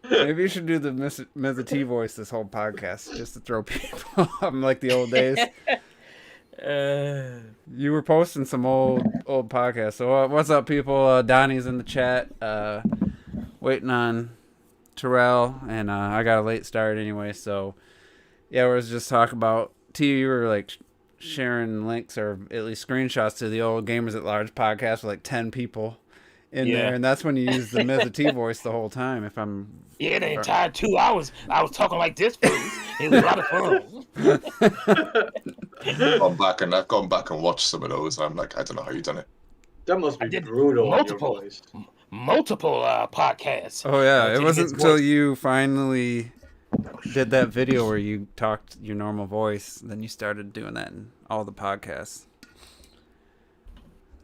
Maybe you should do the Mr. T voice this whole podcast just to throw people. I'm like the old days. You were posting some old podcasts. So what's up, people? Donnie's in the chat, waiting on Terrell, and I got a late start anyway. So yeah, we was just talking about T. You were like sharing links or at least screenshots to the old Gamers at Large podcast with like 10 people in there, and that's when you use the Mr. T voice the whole time. If I'm the entire 2 hours I was talking like this. It was a lot of fun. I've gone back and watched some of those. I'm like, I don't know how you done it. That must be brutal. Multiple podcasts. Oh yeah, it wasn't until you finally did that video where you talked your normal voice, then you started doing that in all the podcasts.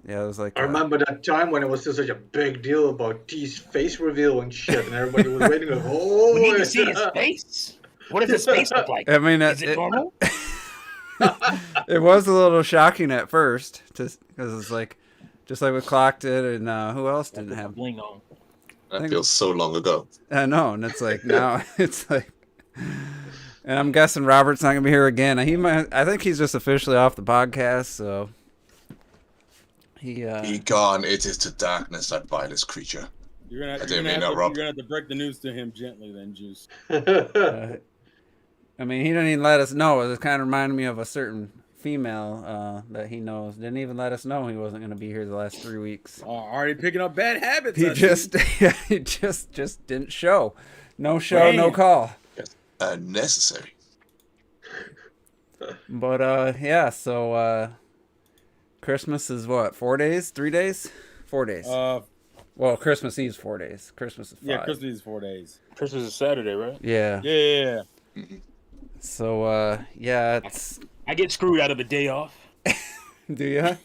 Yeah, it was like I remember that time when it was still such a big deal about T's face reveal and shit, and everybody was waiting like, oh, we need to see his face. What does his face look like? I mean, is it normal? It was a little shocking at first, because it's like, just like with Clock did, and who else didn't have bling on? That feels so long ago. I know, and it's like now it's like, and I'm guessing Robert's not gonna be here again. I think he's just officially off the podcast, so he. Be gone! It is to darkness that vilest creature. You're gonna have to break the news to him gently, then, Juice. I mean, he didn't even let us know. It kind of reminded me of a certain female that he knows. Didn't even let us know he wasn't going to be here the last 3 weeks. Already picking up bad habits. He just didn't show. No show, no call. Yes. Unnecessary. But yeah, so Christmas is what? 4 days? 3 days? 4 days. Well, Christmas Eve's 4 days. Christmas is 5. Yeah, Christmas is 4 days. Christmas is Saturday, right? Yeah. Yeah. So yeah, I get screwed out of a day off. Do you?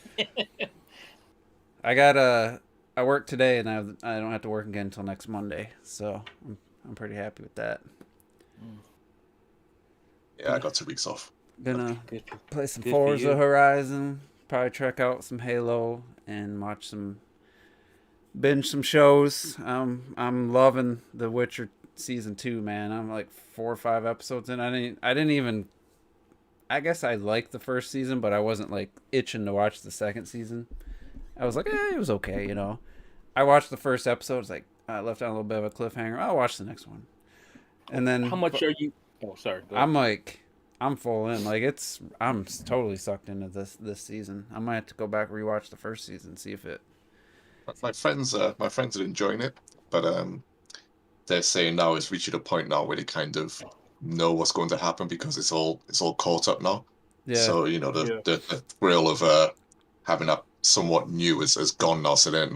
I work today, and I don't have to work again until next Monday, so I'm pretty happy with that. Yeah, I got 2 weeks off. Gonna play some Forza Horizon, probably check out some Halo, and binge some shows. I'm loving The Witcher season 2, man. I'm like 4 or 5 episodes in. I guess I liked the first season, but I wasn't like itching to watch the second season. I was like, it was okay, you know. I watched the first episode. It's like I left on a little bit of a cliffhanger. I'll watch the next one. And then how much are you? Oh, sorry. I'm full in. Like I'm totally sucked into this season. I might have to go back and rewatch the first season, see if it. My friends are enjoying it, but they're saying now it's reaching a point now where they kind of know what's going to happen because it's all caught up now. Yeah. So the thrill of having that somewhat new is gone now. So they're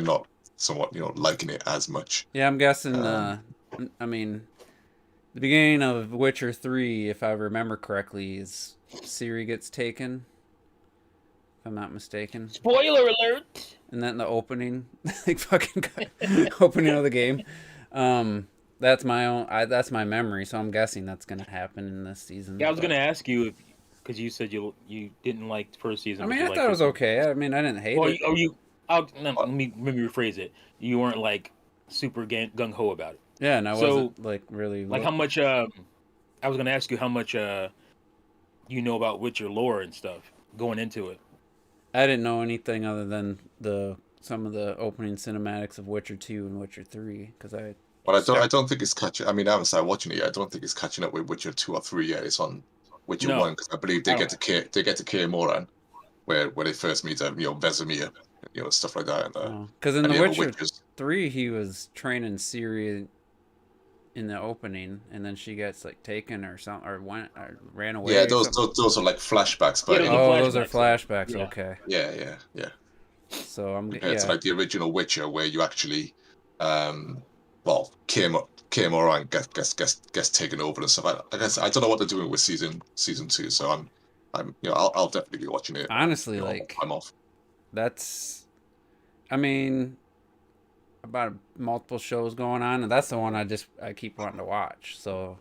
not somewhat liking it as much. Yeah, I'm guessing. I mean, the beginning of Witcher 3, if I remember correctly, is Ciri gets taken. If I'm not mistaken. Spoiler alert! And then the opening, like fucking opening of the game. That's that's my memory, so I'm guessing that's gonna happen in this season. Yeah, I was gonna ask you because you said you didn't like the first season. I mean, I thought it was okay. I mean, I didn't hate it. Let me rephrase it. You weren't like super gung ho about it. Yeah, and I wasn't like really. Like how much? I was gonna ask you how much you know about Witcher lore and stuff going into it. I didn't know anything other than some of the opening cinematics of Witcher 2 and Witcher 3 because I. But I don't think it's catching. I mean, I haven't started watching it yet. I don't think it's catching up with Witcher 2 or 3 yet. It's on Witcher 1 because I believe they get to Kaer Morhen, where they first meet Vesemir, stuff like that. Because in the Witcher 3, he was training Ciri in the opening, and then she gets like taken or something, or ran away. Yeah, those are like flashbacks. But those are flashbacks. Yeah. Okay. Yeah. So I'm compared to like the original Witcher, where you actually, Kaer Morhen gets taken over and stuff. I guess I don't know what they're doing with season 2, so I'll definitely be watching it. Honestly, I'm off. That's, I mean, about multiple shows going on, and that's the one I keep wanting to watch. So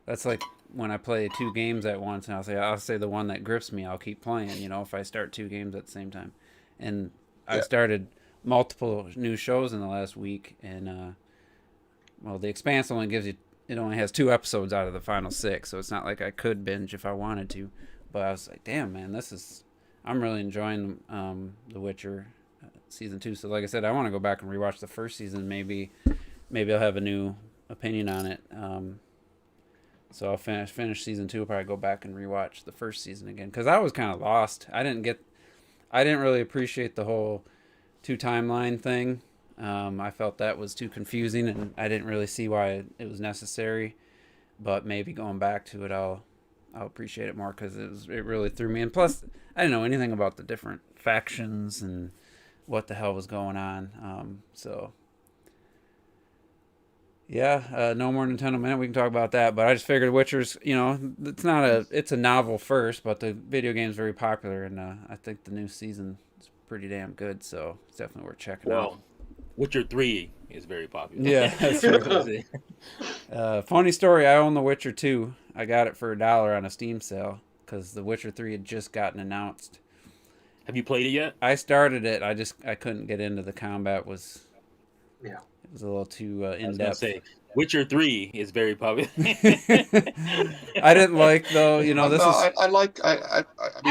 that's like when I play 2 games at once, and I'll say the one that grips me, I'll keep playing. If I start 2 games at the same time, and I started multiple new shows in the last week, and well, The Expanse only gives you, it only has 2 episodes out of the final 6, so it's not like I could binge if I wanted to. But I was like, damn, man, I'm really enjoying The Witcher season 2. So like I said, I want to go back and rewatch the first season. Maybe I'll have a new opinion on it. So I'll finish season 2. I'll probably go back and rewatch the first season again, because I was kind of lost. I didn't really appreciate the whole 2 timeline thing. I felt that was too confusing, and I didn't really see why it was necessary. But maybe going back to it, I'll appreciate it more, because it really threw me. And plus, I didn't know anything about the different factions and what the hell was going on. So yeah, no more Nintendo Minute. We can talk about that. But I just figured Witcher's, it's a novel first, but the video game's very popular, and I think the new season is pretty damn good. So it's definitely worth checking out. Witcher 3 is very popular. Yeah, that's true. Funny story, I own The Witcher 2. I got it for $1 on a Steam sale because The Witcher 3 had just gotten announced. Have you played it yet? I started it. I couldn't get into the combat. It was a little too in-depth. Witcher 3 is very popular. I didn't like, though, I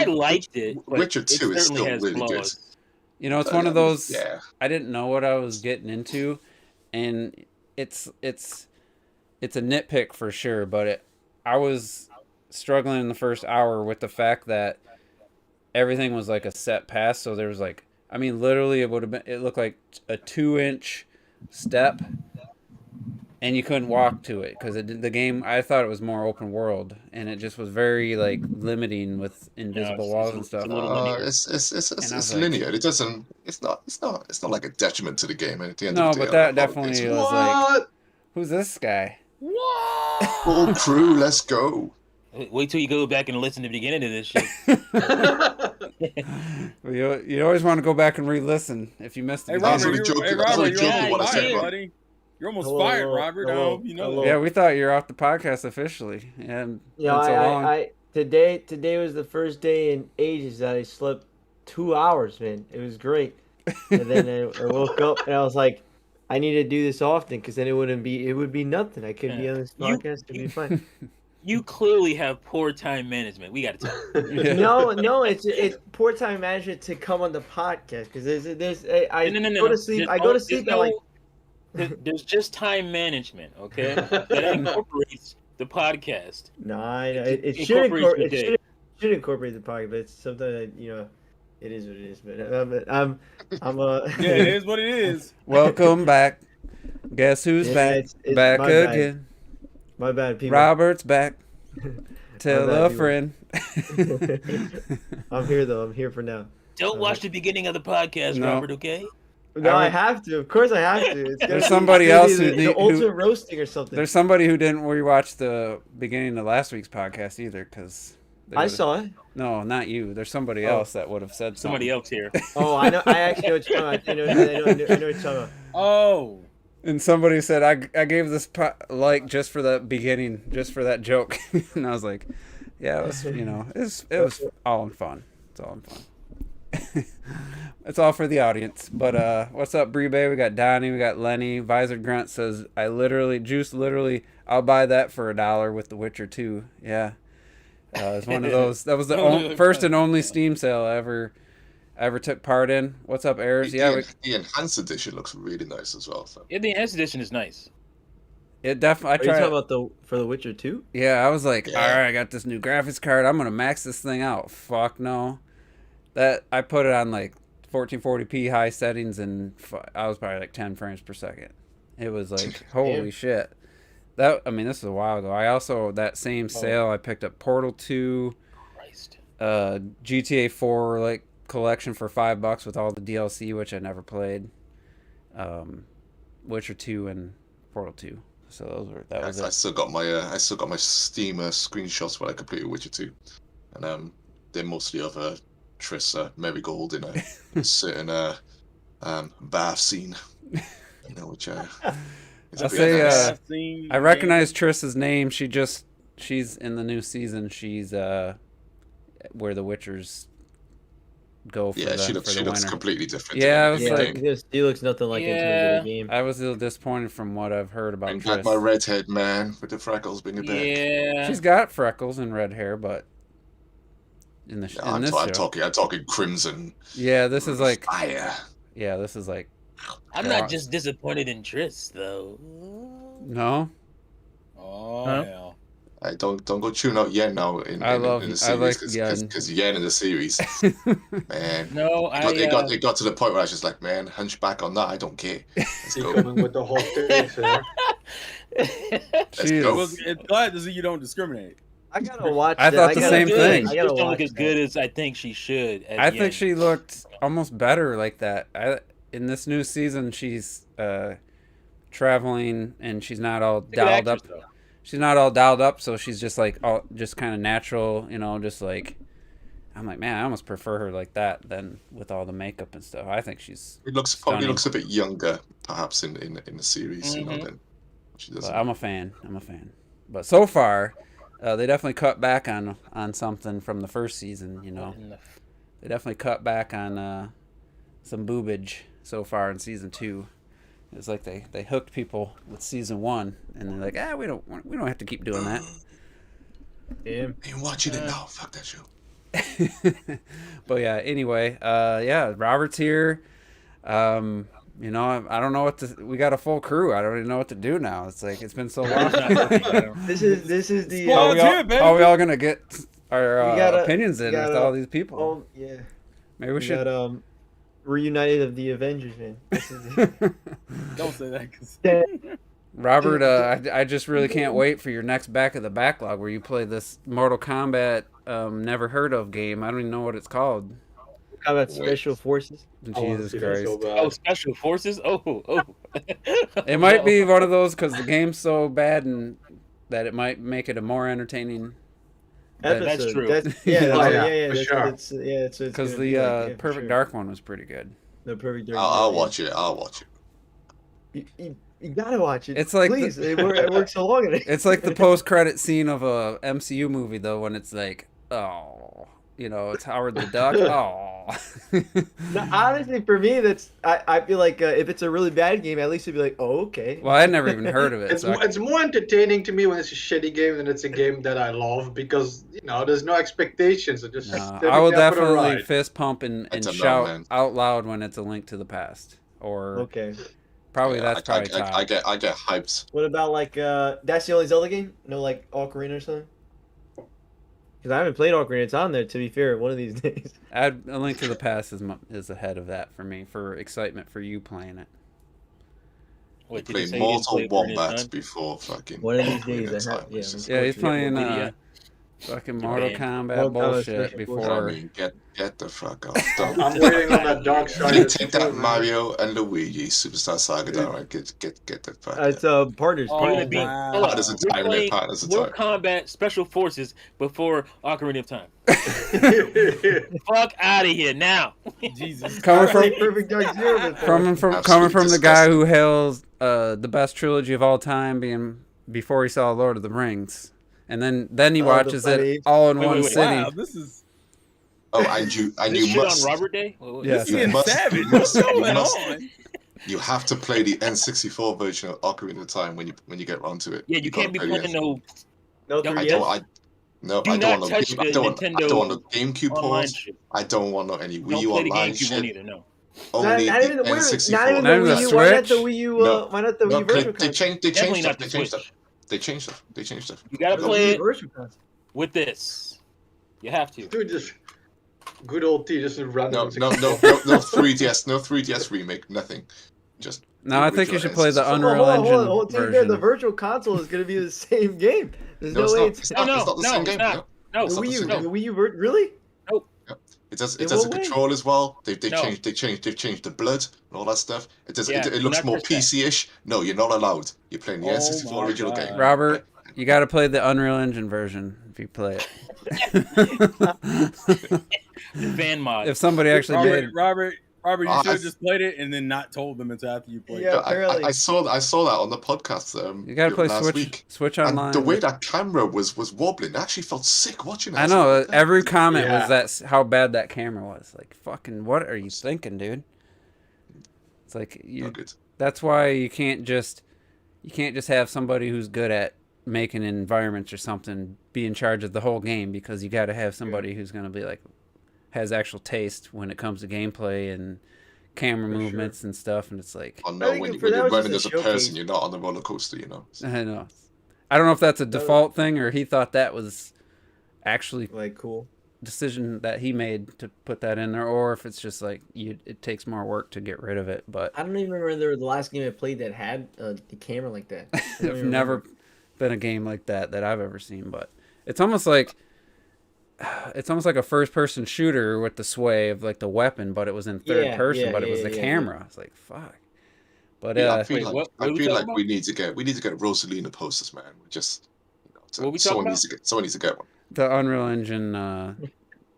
liked it. Witcher 2 is still really flaws. good. It's one of those, I didn't know what I was getting into, and it's a nitpick for sure, but I was struggling in the first hour with the fact that everything was like a set path. So there was literally it looked like a 2-inch step, and you couldn't walk to it because the game, I thought it was more open world, and it just was very limiting with invisible walls and stuff. It's linear. It doesn't. It's not like a detriment to the game. At the end no, of the day, but that definitely was like, who's this guy? What? Full crew, let's go. Wait till you go back and listen to the beginning of this shit. Well, you always want to go back and re-listen if you missed it. You're almost fired, Robert. Yeah, we thought you were off the podcast officially. Today was the first day in ages that I slept 2 hours, man. It was great. And then I woke up and I was like, I need to do this often, because then it would be nothing. I could be on this podcast. It'd be fine. You clearly have poor time management. We got to talk. No, it's poor time management to come on the podcast, because I go to sleep. I go to sleep at There's just time management, okay? That incorporates the podcast. No, I know. It should incorporate the podcast, but it's something that, it is what it is. But I'm it is what it is. Welcome back. Guess who's back? It's back Bad. again. My bad, people. Robert's back. Tell a friend. I'm here, though. I'm here for now. Don't watch the beginning of the podcast, Robert, okay? No, I have to. Of course I have to. There's somebody else the ultimate roasting or something. There's somebody who didn't rewatch the beginning of last week's podcast either, because I saw it. No, not you. There's somebody else that would have said somebody else here. Oh, I know. I actually know what you're talking about. I know what you're talking about. Oh. And somebody said, I gave this just for the beginning, just for that joke. And I was like, yeah, it was, it was all in fun. It's all in fun. It's all for the audience. But what's up, Bree Bay? We got Donnie, we got Lenny. Visor Grunt says, Juice, I'll buy that for $1 with The Witcher 2. Yeah. It's one of those. That was the first and only Steam sale I ever took part in. What's up, Ayers? The enhanced edition looks really nice as well. So. Yeah, the enhanced edition is nice. It definitely. Are you talking about for The Witcher 2? Yeah, I was like, all right, I got this new graphics card. I'm gonna max this thing out. Fuck no. That I put it on 1440p high settings, and I was probably 10 frames per second. It was like, holy shit. This is a while ago. I also, that same sale, I picked up Portal 2, GTA 4 collection for $5 with all the DLC, which I never played. Witcher 2 and Portal 2. So those were was I still got my Steam screenshots where I completed Witcher 2, and they're mostly of Triss Marigold in a certain bath scene, which I'll say I recognize Triss's name. She's in the new season. She's where the Witcher's go for Yeah, the she looks winner. completely different. Yeah, I in was the like, game. She looks nothing like in terms of the game. I was a little disappointed from what I've heard about Bring Triss. back my redhead man with the freckles. Bring it back. Yeah. She's got freckles and red hair, but in this I'm show, talking crimson. yeah, this is like fire. Yeah, this is like. I'm not just disappointed in Triss though. No. Oh Huh? hell. I don't go tune out Yen now in the series because Yen in the series, man. No, it got to the point where I was just like, man, hunchback on that, I don't care. Let's go. Coming with the hot takes, huh? Let's go. It's glad to see you don't discriminate. I gotta watch. I thought the same thing. She don't look as good as I think she should. I think she looked almost better like that. In this new season, she's traveling and she's not all dialed up. She's not all dialed up, so she's just like just kind of natural, just like. I'm like, man, I almost prefer her like that than with all the makeup and stuff. I think she's. It probably looks a bit younger, perhaps in the series, than she does. I'm a fan. But so far, they definitely cut back on something from the first season. They definitely cut back on some boobage so far in season 2. It's like they hooked people with season 1, and they're like, we don't have to keep doing that. Damn. Ain't watching it now. Fuck that show. But yeah, anyway, Robert's here. I don't know what to. We got a full crew. I don't even know what to do now. It's like it's been so long. This is the. Are we all gonna get our opinions in with all these people? Oh yeah. Maybe we should. Got, reunited of the Avengers, man. Don't say that. Cause... Robert, I just really can't wait for your next Back of the Backlog where you play this Mortal Kombat never heard of game. I don't even know what it's called. Combat Special Forces. Jesus Christ. So Special Forces? Oh. It might be one of those because the game's so bad and that it might make it a more entertaining episode. That's true. It's because the Perfect Dark one was pretty good. The Perfect Dark. I'll watch it. I'll watch it. You gotta watch it. It's like please. It works so long. It's like the post-credit scene of a MCU movie though, when it's like, it's Howard the Duck. No, honestly, for me, I feel like if it's a really bad game, at least it'd be like, oh, okay. Well, I'd never even heard of it. It's more entertaining to me when it's a shitty game than it's a game that I love because there's no expectations. I will definitely fist pump and shout out loud when it's a Link to the Past or okay. Probably that's top. I get hyped. What about like that's the only Zelda game? No, like Ocarina or something? Because I haven't played Ocarina. It's on there. To be fair, one of these days. A Link to the Past is ahead of that for me for excitement for you playing it. Wait, played Mortal Kombat before fucking. One of these days, he's playing fucking Mortal Kombat bullshit before. Get the fuck off. I'm waiting on that dark side. Take that Mario and Luigi Superstar Saga down. Right? Get the fuck. It's partners. Partners in time. Mortal Kombat Special Forces before Ocarina of Time. Fuck out of here now. Jesus. Coming from Perfect Dark Zero. Coming from the guy who hails the best trilogy of all time, being before he saw Lord of the Rings. And then he watches it all in one city. Wow, this is. Oh, I knew on Robert Day. Yes, you have to play the N64 version of Ocarina of Time when you get around to it. Yeah, you can't be playing no 3DS. I don't want the GameCube ports. I don't want any Wii U online shit. Either, no. Only not even the N64. Not even the Wii U. Why not the Wii U? Why not the Wii Virtual Console? They changed stuff. You gotta play it with this. You have to. Dude, just good old T, just random. No 3DS, no 3DS remake, nothing. Just. No, I think you should play the Unreal Engine version. The Virtual Console is gonna be the same game. There's no way it's not the same game. No, the Wii U, really? Nope. It does a control as well. They've changed the blood and all that stuff. It looks more PC-ish. No, you're not allowed. You're playing the N64 original game. Robert, you got to play the Unreal Engine version if you play it. Fan mod. If somebody actually made it. Robert, Robert, you should have just played it and then not told them until after you played it. Yeah, apparently. I saw that on the podcast you gotta play last week. Switch Online. And the way that camera was wobbling, I actually felt sick watching it. I know. Every comment was that how bad that camera was. Like, fucking, what are you thinking, dude? It's like that's why you can't just have somebody who's good at making environments or something be in charge of the whole game, because you got to have somebody who's gonna be like has actual taste when it comes to gameplay and camera movements and stuff, and it's like, oh no, when you're running as a person, you're not on the roller coaster, you know. I know. I don't know if that's a default thing or he thought that was actually like cool decision that he made to put that in there, or if it's just like it takes more work to get rid of it. But I don't even remember the last game I played that had the camera like that. I've never been a game like that I've ever seen, but it's almost like a first-person shooter with the sway of like the weapon, but it was in third person, but it was the camera. It's like, fuck. But I feel like we need to get Rosalina posters, man. We just someone needs to get one. The Unreal Engine,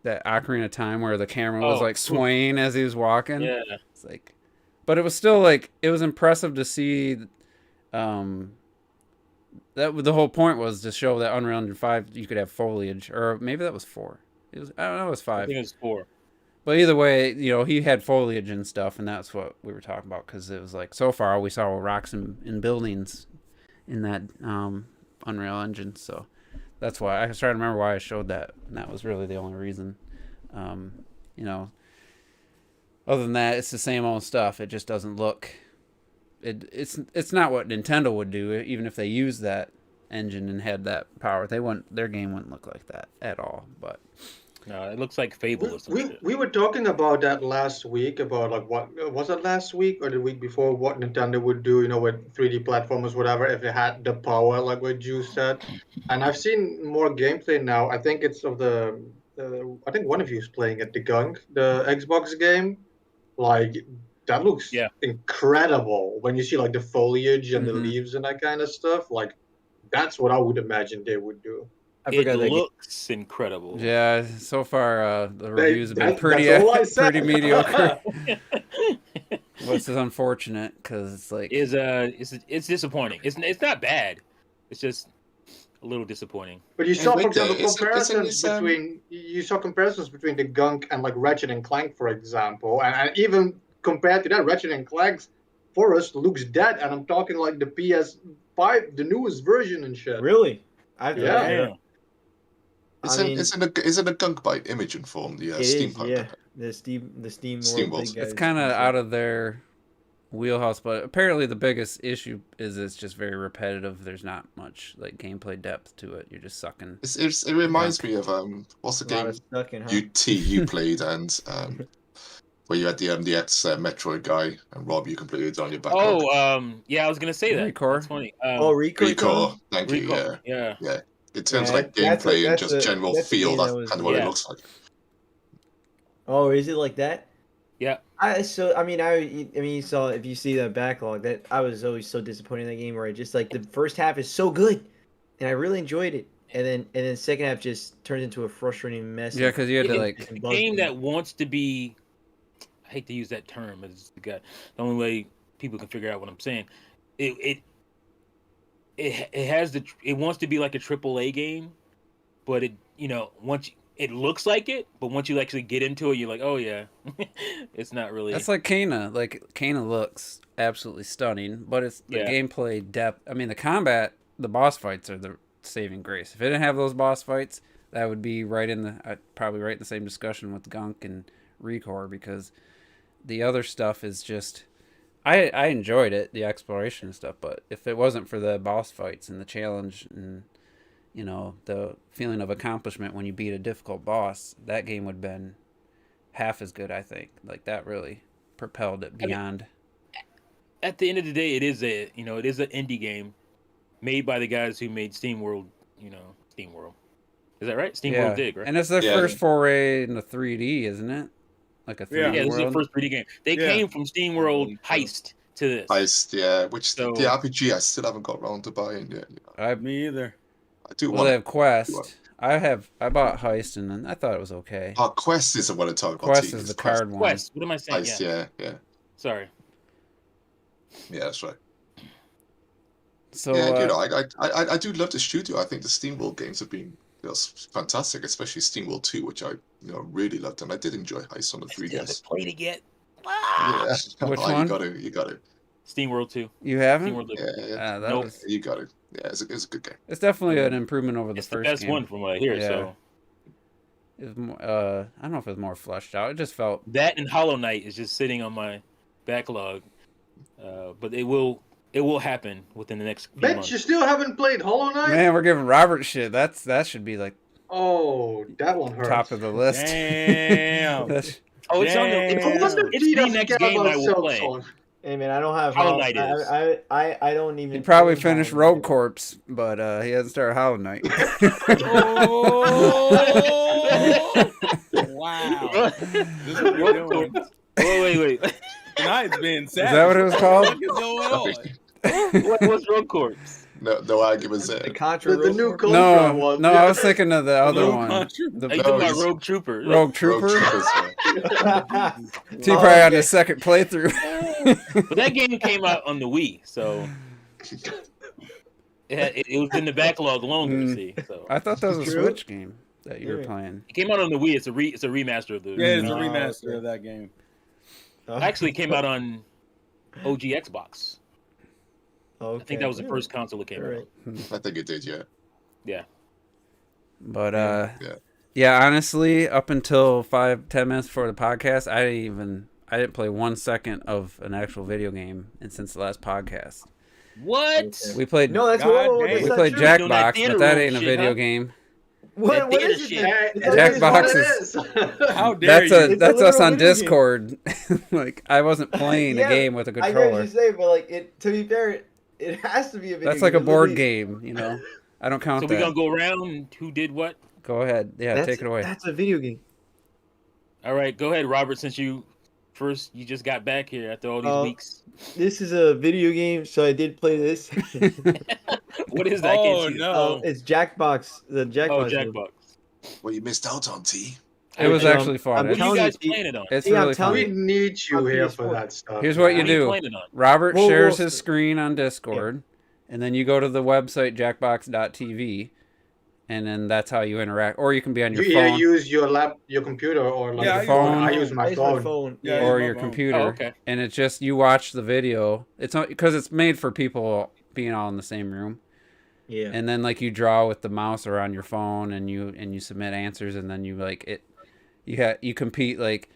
that Ocarina of Time where the camera was like swaying as he was walking. Yeah, it's like, but it was still like it was impressive to see. That the whole point was to show that Unreal Engine 5 you could have foliage, or maybe that was 4. I don't know, it was 5. I think it was 4. But either way, he had foliage and stuff, and that's what we were talking about, because it was like so far all we saw were rocks and buildings in that Unreal Engine. So that's why I was trying to remember why I showed that, and that was really the only reason. Other than that, it's the same old stuff. It just doesn't look. It's not what Nintendo would do, even if they used that engine and had that power. Their game wouldn't look like that at all. But no, it looks like Fable or something. We were talking about that last week, about like what was it last week or the week before, what Nintendo would do, with 3D platformers, whatever, if it had the power, like what you said. And I've seen more gameplay now. I think it's of I think one of you is playing it, the Gunk, the Xbox game. Like, that looks incredible when you see like the foliage and the leaves and that kind of stuff. Like, that's what I would imagine they would do. It looks incredible. Yeah, so far the reviews have been pretty mediocre. Which is unfortunate, because it's like it's disappointing. It's not bad. It's just a little disappointing. But you saw, for example, comparisons between the Gunk and like Ratchet and Clank, for example, and even compared to that, Ratchet and Clank's forest looks dead, and I'm talking like the PS5, the newest version and shit. Really? Yeah. Isn't a Gunk by Image Informed the steampunk? Yeah, the Steam World. It's kind of out of their wheelhouse, but apparently the biggest issue is it's just very repetitive. There's not much like gameplay depth to it. You're just sucking. It reminds me of what's the game you played and where you had the ex Metroid guy, and Rob, you completed on your back. Yeah, I was gonna say that. Recore. That's funny. Recore. Thank you. Yeah. In terms of like gameplay and just general feel, that's kind of what it looks like. Oh, is it like that? Yeah. You saw, if you see that backlog, that I was always so disappointed in that game, where I just like the first half is so good, and I really enjoyed it, and then the second half just turns into a frustrating mess. Yeah, because you had to like a game that wants to be. I hate to use that term, but it's the only way people can figure out what I'm saying. It wants to be like a AAA game, but it looks like it, but once you actually get into it, you're like, oh yeah, it's not really. That's like Kena. Like, Kena looks absolutely stunning, but it's the gameplay depth. I mean, the combat, the boss fights are the saving grace. If it didn't have those boss fights, that would be probably right in the same discussion with Gunk and Recore, because the other stuff is just. I enjoyed it, the exploration and stuff, but if it wasn't for the boss fights and the challenge and the feeling of accomplishment when you beat a difficult boss, that game would have been half as good, I think. Like, that really propelled it beyond. At the end of the day, it is an indie game made by the guys who made SteamWorld. SteamWorld. Is that right? SteamWorld Dig, right? And it's their first foray into 3D, isn't it? Like a 3D world. This is the first 3D game. They came from SteamWorld Heist to this. Heist, which the RPG I still haven't got around to buying yet. Me either. I do well, want. They have Quest. I bought Heist and I thought it was okay. Quest isn't what I'm talking about. Quest is the card one. Quest. What am I saying? Heist, yeah. Sorry. Yeah, that's right. So I do love the studio. I think the SteamWorld games have been fantastic, especially SteamWorld 2, which I really loved, and I did enjoy Heist on the 3DS. I haven't played it yet. Yeah. Which one? You got it. SteamWorld 2. You haven't? SteamWorld 2. Yeah. Nope. You got it. Yeah, it's a good game. It's definitely an improvement over the It's first the best game. one from what I hear. Yeah. So It was more, I don't know if it was more fleshed out. It just felt that and Hollow Knight is just sitting on my backlog, but it will happen within the next few months. You still haven't played Hollow Knight? Man, we're giving Robert shit. That should be like that one hurts. top of the list. Damn. Oh, it's on the. It's the next game I will play. Hey man, I don't have Hollow Knight. I don't even. He probably finished Rogue Corpse, but he hasn't started Hollow Knight. Oh! Wow. This is what we're doing. Wait. Tonight's being sad. Is that what it was called? What is going on? What's Rogue Corpse? No arguments there. The new No, one. no, I was thinking of the other one. Are you talking about Rogue Trooper? Rogue Trooper? T Oh, probably on his second playthrough. But that game came out on the Wii, so it was in the backlog longer. You see, so I thought that was a True. Switch game that you were playing. it came out on the Wii. It's a remaster of the. Yeah, it's a remaster of that game. Actually, it came out on OG Xbox. Okay. I think that was the first console it came out. I think it did, yeah. Yeah. But yeah, honestly, up until 5-10 minutes before the podcast, I didn't play 1 second of an actual video game since the last podcast. What? We played No, that's we played Jackbox, but that ain't a video game. What is it? Jackbox is How dare you? that's us on literal video Discord. Like I wasn't playing a game with a I controller. know what you say, but like to be fair, it has to be a video That's like a game. board game, you know. I don't count So that. we're gonna go around who did what? Go ahead. Yeah, take it away. That's a video game. All right, go ahead, Robert, since you just got back here after all these weeks. This is a video game, so I did play this. What is that? Oh no! It's Jackbox. The Jackbox. Oh, Jackbox. Well, you missed out on T. It was actually fun. I'm What are you telling guys you, playing it on? It's Yeah, I'm really telling fun. We need you On here PS4. for that stuff. Here's what you What are you do. playing it on? Robert Whoa, shares whoa. his screen on Discord, and then you go to the website jackbox.tv, and then that's how you interact. Or you can be on your You phone either use your computer, or like Yeah, your I phone. I use my phone. Yeah, or my your phone. computer, Oh, okay. and it's just you watch the video. It's not because it's made for people being all in the same room. Yeah. And then like you draw with the mouse or on your phone, and you submit answers, and then you like it. You compete. Like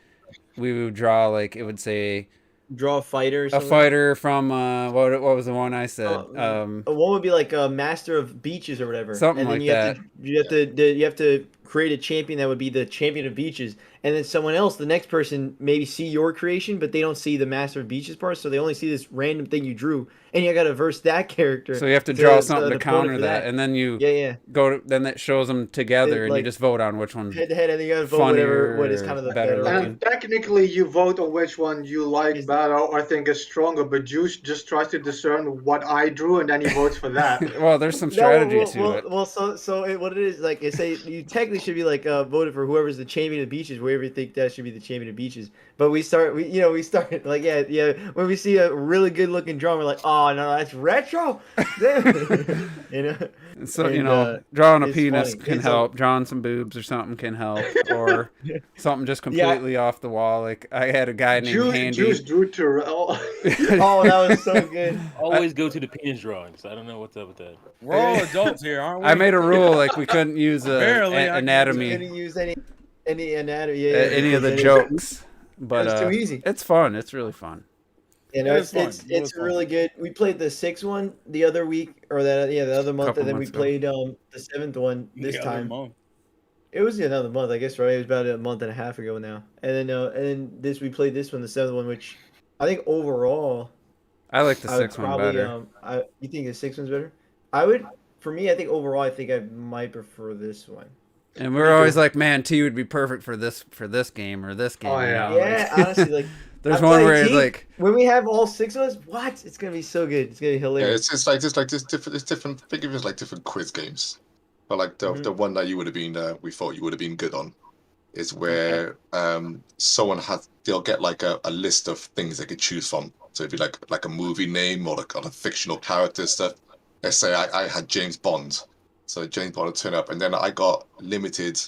we would draw, like it would say Draw a fighter. Or a something. fighter from what was the one I said? One would be like a master of beaches or whatever. Something and then like you have to create a champion that would be the champion of beaches, and then someone else, the next person, maybe see your creation, but they don't see the master of beaches part, so they only see this random thing you drew, and you got to verse that character. So you have to draw something to counter that, and then you yeah. go to, then that shows them together, and you like, just vote on which one. Head to head, and then you got to vote funnier, what is kind of the better better. looking. And technically, you vote on which one you like better or think is stronger, but Juice just tries to discern what I drew, and then he votes for that. Well, there's some strategy to it. What it is like, it say you technically should be like voted for whoever's the champion of beaches, wherever you think that should be the champion of beaches. But we start like yeah. When we see a really good looking drum, we're like, oh no, that's retro. You know. So drawing a it's penis funny. can It's help. Drawing some boobs or something can help, or something just completely off the wall. Like I had a guy named Handy. Juice drew Terrell. Oh, that was so good. Always go to the penis drawings. I don't know what's up with that. We're all adults here, aren't we? I made a rule like we couldn't use Barely, I can anatomy, Couldn't use any anatomy. Yeah, any of the jokes, but It's too easy. It's fun. It's really fun. You know, It was fun. it's It was fun. really good. We played the 6th one the other week, or the other month, Couple and then we months ago. played the 7th one this Yeah, time. Ramon. It was another month, I guess, right? It was about a month and a half ago now. And then we played this one, the 7th one, which I think overall I like the I would 6th one probably better. you think the 6th one's better? For me, I think overall, I think I might prefer this one. And we're always like, man, T would be perfect for this game or this game. Oh, yeah. Yeah, honestly, like There's I'm one telling where you, it's T, like, when we have all 6 of us, what? It's gonna be so good. It's gonna be Yeah, hilarious. it's different. Think of it as like different quiz games. but like the one that you would have been, we thought you would have been good on, is where they'll get like a list of things they could choose from. So it'd be like a movie name or like a fictional character stuff. Let's say I had James Bond, so James Bond would turn up, and then I got limited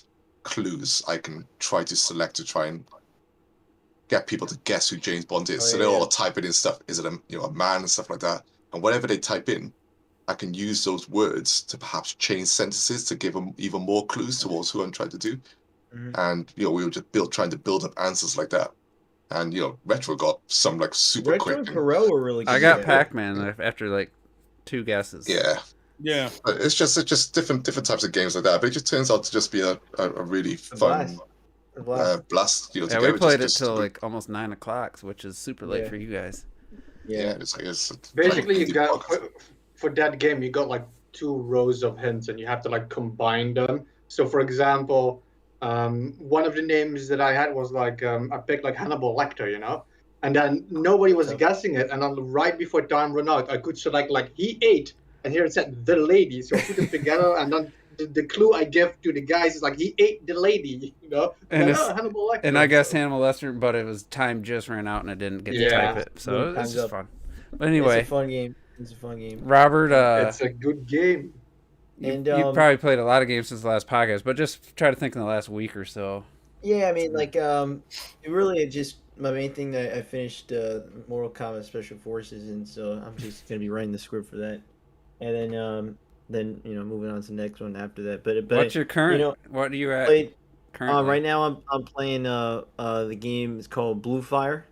clues I can try to select to try and get people to guess who James Bond is. So they're all typing in stuff. Is it a man and stuff like that? And whatever they type in, I can use those words to perhaps change sentences to give them even more clues towards who I'm trying to do. And we were just trying to build up answers like that. And Retro got some like super Retro quick. and Perel were really good. I got Pac-Man after like 2 guesses. Yeah. But it's just different types of games like that. But it just turns out to just be a really fun blast. Yeah, we played it till like almost 9 o'clock, which is super late for you guys. Yeah, it's basically you got for that game you got like 2 rows of hints and you have to like combine them. So for example, one of the names that I had was like I picked like Hannibal Lecter, and then nobody was guessing it, and then right before time ran out, I could select like he ate, and here it said the lady, so I put them together, and then the clue I give to the guys is like he ate the lady, And, Hannibal Lecter. And I guess Hannibal Lecter, but it was time just ran out and I didn't get to type it, so it's just fun. But anyway, it's a fun game. It's a fun game. Robert, it's a good game. And you probably played a lot of games since the last podcast, but just try to think in the last week or so. Yeah, I mean, like, it really just my main thing that I finished Mortal Kombat Special Forces, and so I'm just gonna be writing the script for that, and then moving on to the next one after that. But what's your current? What are you at? Currently? Right now I'm playing the game is called Blue Fire.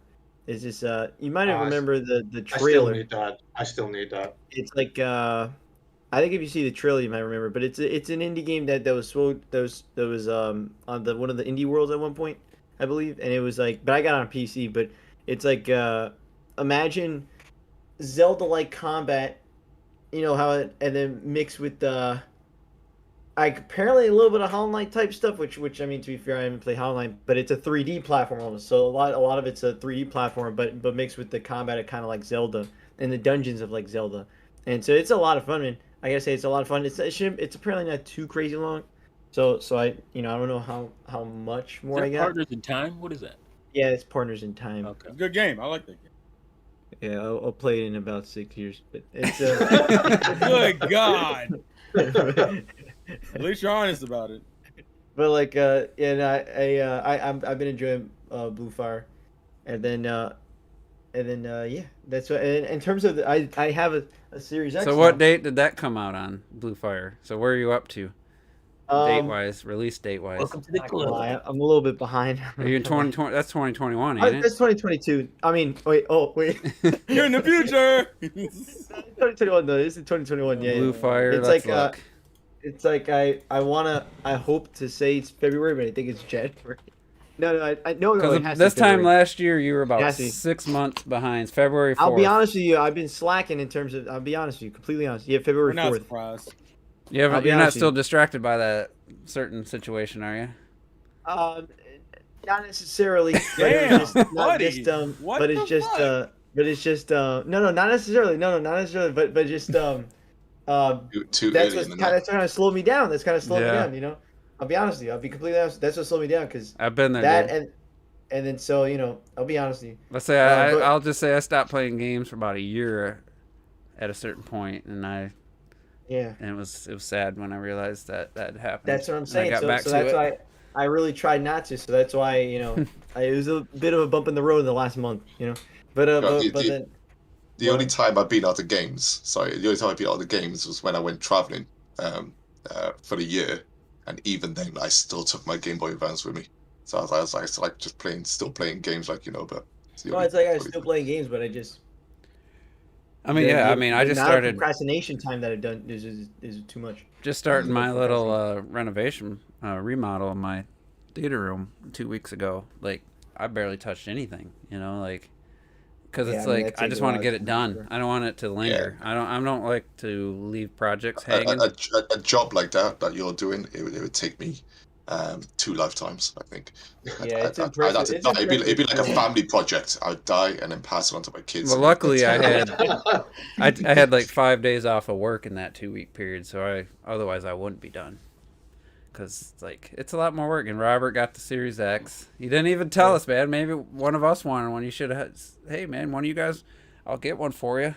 It's just you might have remember the trailer. I still need that. It's like I think if you see the trailer, you might remember. But it's an indie game that was on one of the indie worlds at one point, I believe. And it was like, but I got it on PC. But it's like imagine Zelda-like combat, how it, and then mixed with like apparently a little bit of Hollow Knight type stuff. Which I mean, to be fair, I haven't played Hollow Knight, but it's a 3D platform almost. So a lot of it's a 3D platform, but mixed with the combat of kind of like Zelda and the dungeons of like Zelda. And so it's a lot of fun, man. I gotta say it's a lot of fun. It's apparently not too crazy long, so I I don't know how much more I got. Partners in Time? What is that? Yeah, it's Partners in Time. Okay, good game. I like that game. Yeah, I'll play it in about 6 years, but it's good God. At least you're honest about it. But like I've been enjoying Blue Fire, and then yeah, that's what. And in terms of I have a Series X. So what date did that come out on, Blue Fire? So where are you up to? Date-wise, release date-wise. Welcome to the club. I'm a little bit behind. Are you in 2020? That's 2021, ain't it? That's 2022. I mean, wait. You're in the future. 2021 though. This is 2021. Yeah. Blue Fire. It's like I hope to say it's February, but I think it's January. No. Because this time last year you were about 6 months behind. February 4th. I'll be honest with you. I've been slacking in terms of. I'll be honest with you. Completely honest. Yeah, February 4th. Not surprised. You're not still distracted by that certain situation, are you? Not necessarily. Damn, But it's just not necessarily. Not necessarily. But just that's what's kind of slowed me down. That's kind of slowed me down. I'll be honest with you. I'll be completely honest. That's what slowed me down because I've been there. And then so I'll be honest with you. Let's say I'll just say I stopped playing games for about a year at a certain point, and and it was sad when I realized that happened. That's what I'm saying. So that's why I really tried not to. So that's why it was a bit of a bump in the road in the last month. But then. The only time I've been out of games, was when I went traveling for the year, and even then I still took my Game Boy Advance with me. So I was like just still playing games, but. It's like I was still playing games, but I just. I just started. Procrastination time that I've done is too much. Just starting my little renovation remodel in my theater room 2 weeks ago. Like I barely touched anything, because it's I just want to get it done. Sure. I don't want it to linger. Yeah. I don't like to leave projects hanging. A job like that you're doing, it would take me 2 lifetimes, I think. Yeah, it's impressive. It'd be like a family project. I'd die and then pass it on to my kids. Well, luckily I had like 5 days off of work in that 2-week period, so otherwise I wouldn't be done. Because like it's a lot more work. And Robert got the Series X. He didn't even tell us, man. Maybe one of us wanted one. You should have. Hey, man, one of you guys, I'll get one for you.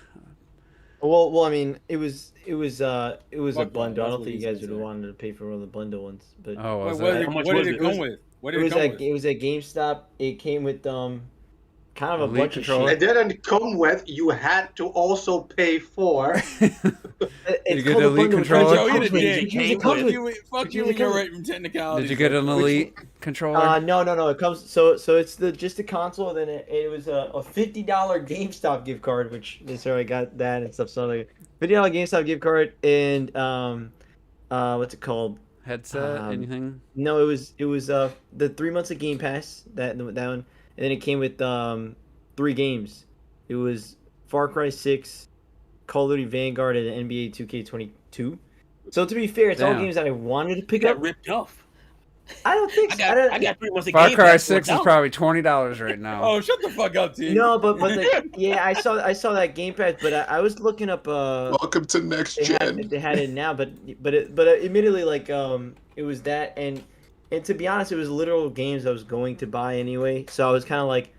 Well, I mean, it was a bundle. I don't think you guys would have wanted to pay for one of the bundle ones, but what did it come with? It was at GameStop. It came with kind of a bunch of shit. It didn't come with. You had to also pay for. You get an Elite controller. Fuck you when you're right from technicality. Did you get an Elite controller? No. It comes so it's just the console. Then it was a $50 GameStop gift card, which so I got that and stuff. So like $50 GameStop gift card and what's it called? Headset? Anything? No, it was the 3 months of Game Pass that one, and then it came with 3 games. It was Far Cry 6, Call of Duty Vanguard, and NBA 2K22. So to be fair, it's all games that I wanted to pick up. Ripped off. I don't think so. I got 3 months of Far Game Cry Pass 6 is probably $20 right now. Oh, shut the fuck up, T. No, but I saw that Game Pass, but I was looking up. Welcome to next gen. They had it now, but admittedly, like it was that, and to be honest, it was literal games I was going to buy anyway. So I was kind of like.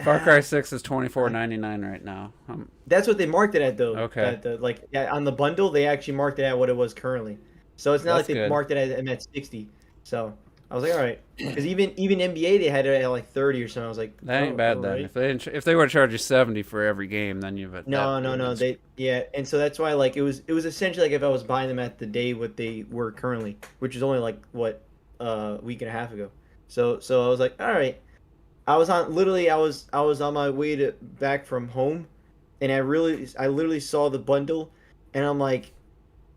Far Cry 6 is $24.99 right now. That's what they marked it at, though. Okay. On the bundle, they actually marked it at what it was currently. So it's not like they good. marked it at 60. So I was like, all right, because even NBA they had it at like 30 or something. I was like, that ain't bad then. Right. If they were to charge you 70 for every game, then you've no. And so that's why like it was essentially like if I was buying them at the day what they were currently, which is only like a week and a half ago. So I was like, all right. I was on my way back from home, and I literally saw the bundle, and I'm like,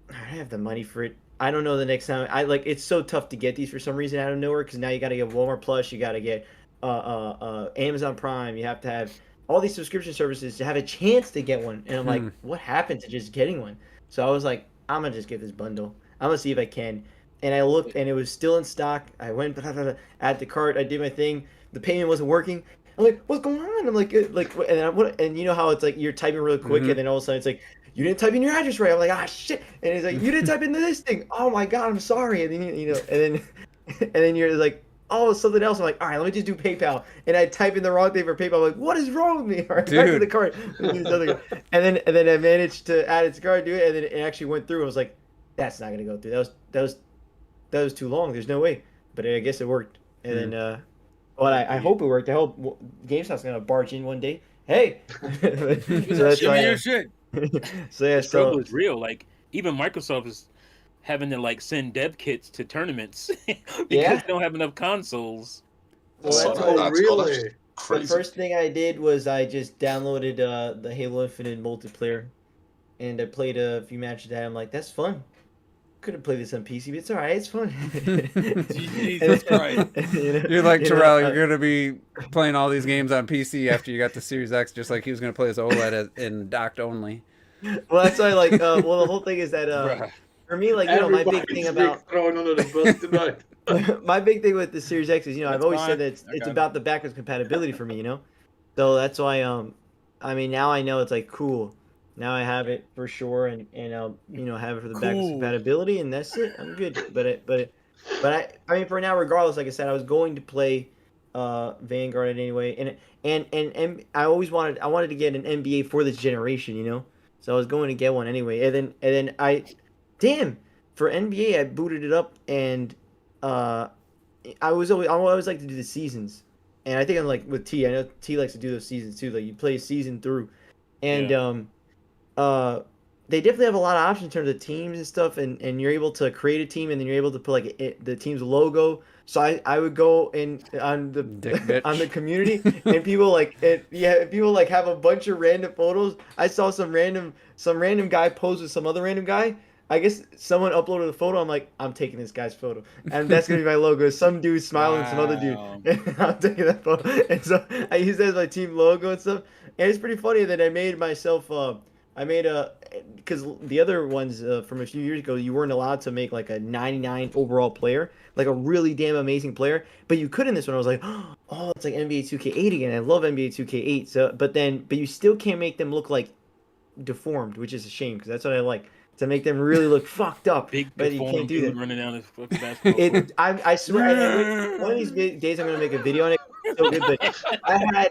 I have the money for it. I don't know the next time. It's so tough to get these for some reason out of nowhere because now you got to get Walmart Plus, you got to get Amazon Prime, you have to have all these subscription services to have a chance to get one. And I'm like, what happened to just getting one? So I was like, I'm gonna just get this bundle. I'm gonna see if I can. And I looked, and it was still in stock. I went add the cart. I did my thing. The payment wasn't working. I'm like, what's going on? I'm like, and you know how it's like you're typing really quick, and then all of a sudden it's like, you didn't type in your address right. I'm like, shit. And it's like, you didn't type into this thing. Oh my god, I'm sorry. And then and then you're like, oh, something else. I'm like, all right, let me just do PayPal. And I type in the wrong thing for PayPal. I'm like, what is wrong with me? All right, back to the card. And then I managed to add it to card, do it, and then it actually went through. I was like, that's not gonna go through. That was too long. There's no way. But I guess it worked. And then I hope it worked. I hope GameStop's gonna barge in one day. Hey, so that's Give me your shit. The struggle is real. Like even Microsoft is having to like send dev kits to tournaments because they don't have enough consoles. Well, really? The first thing I did was I just downloaded the Halo Infinite multiplayer, and I played a few matches of that. I'm like, that's fun. Couldn't play this on PC, but it's all right. It's fun. Jesus Christ! You're like Terrell. You're gonna be playing all these games on PC after you got the Series X, just like he was gonna play his OLED in docked only. Well, that's why. Like, the whole thing is that for me, like, my big thing about thrown under the bus tonight. My big thing with the Series X is, I've always said that it's about the backwards compatibility for me, So that's why, I mean, now I know it's like cool. Now I have it for sure, and I'll have it for the backwards compatibility, and that's it. I'm good. But I mean, for now, regardless, like I said, I was going to play Vanguard anyway, and I always wanted to get an NBA for this generation, So I was going to get one anyway, and then for NBA I booted it up, and I always like to do the seasons, and I think I'm like with T. I know T likes to do those seasons too. Like you play a season through, and they definitely have a lot of options in terms of teams and stuff, and you're able to create a team, and then you're able to put like the team's logo. So I would go on the community, and people people like have a bunch of random photos. I saw some random guy pose with some other random guy. I guess someone uploaded a photo. I'm like, I'm taking this guy's photo, and that's gonna be my logo. Some dude smiling at some other dude, and I'm taking that photo. And so I use that as my team logo and stuff. And it's pretty funny that I made myself I made because the other ones from a few years ago, you weren't allowed to make like a 99 overall player, like a really damn amazing player. But you could in this one. I was like, oh, it's like NBA 2K8 again. I love NBA 2K8. So, but you still can't make them look like deformed, which is a shame because that's what I like, to make them really look fucked up. Big but you can't do that. Running down the fucking basketball court. I swear, one of these days I'm gonna make a video on it. It's so good, but I had.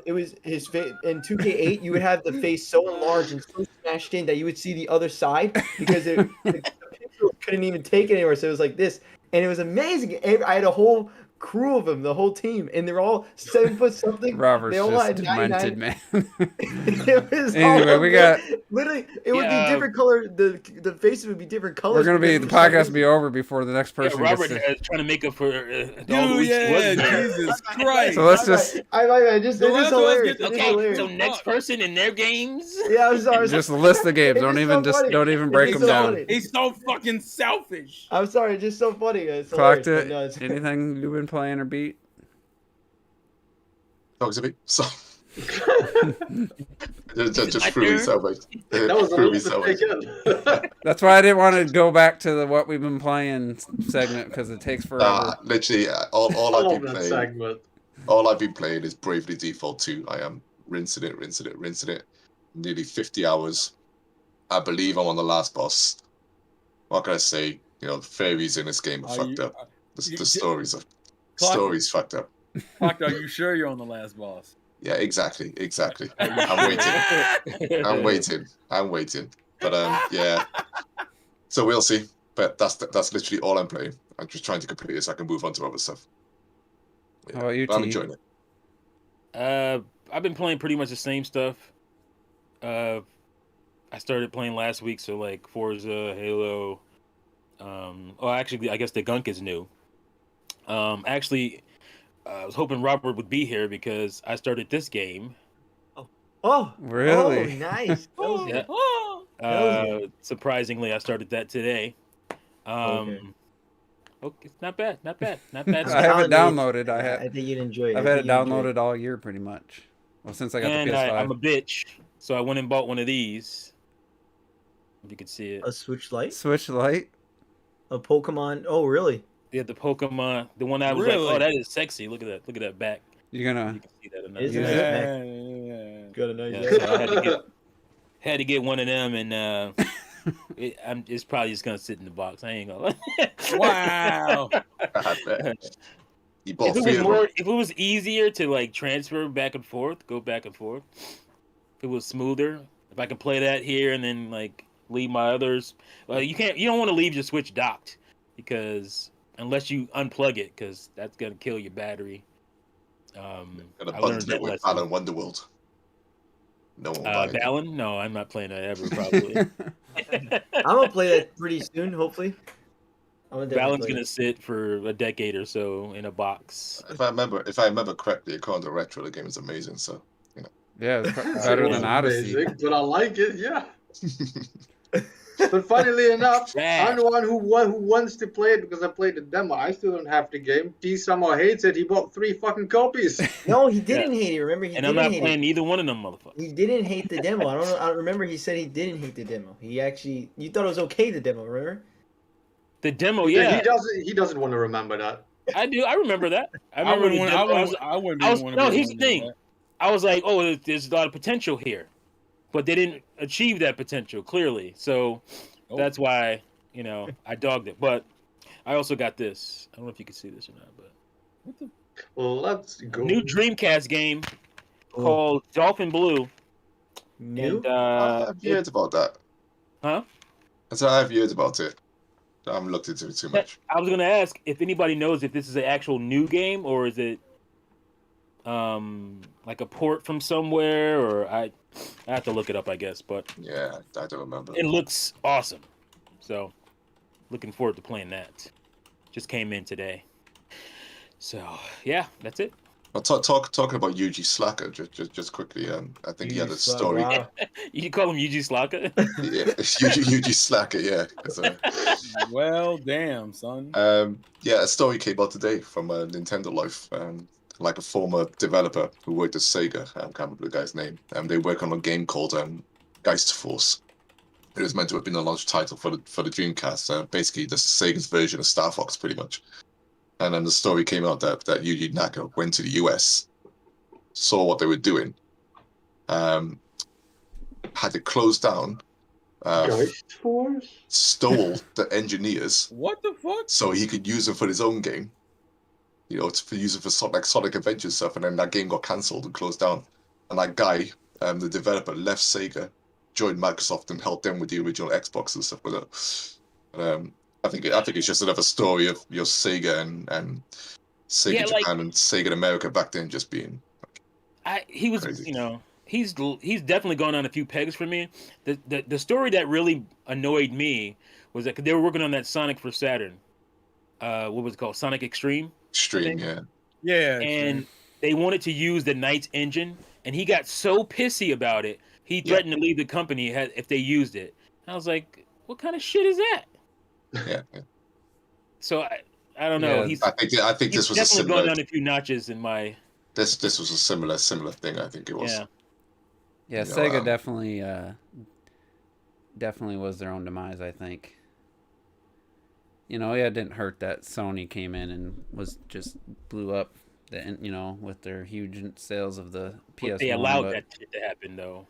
It was his face in 2K8. You would have the face so enlarged and so smashed in that you would see the other side because the pixel couldn't even take it anymore. So it was like this, and it was amazing. I had a whole crew of them, the whole team, and they're all 7 foot something. Robert's they all just had demented, man. It was Anyway, we got literally it would be different color. The faces would be different colors. We're gonna be the podcast will be over before the next person. Robert gets to... trying to make up for Jesus Christ. So let's just. I just it is hilarious. Okay, so next person in their games. Yeah, I'm sorry. Just list the games. Don't even break them down. Funny. He's so fucking selfish. I'm sorry, it's just so funny. It's Clocked it. No, Anything you've been playing or beat? Dogs a bit. So just threw me so much. That was a little That's why I didn't want to go back to the what we've been playing segment because it takes forever. Literally, all I've been playing is Bravely Default 2. I am rinsing it. Nearly 50 hours. I believe I'm on the last boss. What can I say? You know, the fairies in this game are fucked up. The stories fucked up. Fuck, are you sure you're on the last boss? Yeah, exactly. I'm waiting. But yeah. So we'll see. But that's literally all I'm playing. I'm just trying to complete it so I can move on to other stuff. Yeah. How about you, I'm enjoying it. I've been playing pretty much the same stuff. I started playing last week, so like Forza, Halo. Actually, I guess the Gunk is new. I was hoping Robert would be here because I started this game. Oh, really? Oh, nice. Surprisingly, I started that today. Okay, it's not bad. I have it downloaded. I think you'd enjoy it. I've had it downloaded all year, pretty much. Well, since I got the PS5. I'm a bitch, so I went and bought one of these. If you could see it. A Switch Lite? Switch Lite? A Pokemon. Oh, really? Yeah, the Pokemon. The one I was like, oh, that is sexy. Look at that. Look at that back. You can see that in use it? Got a nice so I had to get one of them, and it's probably just gonna sit in the box. I ain't gonna. Wow. If it was easier to like transfer back and forth, go back and forth, if it was smoother, if I could play that here and then like leave my others. Well, you don't want to leave your Switch docked because unless you unplug it, because that's gonna kill your battery. Gonna bundle it with Balan Wonderworld. No one Balan? No, I'm not playing that ever. Probably. I'm gonna play that pretty soon, hopefully. Balan's gonna sit for a decade or so in a box. If I remember correctly, according to Retro, the game is amazing. So you know. Yeah, it's better than Odyssey. Amazing, but I like it. Yeah. But funnily enough, I'm the one who wants to play it because I played the demo. I still don't have the game. T somehow hates it. He bought 3 fucking copies. No, he didn't hate it. Remember, and I'm not playing either one of them motherfuckers. He didn't hate the demo. I don't know. I remember he said he didn't hate the demo. You thought it was okay. The demo, remember? The demo, yeah. He doesn't want to remember that. I do. I remember that. I wouldn't want to. No, here's the thing. I was like, oh, there's a lot of potential here. But they didn't achieve that potential, clearly. So that's why, I dogged it. But I also got this. I don't know if you can see this or not, but well, let's go. New Dreamcast game called Dolphin Blue. New? And, I've heard about that. Huh? So I've heard about it. I haven't looked into it too much. I was going to ask if anybody knows if this is an actual new game or is it like a port from somewhere, or I have to look it up, I guess. But yeah, I don't remember. It looks awesome, so looking forward to playing that. Just came in today, so yeah, that's it. Well, talking about Yuji Slacker, just quickly. I think he had a story. Wow. You call him Yuji Slacker? Yeah, Yuji Slacker. Yeah. Well, damn, son. Yeah, a story came out today from Nintendo Life. Like a former developer who worked at Sega. I can't remember the guy's name. They work on a game called Geist Force. It was meant to have been a launch title for the Dreamcast. Basically, the Sega's version of Star Fox, pretty much. And then the story came out that Yuji Naka went to the US, saw what they were doing, had it closed down, Geist Force? stole the engineers What the fuck? so he could use them for his own game. You know, to use it for Sonic Adventure stuff, and then that game got cancelled and closed down. And that guy, the developer, left Sega, joined Microsoft, and helped them with the original Xbox and stuff like that. I think it's just another story of your Sega and Sega Japan and Sega America back then just being. He was, crazy. you know, he's definitely gone on a few pegs for me. The story that really annoyed me was that they were working on that Sonic for Saturn. What was it called? Sonic Extreme. Extreme, Yeah. And they wanted to use the Knights engine, and he got so pissy about it, he threatened to leave the company if they used it. I was like, what kind of shit is that? Yeah. So I don't know. Yeah. I think this was a definitely similar. going down a few notches in my. This was a similar thing. I think it was. Yeah, Sega definitely was their own demise, I think. You know, it didn't hurt that Sony came in and was just blew up, with their huge sales of the PS1. They allowed that shit to happen, though.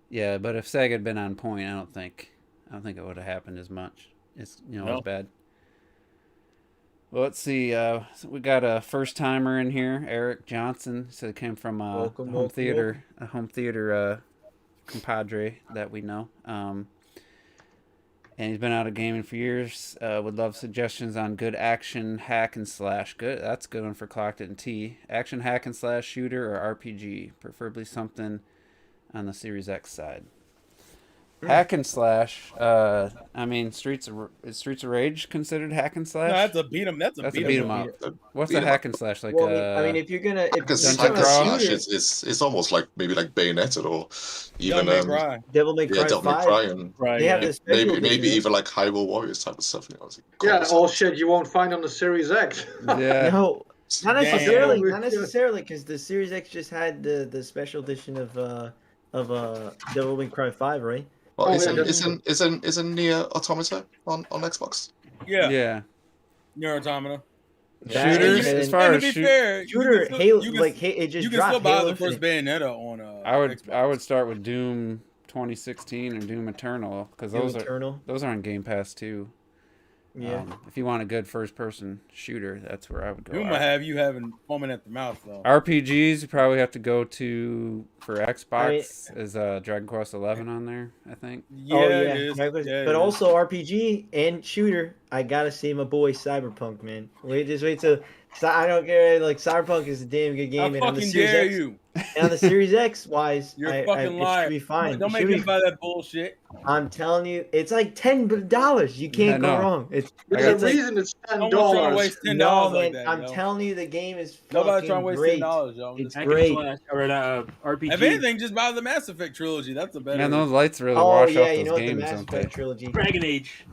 Yeah, but if Sega had been on point, I don't think it would have happened as much. It's as bad. Well, let's see. So we got a first timer in here, Eric Johnson. So it came from a home theater compadre that we know. And he's been out of gaming for years. Would love suggestions on good action hack and slash. Good, that's a good one for Clocked It and T. Action hack and slash shooter or RPG, preferably something on the Series X side. Hack and slash. I mean, Streets of Rage considered hack and slash? No, that's a beat 'em. That's a beat 'em up. What's a hack and slash like? Well, I mean, if you're gonna, slash, it's almost like maybe like Bayonetta or even Devil May Cry 5. And they have this maybe even like Hyrule Warriors type of stuff. All shit you won't find on the Series X. Yeah. No, not necessarily. Not necessarily, because the Series X just had the special edition of Devil May Cry 5, right? Well, isn't Nier Automata on Xbox? Yeah. Nier Automata. Shooters, as far as shooter, Halo, it just you can dropped. still buy Halo the first Bayonetta on. I would start with Doom 2016 or Doom Eternal because those are on Game Pass too. Yeah. If you want a good first-person shooter, that's where I would go. Doom will have you having foaming at the mouth though. RPGs, you probably have to go to for Xbox. Is Dragon Quest 11 on there? I think. Yeah, it is. But also RPG and shooter. I gotta see my boy Cyberpunk, man. Wait till. I don't care. Like Cyberpunk is a damn good game. How fucking dare you? And on the Series X wise, you're a fucking liar. It should be fine. Don't make me buy that bullshit. I'm telling you, it's like $10. You can't go wrong. There's a reason it's $10. No, man, I'm telling you, the game is nobody's trying to waste $10, y'all. It's great. RPG. If anything, just buy the Mass Effect trilogy. That's a better. Man, those lights really wash off those the games, Mass don't they? Effect trilogy. Dragon Age.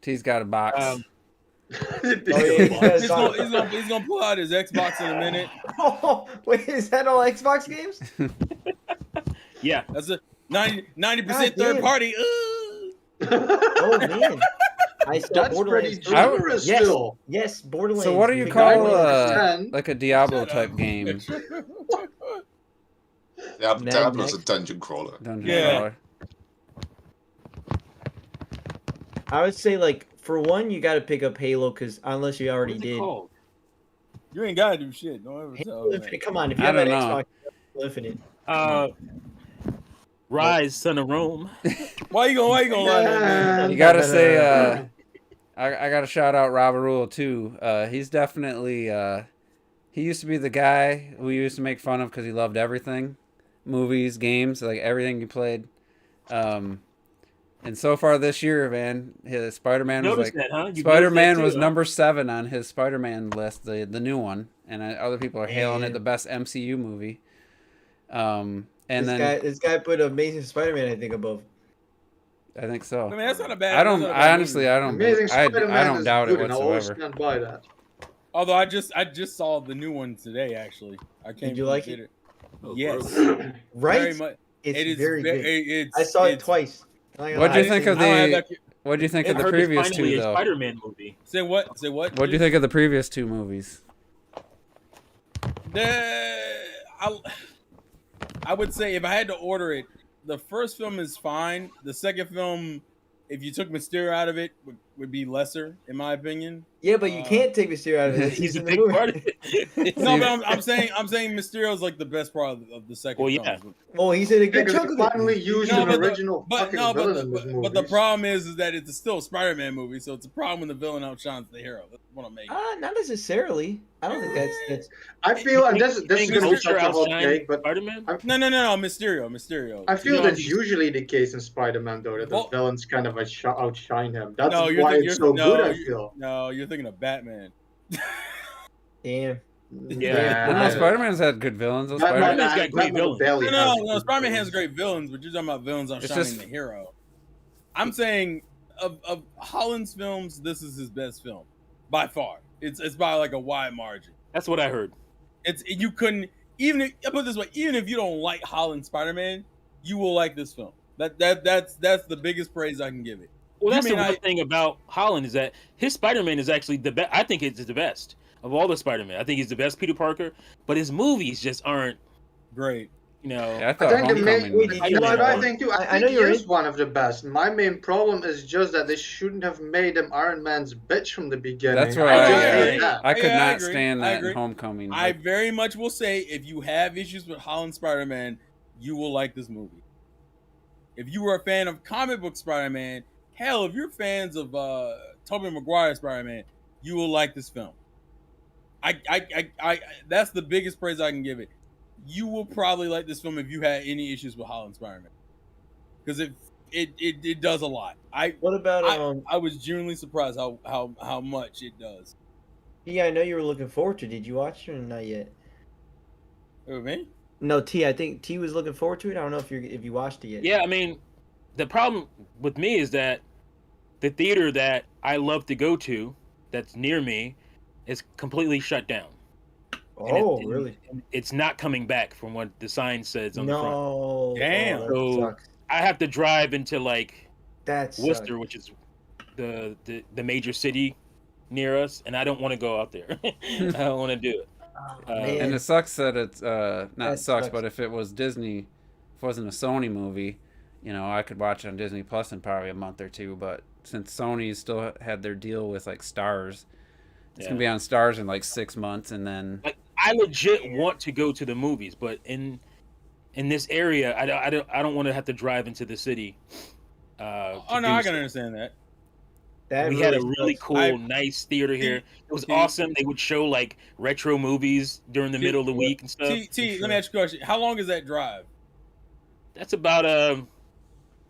T's got a box. He's gonna pull out his Xbox in a minute. Oh, wait, is that all Xbox games? Yeah, that's a 90% third party. Oh man, I still Borderlands. Yes, Borderlands. So what do you call like a Diablo type game? Diablo's a dungeon crawler. Crawler. I would say like. For one, you got to pick up Halo because unless you already did, you ain't gotta do shit. Don't ever Halo Infinite. Come on, if you have an Xbox, Halo Infinite. Rise, Son of Rome. Why you gonna lie, man? You gotta say, I gotta shout out Robert Rule too. He's definitely he used to be the guy we used to make fun of because he loved everything, movies, games, like everything he played. And so far this year, man, his Spider-Man was like Spider-Man was number 7 on his Spider-Man list, the new one, and other people are hailing it the best MCU movie. This guy put Amazing Spider-Man, I think, above. I think so. I mean, that's not a bad. I don't doubt it whatsoever. I'll stand by that. Although I just saw the new one today. Actually, I can't. Did you like it? Yes. Right. It's is very good. It's, I saw it twice. What do you think of What do you think of the previous two, though? Spider-Man movie. Say what? Say what? What do you think of the previous two movies? I would say if I had to order it, the first film is fine. The second film, if you took Mysterio out of it, would be lesser, in my opinion. Yeah, but you can't take Mysterio out of it. He's a big part of it. No, but I'm saying Mysterio's like the best part of the second film. Well, he's in a good Because chunk of they it. finally used an original fucking villain in this movie. But the problem is that it's still a Spider-Man movie, so it's a problem when the villain outshines the hero. That's what I'm making. Not necessarily. I don't think that's. I feel, and this is going to be such a hot take, but Spider-Man? No, Mysterio. I feel that's usually the case in Spider-Man, though, that the villains kind of outshine him. That's why it's so good, I feel. No, you're thinking of Batman. Damn. Yeah. Spider-Man's had good villains. Spider-Man's got great villains. No, Spider-Man has great villains, but you're talking about villains outshining the hero. I'm saying of Holland's films, this is his best film by far. It's by like a wide margin. That's what I heard. You couldn't I put it this way, even if you don't like Holland Spider-Man, you will like this film. That's the biggest praise I can give it. Well, that's the one thing about Holland is that his Spider-Man is actually the best. I think it's the best of all the Spider-Man. I think he's the best Peter Parker, but his movies just aren't great. I think I think too. I think he is one of the best. My main problem is just that they shouldn't have made him Iron Man's bitch from the beginning. That's why I could not stand that in Homecoming. I very much will say, if you have issues with Holland Spider-Man, you will like this movie. If you were a fan of comic book Spider-Man, hell, if you're fans of Tobey Maguire Spider-Man, you will like this film. I that's the biggest praise I can give it. You will probably like this film if you had any issues with Holland Spider-Man, because it does a lot. What about I was genuinely surprised how much it does. Yeah, I know you were looking forward to it. Did you watch it or not yet? Who, me? No, T. I think T was looking forward to it. I don't know if you watched it yet. Yeah, I mean, the problem with me is that the theater that I love to go to, that's near me, is completely shut down. Oh, really? It's not coming back from what the sign says on the front. No. Damn. So I have to drive into like Worcester, sucks. which is the major city near us, and I don't want to go out there. I don't want to do it. And it sucks that it's but if it was Disney, if it wasn't a Sony movie, I could watch it on Disney Plus in probably a month or two. But since Sony still had their deal with like Stars, it's gonna be on Stars in like 6 months, and then I legit want to go to the movies, but in this area, I don't want to have to drive into the city. I can understand that. We had a really cool, nice theater here. It was awesome. They would show like retro movies during the middle of the week and stuff. Let me ask you a question. How long is that drive? That's about a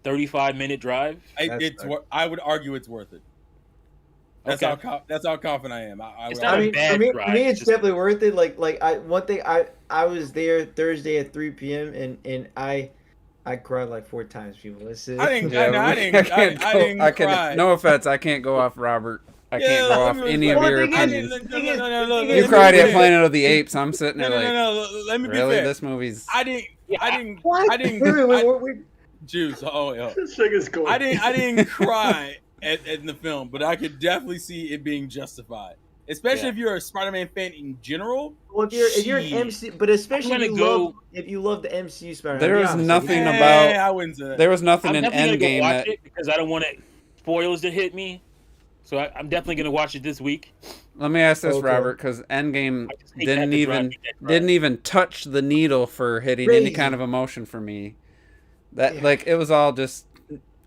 35-minute drive. I would argue it's worth it. That's how confident I am. For me, it's definitely worth it. I was there Thursday at 3 p.m. and I cried like 4 times. People, listen. I didn't cry. No offense, I can't go off Robert. I can't go off any of your opinions. No, you cried at Planet of the Apes. I'm sitting there let me be really? fair. This movie's. I didn't. Juice. Oh, yeah. This thing is cool. I didn't cry at the film, but I could definitely see it being justified. Especially if you're a Spider-Man fan in general. Well, if you're an MC, but especially if you love the MCU Spider-Man. There was nothing about. I wouldn't say that. There was nothing in Endgame Endgame that because I don't want spoilers to hit me. So I'm definitely gonna watch it this week. Let me ask this, Robert, because Endgame didn't even touch the needle for hitting any kind of emotion for me. It was all just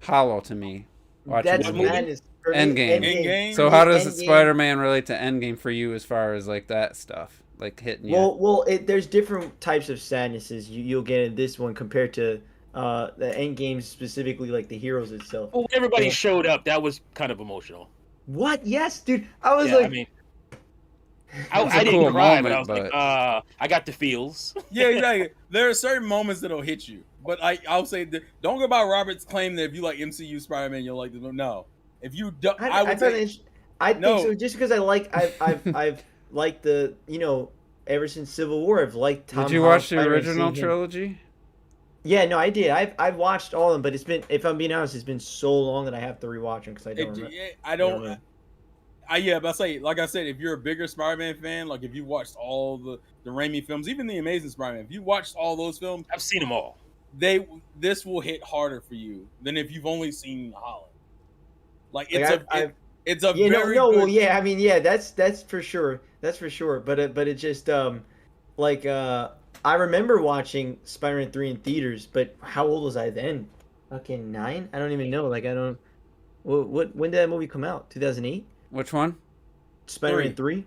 hollow to me. Watching That's madness. Endgame. So how does Spider-Man relate to Endgame for you as far as like that stuff, like hitting you? Well, there's different types of sadnesses you'll get in this one compared to the Endgame, specifically like the heroes itself. Well, everybody showed up. That was kind of emotional. What? Yes, dude. I was I didn't cry, but I was like, I got the feels. Yeah, exactly. There are certain moments that'll hit you, but I'll say don't go by Robert's claim that if you like MCU Spider-Man, you'll like this. No, if you don't, I think so. Just because I've liked the ever since Civil War, I've liked Tom. Did you watch the original trilogy? Yeah, no, I did. I've watched all of them, but it's been, if I'm being honest, it's been so long that I have to rewatch them because I don't remember. Yeah, but I say, like I said, if you're a bigger Spider-Man fan, like if you watched all the Raimi films, even the Amazing Spider-Man, if you watched all those films, I've seen them all. This will hit harder for you than if you've only seen Holland. Like it's a yeah, very no, good... well, yeah, I mean, yeah, that's for sure, but it just like I remember watching Spider-Man 3 in theaters, but how old was I then? Fucking 9? I don't even know. Like I don't. What when did that movie come out? 2008. Which one? Spider-Man 3.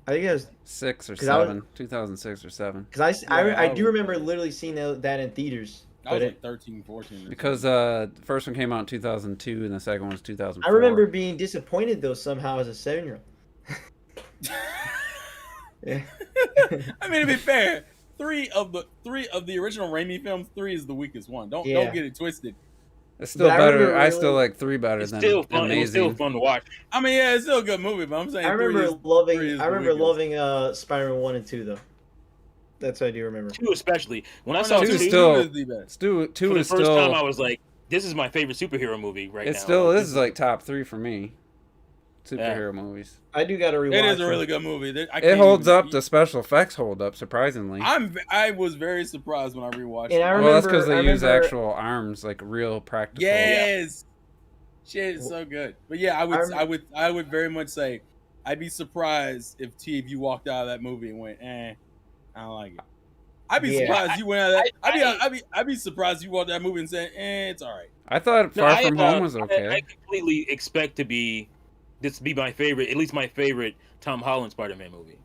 I think it was 6 or 7. 2006 or 7. Because I do remember literally seeing that in theaters. I was like 13, 14. Because the first one came out in 2002 and the second one was 2004. I remember being disappointed though somehow as a 7-year-old. Yeah. I mean, to be fair, three of the original Raimi films, 3 is the weakest one. Don't get it twisted. It's still better. I still like 3 better than still fun. Amazing. It's still fun to watch. I mean, yeah, it's still a good movie, but I'm saying I remember loving Spider-Man 1 and 2 though. That's what I do remember. 2 especially. When I saw 2 2, still, is the best. 2 for the is first still. time, I was like, "This is my favorite superhero movie right now." It still is like top 3 for me. Superhero movies. I do got to rewatch. It is a really good movie. It holds up. The special effects hold up surprisingly. I was very surprised when I rewatched it. Well, that's because they use actual arms, like real practical. Yes. Shit, it's so good. But yeah, I would very much say I'd be surprised if you walked out of that movie and went, I don't like it. I'd be surprised you went out of that. I'd be surprised you walked out of that movie and said, it's all right. I thought Far From Home was okay. I completely expect this to be my favorite, at least my favorite Tom Holland Spider-Man movie.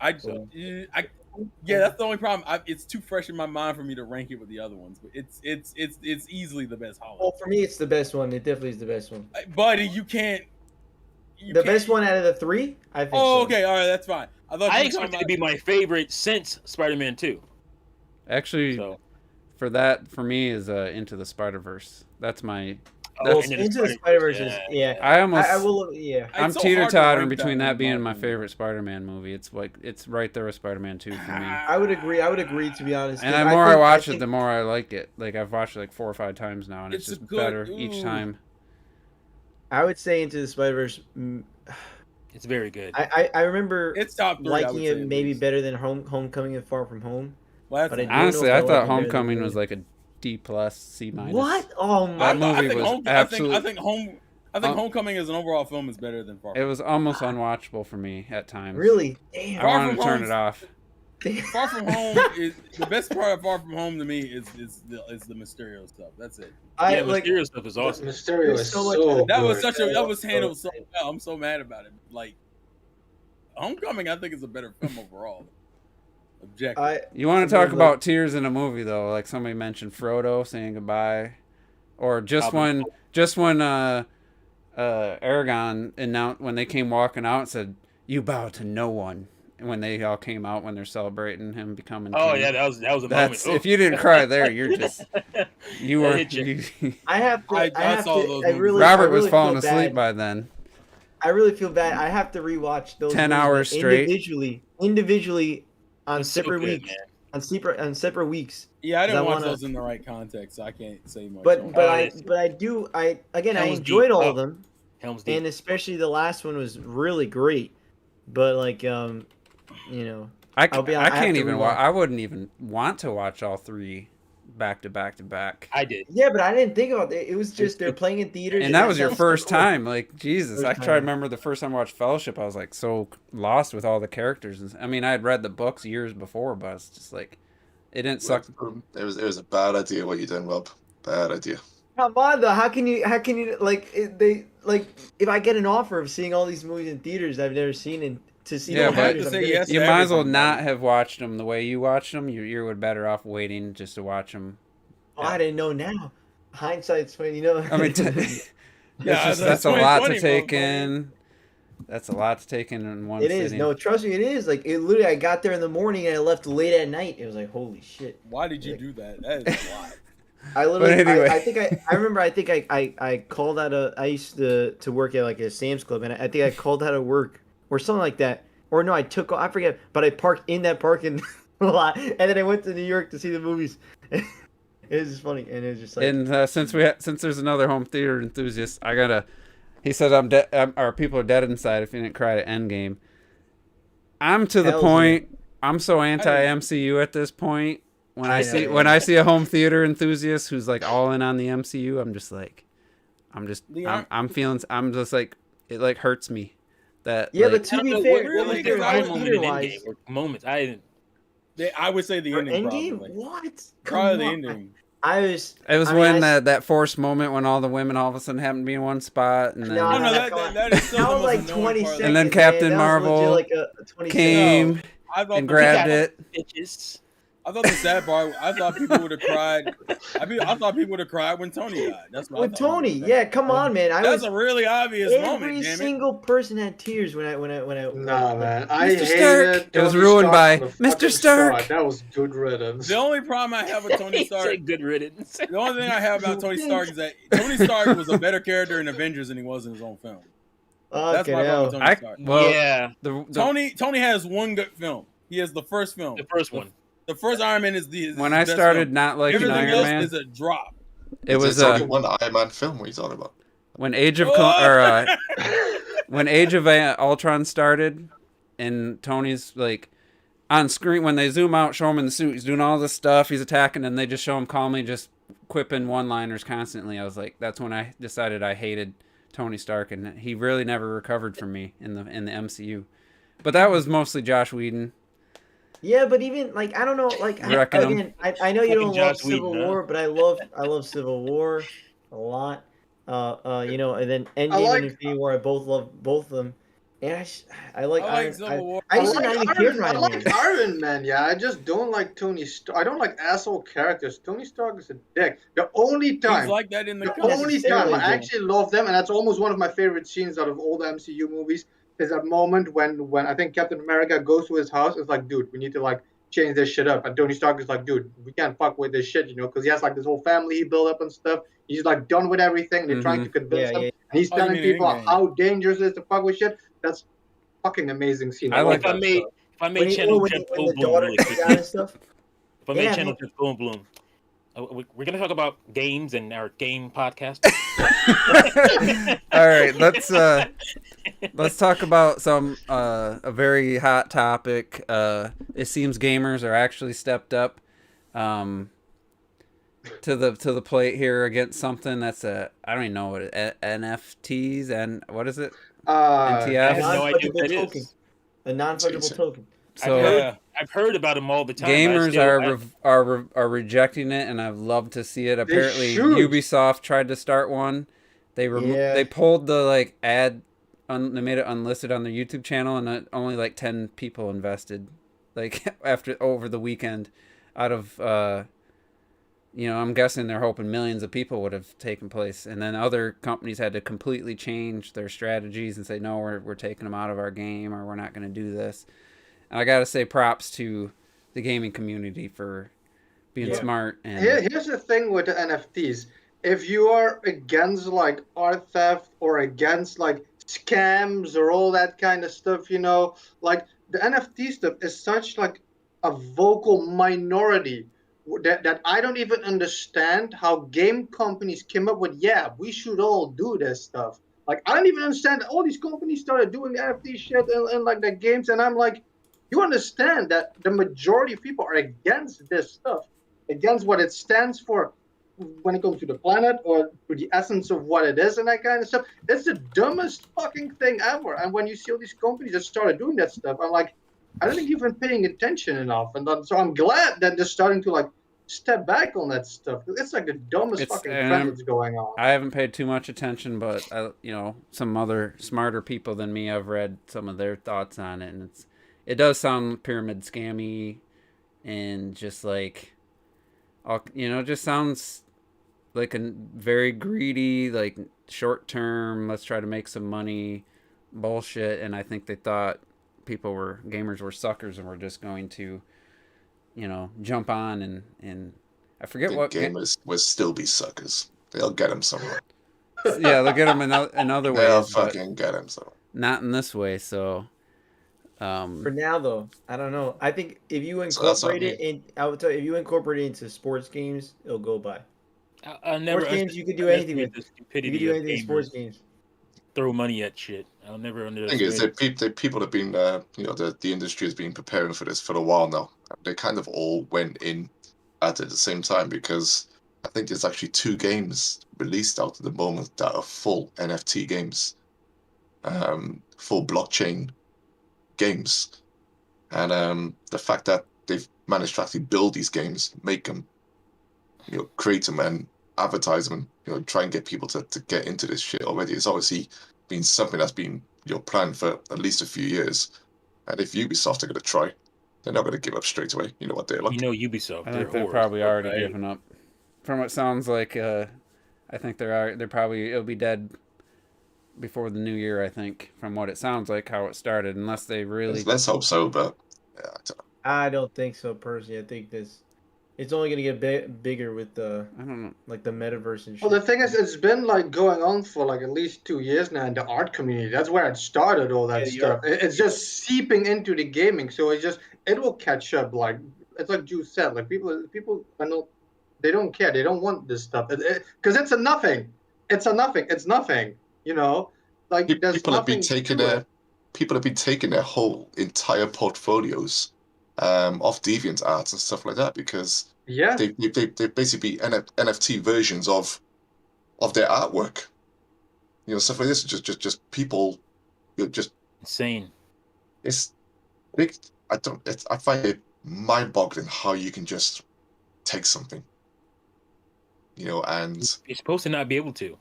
That's the only problem. It's too fresh in my mind for me to rank it with the other ones. But it's easily the best Holland. Well, for me, it's the best one. It definitely is the best one. Buddy, you can't. Best one out of the 3, I think. Oh, so. Okay, all right, that's fine. I expect it to be my favorite since Spider-Man 2. Actually, for me is Into the Spider-Verse. That's my. Into the Spider-Verse is I'm teeter-tottering between that being my favorite Spider-Man movie. It's like it's right there with Spider-Man 2 for me. I would agree to be honest. And the more I watch it, the more I like it. Like I've watched it like 4 or 5 times now, and it's just better each time. I would say Into the Spider-Verse. It's very good. I remember it's top 3, liking it maybe better than Homecoming and Far From Home. Well, but honestly, I thought Homecoming was like a D+, C-. What? Oh that my! movie was absolutely. I think Homecoming as an overall film is better than Far From Home. It was almost unwatchable for me at times. Really? Damn. I wanted to turn it off. Far From Home is the best part of Far From Home to me is the Mysterio stuff. That's it. Mysterio stuff is awesome. Mysterio is so that was handled so well. I'm so mad about it. Like Homecoming, I think is a better film overall. Objective. You want to talk about tears in a movie though? Like somebody mentioned Frodo saying goodbye, or just when Aragorn announced when they came walking out and said, "You bow to no one." When they all came out when they're celebrating him becoming king. Yeah, that was a moment. If you didn't cry there, you're just you were. Robert was falling asleep by then. I really feel bad. I have to rewatch those 10 hours straight individually on separate weeks. Man. On separate weeks. Yeah, I didn't watch those in the right context, so I can't say much. But I enjoyed all of them. Helm's Deep. And especially the last one was really great. But like I can't even watch. I wouldn't even want to watch all 3 back to back to back. I did. Yeah, but I didn't think about it. It was just they're playing in theaters. And that was your first time. Like, Jesus. I try to remember the first time I watched Fellowship. I was like so lost with all the characters. I mean, I had read the books years before, but it's just like it didn't suck. It was a bad idea what you done, Rob. Bad idea. Come on, though. How can you if I get an offer of seeing all these movies in theaters I've never seen and to see but you might as well not have watched them the way you watched them. You were better off waiting just to watch them. Oh, I didn't know now. Hindsight's 20, I mean, that's a lot to take in. That's a lot to take in one sitting. It is. No, trust me, it is. Like, it literally, I got there in the morning and I left late at night. It was like, holy shit. Why did you do that? That is a lot. I literally, I think I called out I used to work at like a Sam's Club, and I think I called out of work or something like that. Or no, I forget, but I parked in that parking lot, and then I went to New York to see the movies. It was just funny, and it was just like. And since there's another home theater enthusiast, he said our people are dead inside if you didn't cry at Endgame. I'm to the point. I'm so anti MCU at this point. When I see a home theater enthusiast who's like all in on the MCU, I'm just like, I'm just like, it like hurts me. That but to be fair, moments I would say the ending. Probably. What? Probably the ending. It was when that forced moment when all the women all of a sudden happened to be in one spot, and then that is still like 20 seconds. And then Captain Marvel like a came and grabbed it. I thought the sad part. I thought people would have cried. I thought people would have cried when Tony died. That's what. With Tony, yeah, come on, man. That's a really obvious moment. Every single person had tears when I. Nah, man. I Mr. Stark. It was ruined by Mr. Stark. That was good riddance. The only problem I have with Tony Stark. Good riddance. The only thing I have about Tony Stark is that Tony Stark was a better character in Avengers than he was in his own film. That's my problem with Tony Stark. Yeah. Tony has one good film. He has the first film. The first one. The first Iron Man is when I started not liking Iron Man. Everything else is a drop. It was only one Iron Man film. What are you talking about? When Age of Ultron started, and Tony's like on screen when they zoom out, show him in the suit. He's doing all this stuff. He's attacking, and they just show him calmly, just quipping one-liners constantly. I was like, that's when I decided I hated Tony Stark, and he really never recovered from me in the MCU. But that was mostly Josh Whedon. Yeah, but even like I don't know, like again, I know you don't love Civil War, but I love Civil War a lot. And then Endgame and Infinity War, I both love both of them. And I like Civil War. I used to not even care for Iron Man. I like Iron Man, yeah. I just don't like Tony Stark. I don't like asshole characters. Tony Stark is a dick. The only time He's like that in the only time I actually love them, and that's almost one of my favorite scenes out of all the MCU movies. Is that moment when I think Captain America goes to his house. It's like, dude, we need to like change this shit up. And Tony Stark is like, dude, we can't fuck with this shit, because he has like this whole family he built up and stuff. He's like done with everything. They're trying to convince him. And he's telling people how dangerous it is to fuck with shit. That's fucking amazing scene. If I made Channel Jeff Goldblum, if I made Channel Jeff Goldblum, we're gonna talk about games and our game podcast. All right, let's talk about a very hot topic. It seems gamers are actually stepped up to the plate here against something that's I don't even know what NFTs and what is it? NTF? I have no idea what that is. A non-fungible token. So I've heard about them all the time. Gamers are rejecting it, and I'd love to see it. Apparently, Ubisoft tried to start one. They pulled the ad. They made it unlisted on their YouTube channel, and only 10 people invested. Over the weekend, out of I'm guessing they're hoping millions of people would have taken place, and then other companies had to completely change their strategies and say, no, we're taking them out of our game, or we're not going to do this. And I gotta say props to the gaming community for being smart. And here's the thing with the NFTs: if you are against art theft or against scams or all that kind of stuff, the NFT stuff is such a vocal minority that I don't even understand how game companies came up with. Yeah, we should all do this stuff. I don't even understand all these companies started doing NFT shit and the games, and I'm like. You understand that the majority of people are against this stuff, against what it stands for when it comes to the planet or to the essence of what it is and that kind of stuff. It's the dumbest fucking thing ever. And when you see all these companies that started doing that stuff, I'm like, I don't think you've been paying attention enough. And so I'm glad that they're starting to step back on that stuff. It's the dumbest fucking trend that's going on. I haven't paid too much attention, but some other smarter people than me, I've read some of their thoughts on it, and it does sound pyramid scammy, and just just sounds like a very greedy, short term, let's try to make some money bullshit. And I think they thought gamers were suckers and were just going to, jump on and I forget what gamers will still be suckers. They'll get them somewhere. Yeah, they'll get them in other ways. They'll fucking get them somewhere. Not in this way, so. For now, though, I don't know. I think if you So that's what I incorporate it in, I would tell you, if you incorporate it into sports games, it'll go by. I never Sports games, you could do anything underestimate with. the You could stupidity do of anything in sports gamers games. throw money at shit. I'll never the thing is, underestimate. the people have been, the industry has been preparing for this for a while now. They kind of all went in at the same time because I think there's actually 2 games released out at the moment that are full NFT games, full blockchain games, and the fact that they've managed to actually build these games, make them, create them and advertise them, try and get people to get into this shit already. It's obviously been something that's been planned for at least a few years. And if Ubisoft are going to try, they're not going to give up straight away. You know what they're like. Ubisoft, I they're think they're whores. probably already Okay. given up. From what it sounds like, I think they're probably, it'll be dead before the new year. I think, from what it sounds like, how it started, unless they really. Let's hope so, but yeah, I don't know. I don't think so personally. I think it's only gonna get bigger with I don't know. like the metaverse and shit. Well, the thing is, it's been like going on for like at least 2 years now in the art community. That's where it started, all that Yeah, the stuff. It's just seeping into the gaming, so it will catch up. Like it's like Juice said, like people are not, they don't care. They don't want this stuff because it's a nothing. It's a nothing. It's nothing. Like there's People have been nothing taking to their it. people have been taking their whole entire portfolios off Deviant Art and stuff like that because Yeah. they basically NFT versions of their artwork. Stuff like this. Just people, just Insane. it's big. I find it mind-boggling how you can just take something, and You're supposed to not be able to.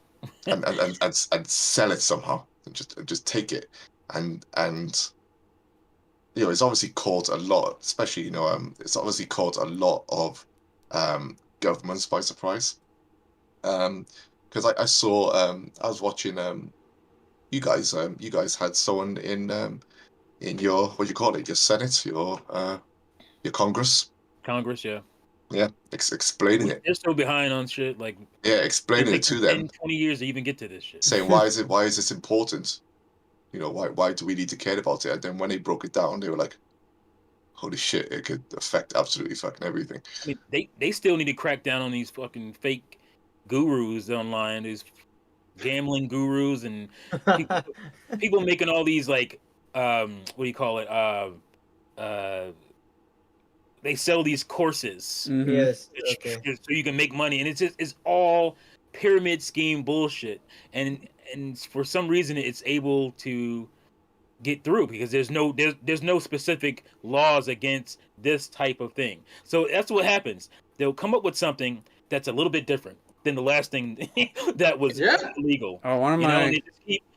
and sell it somehow, and just take it, and it's obviously caught a lot, especially it's obviously caught a lot of governments by surprise, because I saw I was watching you guys had someone in your, what do you call it, your Senate, your Congress, Congress, yeah. explaining it, They're still behind on shit. Like, explaining it it's to taken them, 10, 20 years to even get to this shit. saying why is this important, why do we need to care about it? And then when they broke it down, they were like, holy shit, it could affect absolutely fucking everything. I mean, they still need to crack down on these fucking fake gurus online, these gambling gurus and people making all these like what do you call it? They sell these courses Mhm. Yes. Okay. so you can make money, and it's all pyramid scheme bullshit. And for some reason, it's able to get through because there's no specific laws against this type of thing. So that's what happens. They'll come up with something that's a little bit different than the last thing that was illegal. Oh, one of You know, my and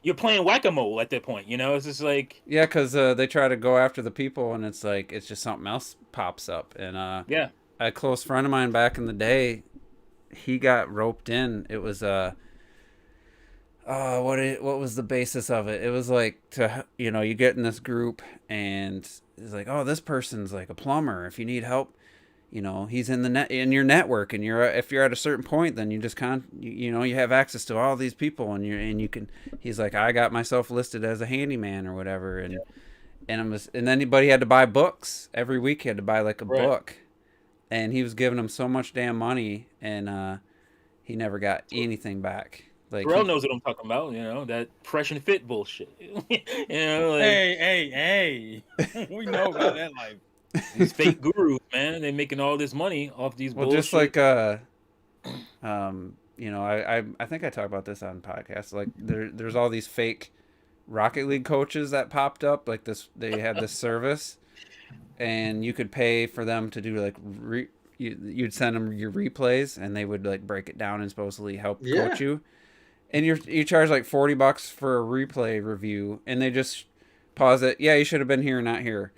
you're playing whack-a-mole at that point. It's just like, yeah, because they try to go after the people, and it's like it's just something else pops up. And yeah, a close friend of mine back in the day, he got roped in. It was what was the basis of it? It was like you get in this group and it's like, oh, this person's like a plumber. If you need help, he's in in your network, and if you're at a certain point, then you just you have access to all these people, and you can. He's like, I got myself listed as a handyman or whatever, and but he had to buy books every week. He had to buy like a book, and he was giving him so much damn money, and he never got anything back. Like, Terrell knows what I'm talking about. That fresh and fit bullshit. Hey, we know about that life. These fake gurus, man, they're making all this money off these bullshit. Just like I think I talked about this on podcasts. Like there's all these fake Rocket League coaches that popped up. Like they had this service, and you could pay for them to do like you'd send them your replays, and they would like break it down and supposedly help coach you. And you charge like $40 for a replay review, and they just pause it. Yeah, you should have been here, not here.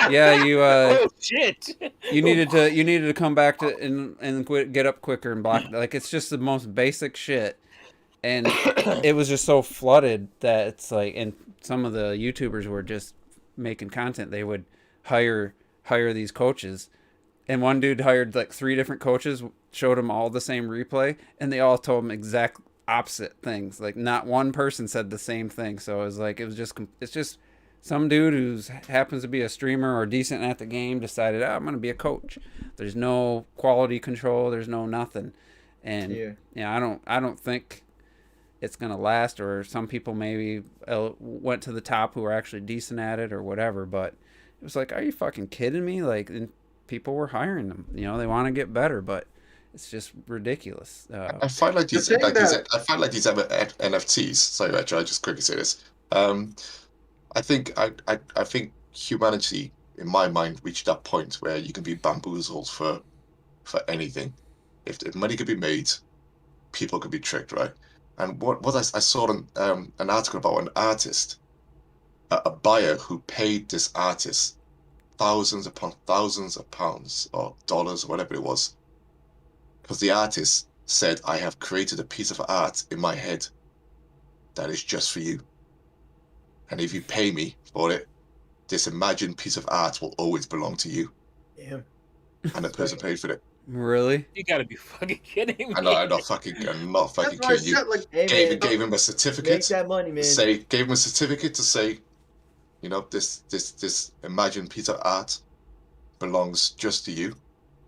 Yeah, you. Oh shit! You needed to come back to and get up quicker and block. Like, it's just the most basic shit, and it was just so flooded that it's like. And some of the YouTubers were just making content. They would hire these coaches, and one dude hired like 3 different coaches, showed them all the same replay, and they all told him exact opposite things. Like, not one person said the same thing. So it's just Some dude who happens to be a streamer or decent at the game decided, I'm going to be a coach. There's no quality control. There's no nothing. And I don't think it's going to last, or some people maybe went to the top who are actually decent at it or whatever. But it was like, are you fucking kidding me? Like, and people were hiring them. They want to get better, but it's just ridiculous. I find like these NFTs. Sorry, Rachel, I just quickly say this. I think humanity, in my mind, reached that point where you can be bamboozled for anything. If money could be made, people could be tricked, right? And what I saw an article about an artist, a buyer who paid this artist thousands upon thousands of pounds or dollars or whatever it was, because the artist said, I have created a piece of art in my head that is just for you. And if you pay me for it, this imagined piece of art will always belong to you. Yeah. And the person paid for it. Really? You gotta be fucking kidding me. I'm not fucking kidding you. Like, Hey, Gave him a certificate. make that money, man. Gave him a certificate to say, this imagined piece of art belongs just to you.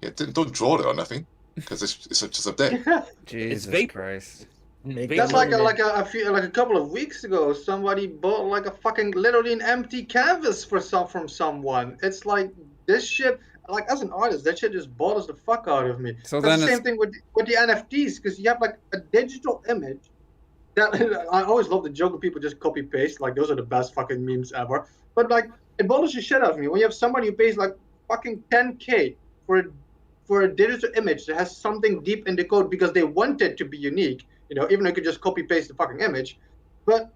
Yeah, don't draw it or nothing, because it's just up there. Jesus Christ. That's like a couple of weeks ago, somebody bought like a fucking literally an empty canvas from someone. It's like this shit. Like, as an artist, that shit just bothers the fuck out of me. So that's then the same thing with the NFTs, because you have like a digital image that I always love the joke of people just copy paste. Like, those are the best fucking memes ever. But like, it bothers the shit out of me when you have somebody who pays like fucking 10K for a digital image that has something deep in the code because they want it to be unique. Even though you could just copy paste the fucking image, but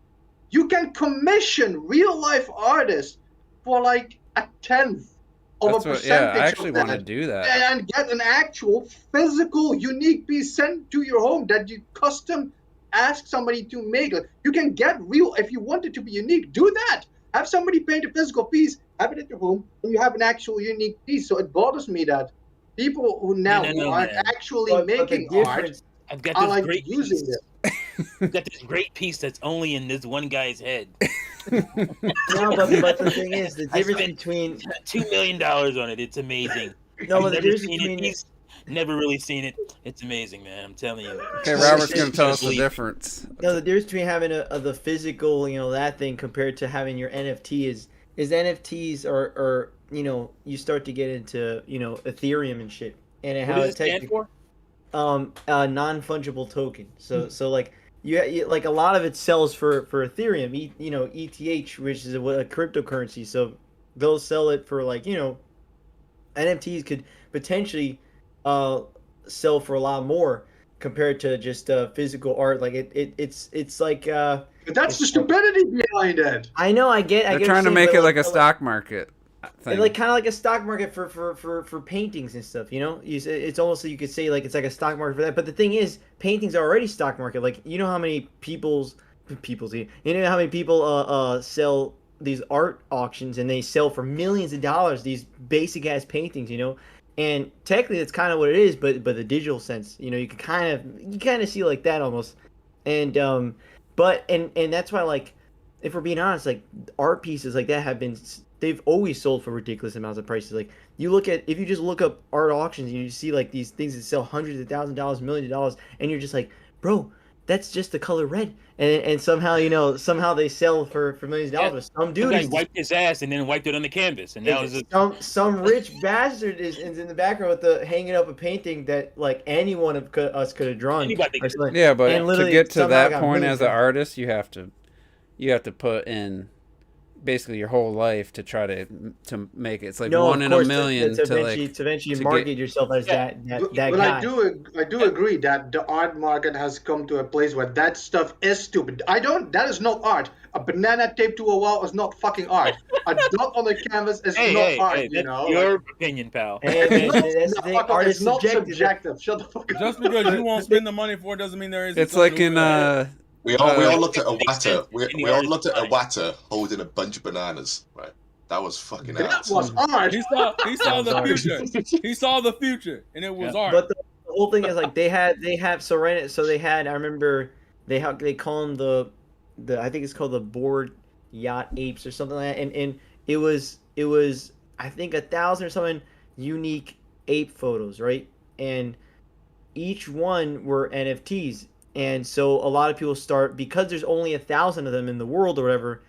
you can commission real life artists for like a tenth of a percentage. Yeah, I actually want to do that and get an actual physical unique piece sent to your home that you custom ask somebody to make. Like, you can get real if you want it to be unique. Do that. Have somebody paint a physical piece, have it at your home, and you have an actual unique piece. So it bothers me that people who now aren't actually making art. I've got I this like great using piece. it. I've got this great piece that's only in this one guy's head. No, but the thing is, the difference between $2 million on it. It's amazing. no, but the Never difference seen between it. He's never really seen it. It's amazing, man. I'm telling you. Okay, Robert's gonna tell us the difference. no, the difference between having the physical, that thing compared to having your NFT is NFTs are you start to get into Ethereum and shit, and What how does it it stand technically for? a non-fungible token. So like you like a lot of it sells for Ethereum, ETH, which is a cryptocurrency. So they'll sell it for like NFTs could potentially sell for a lot more compared to just physical art. Like it's like But that's the stupidity behind it. I know I get They're what trying to you're make saying, it but like a stock market thing. like kind of like a stock market for paintings and stuff. It's almost like you could say like it's like a stock market for that. But the thing is, paintings are already stock market. Like how many people sell these art auctions and they sell for millions of dollars these basic ass paintings. And technically that's kind of what it is, but the digital sense, you can kind of see like that almost. And but that's why, like, if we're being honest, like art pieces like that they've always sold for ridiculous amounts of prices. Like if you just look up art auctions, you see like these things that sell hundreds of thousands of dollars, millions of dollars, and you're just like, bro, that's just the color red. And somehow they sell for millions of dollars. But some dude wiped his ass and then wiped it on the canvas, and that was some rich bastard is in the background with hanging up a painting that like any one of us could have drawn. Yeah, but to get to that point as an artist, you have to put in basically your whole life to try to make it. It's like one in a million to eventually market yourself as that but guy. I do agree that the art market has come to a place where that stuff is stupid. That is not art. A banana taped to a wall is not fucking art. A dot on the canvas is not art. That's your opinion, pal. Art is not subjective. Shut the fuck up. Just because you won't spend the money for it doesn't mean there is. It's like in We all looked at a watter. We all looked at a watter holding a bunch of bananas, right? That was fucking art. That was art. He saw the future. He saw the future, and it was art. But the whole thing is like they had I remember they call them the I think it's called the board yacht apes or something like that, and it was I think 1,000 or something unique ape photos, right? And each one were NFTs, and so a lot of people start, because there's only 1,000 of them in the world or whatever.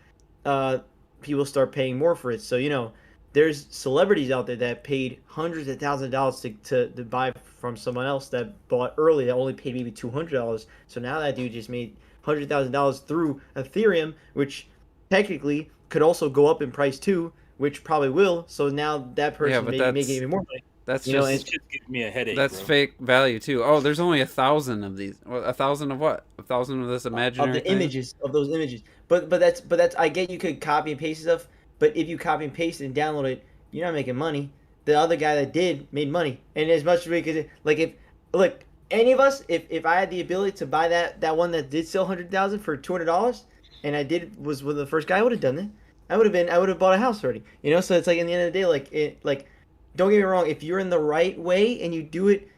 People start paying more for it. So there's celebrities out there that paid hundreds of thousands of dollars to buy from someone else that bought early that only paid maybe $200. So now that dude just made $100,000 through Ethereum, which technically could also go up in price too, which probably will. So now that person may be making even more money. That's just giving me a headache. That's bro. fake value too. Oh, there's only 1,000 of these. 1,000 of what? 1,000 of this imaginary of the images of those images. But that's I get you could copy and paste stuff, but if you copy and paste it and download it, you're not making money. The other guy that did made money, and as much as we could, like if any of us, if I had the ability to buy that one that did sell 100,000 for $200, and was one of the first guy, I would have done it. I would have bought a house already. So it's like, in the end of the day, don't get me wrong, if you're in the right way and you do it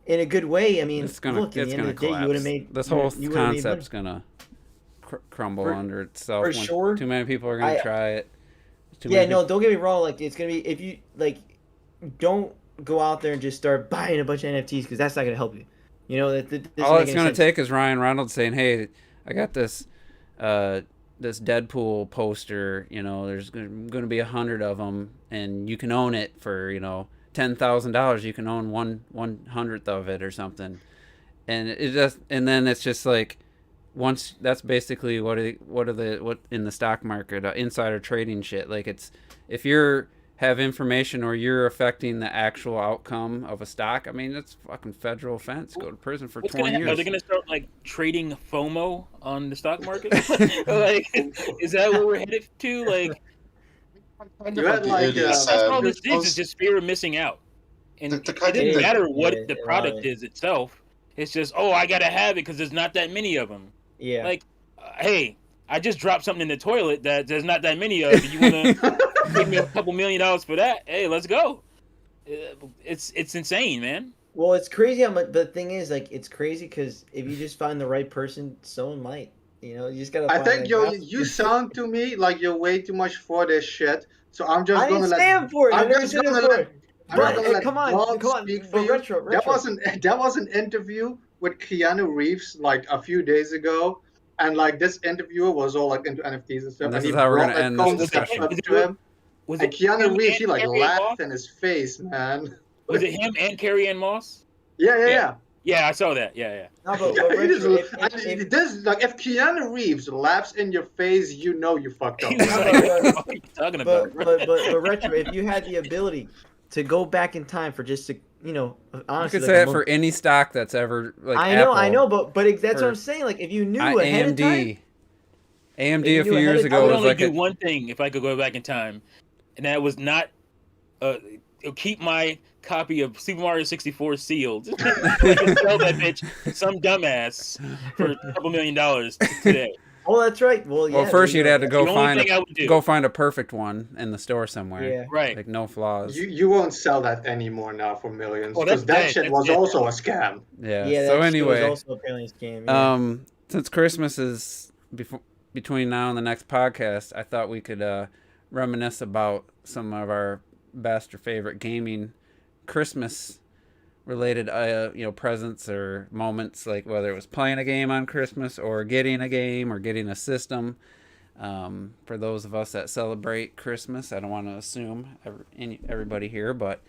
in a good way, I mean, it's gonna look, at the end of the day, collapse. you would have made this whole concept's gonna crumble under itself. For sure. Too many people are gonna try it. Don't get me wrong. Like, it's gonna be, if you don't go out there and just start buying a bunch of NFTs, because that's not gonna help you. All it's gonna take is Ryan Reynolds saying, "Hey, I got this Deadpool poster. There's gonna be 100 of them, and you can own it for $10,000. You can own 1/100th of it or something." And then it's just like, once that's basically what in the stock market, insider trading shit. Like, it's, if you're have information or you're affecting the actual outcome of a stock, I mean, that's fucking federal offense. Go to prison for 20 years. Are they going to start trading FOMO on the stock market? Is that what we're headed to? That's all this is just fear of missing out. And it doesn't matter what the product is itself. It's just, I got to have it because there's not that many of them. Yeah. Hey, I just dropped something in the toilet that there's not that many of. You want to give me a couple $1 million for that? Hey, let's go. It's insane, man. Well, it's crazy how much. The thing is, it's crazy because if you just find the right person, someone might. You just gotta. I think you sound to me like you're way too much for this shit. So I'm just gonna let. I'm just gonna let. Come on. Retro. That was an interview with Keanu Reeves a few days ago, and this interviewer was all into NFTs and stuff. And this is how we're gonna end this discussion. Was it Keanu Reeves? He laughed in his face, man. Was it him and Carrie Ann Moss? Yeah. Yeah, I saw that. Yeah. No, but Retro, if Keanu Reeves laughs in your face, you fucked up. What are you talking about? But Retro, if you had the ability to go back in time for just honestly, you could say it for any stock that's ever I know, but that's what I'm saying. If you knew ahead of time. AMD a few years ago I would was only do one thing if I could go back in time, and that was not keep my copy of Super Mario 64 sealed. I can sell that bitch some dumbass for a couple $1 million today. Oh, that's right. Well, first you'd have to go find a perfect one in the store somewhere. Yeah. Right. No flaws. You won't sell that anymore now for millions, because that shit was also a scam. Yeah. So anyway, was also apparently a scam. Yeah. Since Christmas is between now and the next podcast, I thought we could reminisce about some of our best or favorite gaming Christmas related presents or moments, like whether it was playing a game on Christmas or getting a game or getting a system. For those of us that celebrate Christmas, I don't want to assume everybody here, but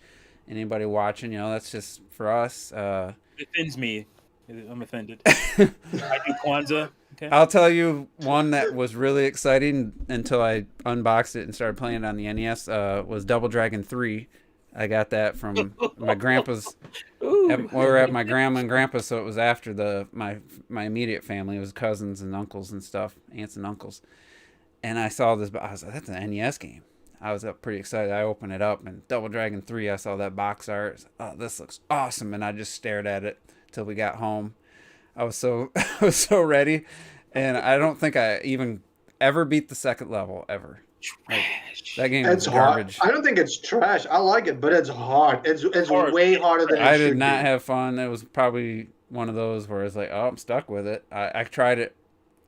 anybody watching, that's just for us. It offends me. I'm offended. I do Kwanzaa. Okay. I'll tell you one that was really exciting until I unboxed it and started playing it on the NES. Was Double Dragon 3. I got that from my grandpa's. We were at my grandma and grandpa's, so it was after my immediate family. It was cousins and uncles and stuff, aunts and uncles. And I saw this, I was like, that's an NES game. I was pretty excited. I opened it up, and Double Dragon 3, I saw that box art. Oh, this looks awesome. And I just stared at it till we got home. I was so ready. And I don't think I even ever beat the second level, ever. That game is garbage. Hard. I don't think it's trash. I like it, but it's hard. It's hard. Way harder than it should be. I did not have fun. It was probably one of those where it's like, I'm stuck with it. I tried it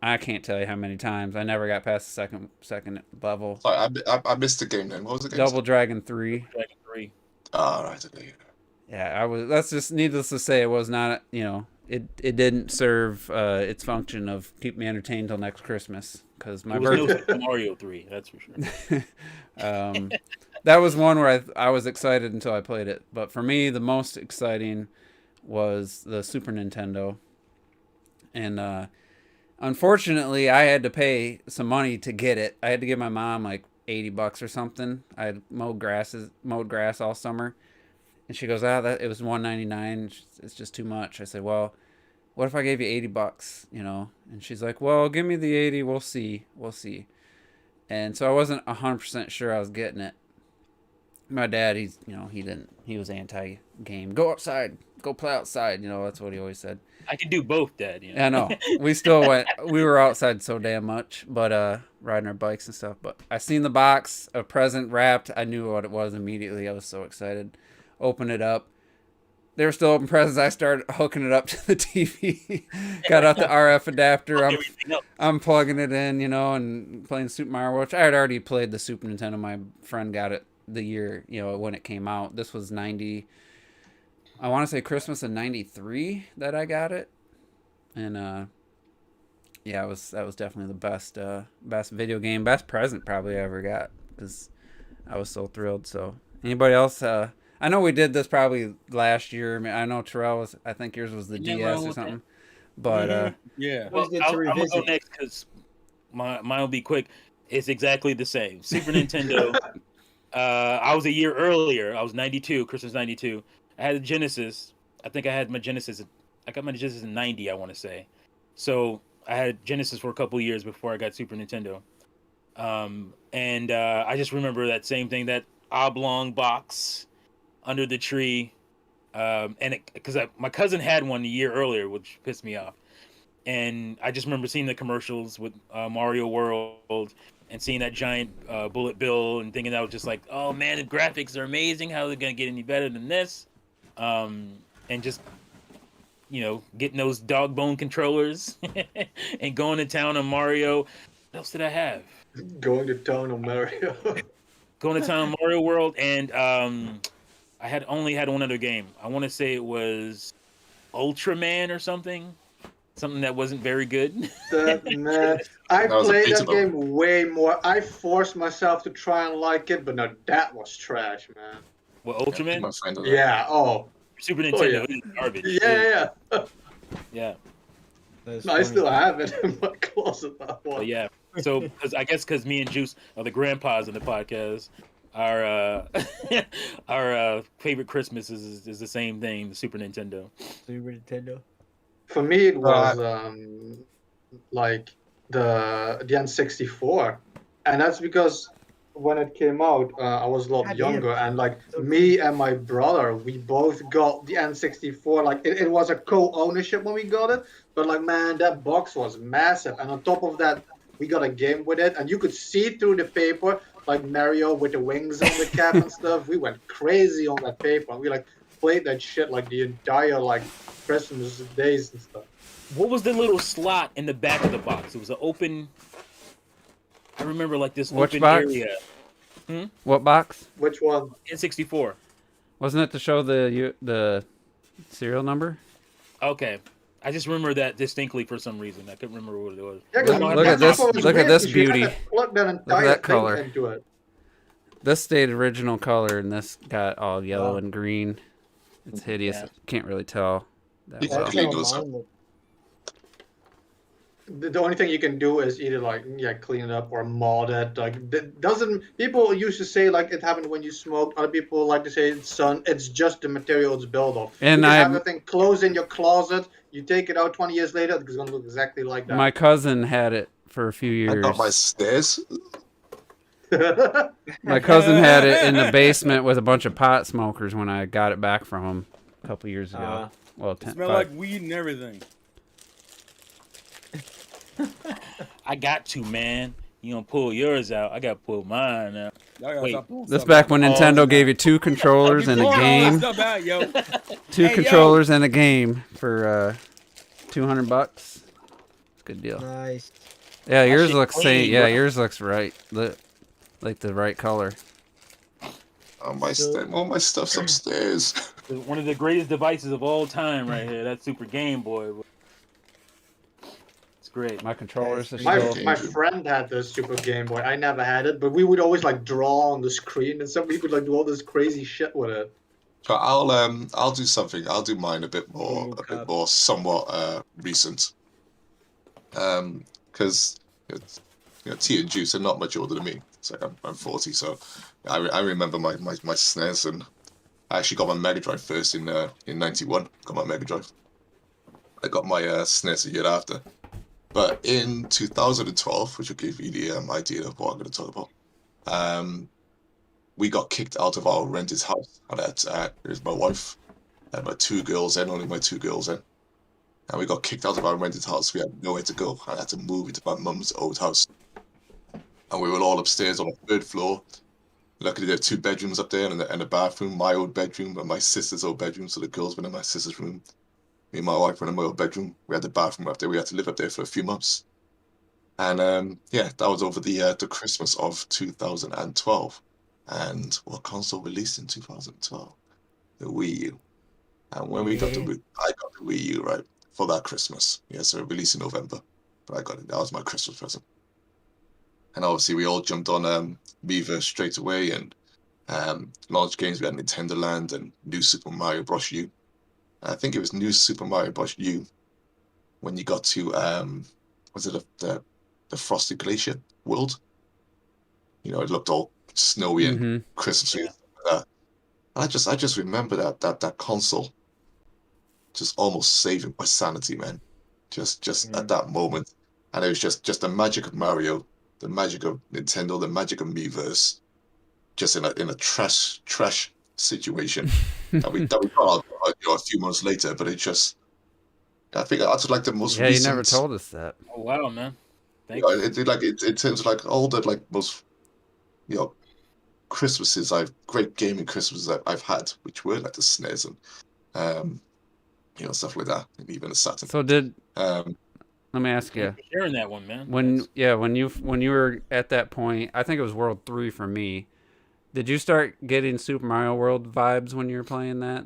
I can't tell you how many times. I never got past the second level. Sorry, I missed the game then. What was the game? Double Dragon 3. Dragon 3. Ah, right. Okay. Yeah, I was. That's just needless to say. It was not. It didn't serve its function of keep me entertained till next Christmas because my birthday. No Mario 3. That's for sure. That was one where I was excited until I played it. But for me, the most exciting was the Super Nintendo, and unfortunately, I had to pay some money to get it. I had to give my mom like $80 or something. I had mowed grass all summer, and she goes, that it was $199. It's just too much. I said, well, what if I gave you $80? And she's like, well, give me the 80. We'll see. And so I wasn't 100% sure I was getting it. My dad, he was anti-game. Go outside. Go play outside. That's what he always said. I can do both, Dad. I know. We still went. We were outside so damn much, but riding our bikes and stuff. But I seen the box, a present wrapped. I knew what it was immediately. I was so excited. Open it up. They were still open presents. I started hooking it up to the TV. Got out the RF adapter. I'm plugging it in, and playing Super Mario World. I had already played the Super Nintendo. My friend got it the year, when it came out. This was 90. I want to say Christmas of 93 that I got it. And that was definitely the best video game, best present probably I ever got because I was so thrilled. So anybody else? I know we did this probably last year. I mean, I know Terrell I think yours was the DS or something. But yeah. Well, I'm gonna go next because mine will be quick. It's exactly the same. Super Nintendo. I was a year earlier. I was 92, Christmas 92. I had a Genesis. I think I had my Genesis. I got my Genesis in 90, I want to say. So I had Genesis for a couple of years before I got Super Nintendo. And I just remember that same thing, that oblong box under the tree. Because my cousin had one a year earlier, which pissed me off. And I just remember seeing the commercials with Mario World and seeing that giant bullet bill and thinking that was just like, oh man, the graphics are amazing. How are they going to get any better than this? And just, getting those dog bone controllers and going to town on Mario. What else did I have? Going to town on Mario. Going to town on Mario World. And I had only had one other game. I want to say it was Ultraman or something. Something that wasn't very good. Man, I played that game way more. I forced myself to try and like it, but no, that was trash, man. What, Ultraman? Yeah. Oh. Super Nintendo is garbage. Yeah. Yeah. No, I still have it in my closet. That one. Oh, yeah. So, because me and Juice are the grandpas in the podcast, our favorite Christmas is the same thing, the Super Nintendo. Super Nintendo. For me, it was like the N64, and that's because when it came out, I was a lot younger, and like me and my brother, we both got the N64. Like it was a co-ownership when we got it, but like man, that box was massive, and on top of that, we got a game with it, and you could see through the paper, like Mario with the wings on the cap and stuff. We went crazy on that paper. We like played that shit like the entire like Christmas days and stuff. What was the little slot in the back of the box? It was an open. I remember like this Which open box? area. What box? Which one? N64. Wasn't it to show the serial number? Okay. I just remember that distinctly for some reason. I couldn't remember what it was. Yeah, Look at this! Look at this beauty! Look at that color. Into it. This stayed original color, and this got all yellow and green. It's hideous. Yeah. Can't really tell that well. Clean those up. The only thing you can do is either clean it up or mod it. Like doesn't people used to say like it happened when you smoked. Other people like to say it's just the material it's built of. And you have the thing closed in your closet. You take it out 20 years later, it's gonna look exactly like that. My cousin had it for a few years. I got my stairs. My cousin had it in the basement with a bunch of pot smokers when I got it back from him a couple years ago. Well, it smelled like weed and everything. I got to, man. You gonna pull yours out? I gotta pull mine out. Wait, this back when Nintendo gave you two controllers and a game. Two controllers and a game for $200. It's Good deal. Nice. Yeah, yours shit looks clean, same. Yeah, bro. yours looks right. Like the right color. Oh, my all my stuff's upstairs. One of the greatest devices of all time, right here. That Super Game Boy. It's great. My controllers are That's still. My friend had the Super Game Boy. I never had it, but we would always like draw on the screen and stuff. We could like do all this crazy shit with it. So I'll do something. I'll do mine a bit more somewhat recent. Because T and Juice are not much older than me. It's like I'm 40, so I remember my SNES, and I actually got my Mega Drive first in '91. Got my Mega Drive. I got my SNES a year after. But in 2012, which will give you the idea of what I'm going to talk about, we got kicked out of our rented house. And there's my wife and my 2 girls in, only my 2 girls in. And we got kicked out of our rented house. We had nowhere to go. I had to move into my mum's old house. And we were all upstairs on the 3rd floor. Luckily, there are 2 bedrooms up there and a bathroom, my old bedroom and my sister's old bedroom. So the girls went in my sister's room. Me and my wife went in my old bedroom. We had the bathroom up there. We had to live up there for a few months. And yeah, that was over the Christmas of 2012. And what console released in 2012? The Wii U. And when I got the Wii U, right, for that Christmas. Yeah, so it released in November. But I got it. That was my Christmas present. And obviously we all jumped on Miiverse straight away and launched games. We had Nintendo Land and New Super Mario Bros. U. I think it was New Super Mario Bros. U when you got to was it the Frosty Glacier world? You know, it looked all snowy and Christmassy and stuff like that. And I just remember that console just almost saving my sanity, man. Just at that moment. And it was just the magic of Mario, the magic of Nintendo, the magic of Miiverse, just in a trash situation that we got out a few months later, but it just, I think that's like the most recent. You never told us that. Oh wow, man! Thank you. It seems like all the like most Christmases great gaming Christmases I've had, which were like the SNES and stuff like that, and even the Saturn. So let me ask you. Sharing that one, man. When you were at that point, I think it was World 3 for me. Did you start getting Super Mario World vibes when you were playing that?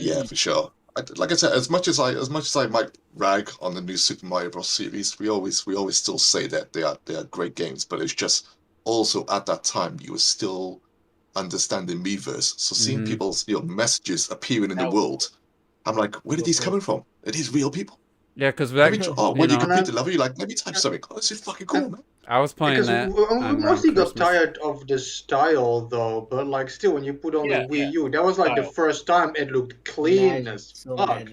Yeah, for sure. Like I said, as much as I might rag on the new Super Mario Bros. Series, we always still say that they are great games. But it's just also at that time you were still understanding Miiverse, so seeing people's messages appearing in the world, I'm like, where are these coming from? Are these real people? Yeah, because when you complete the level, you're like, let me type something. Oh, this is fucking cool, man. I was playing that. We mostly got tired of the style, though. But like, still, when you put on the Wii U, that was like the first time it looked clean as fuck.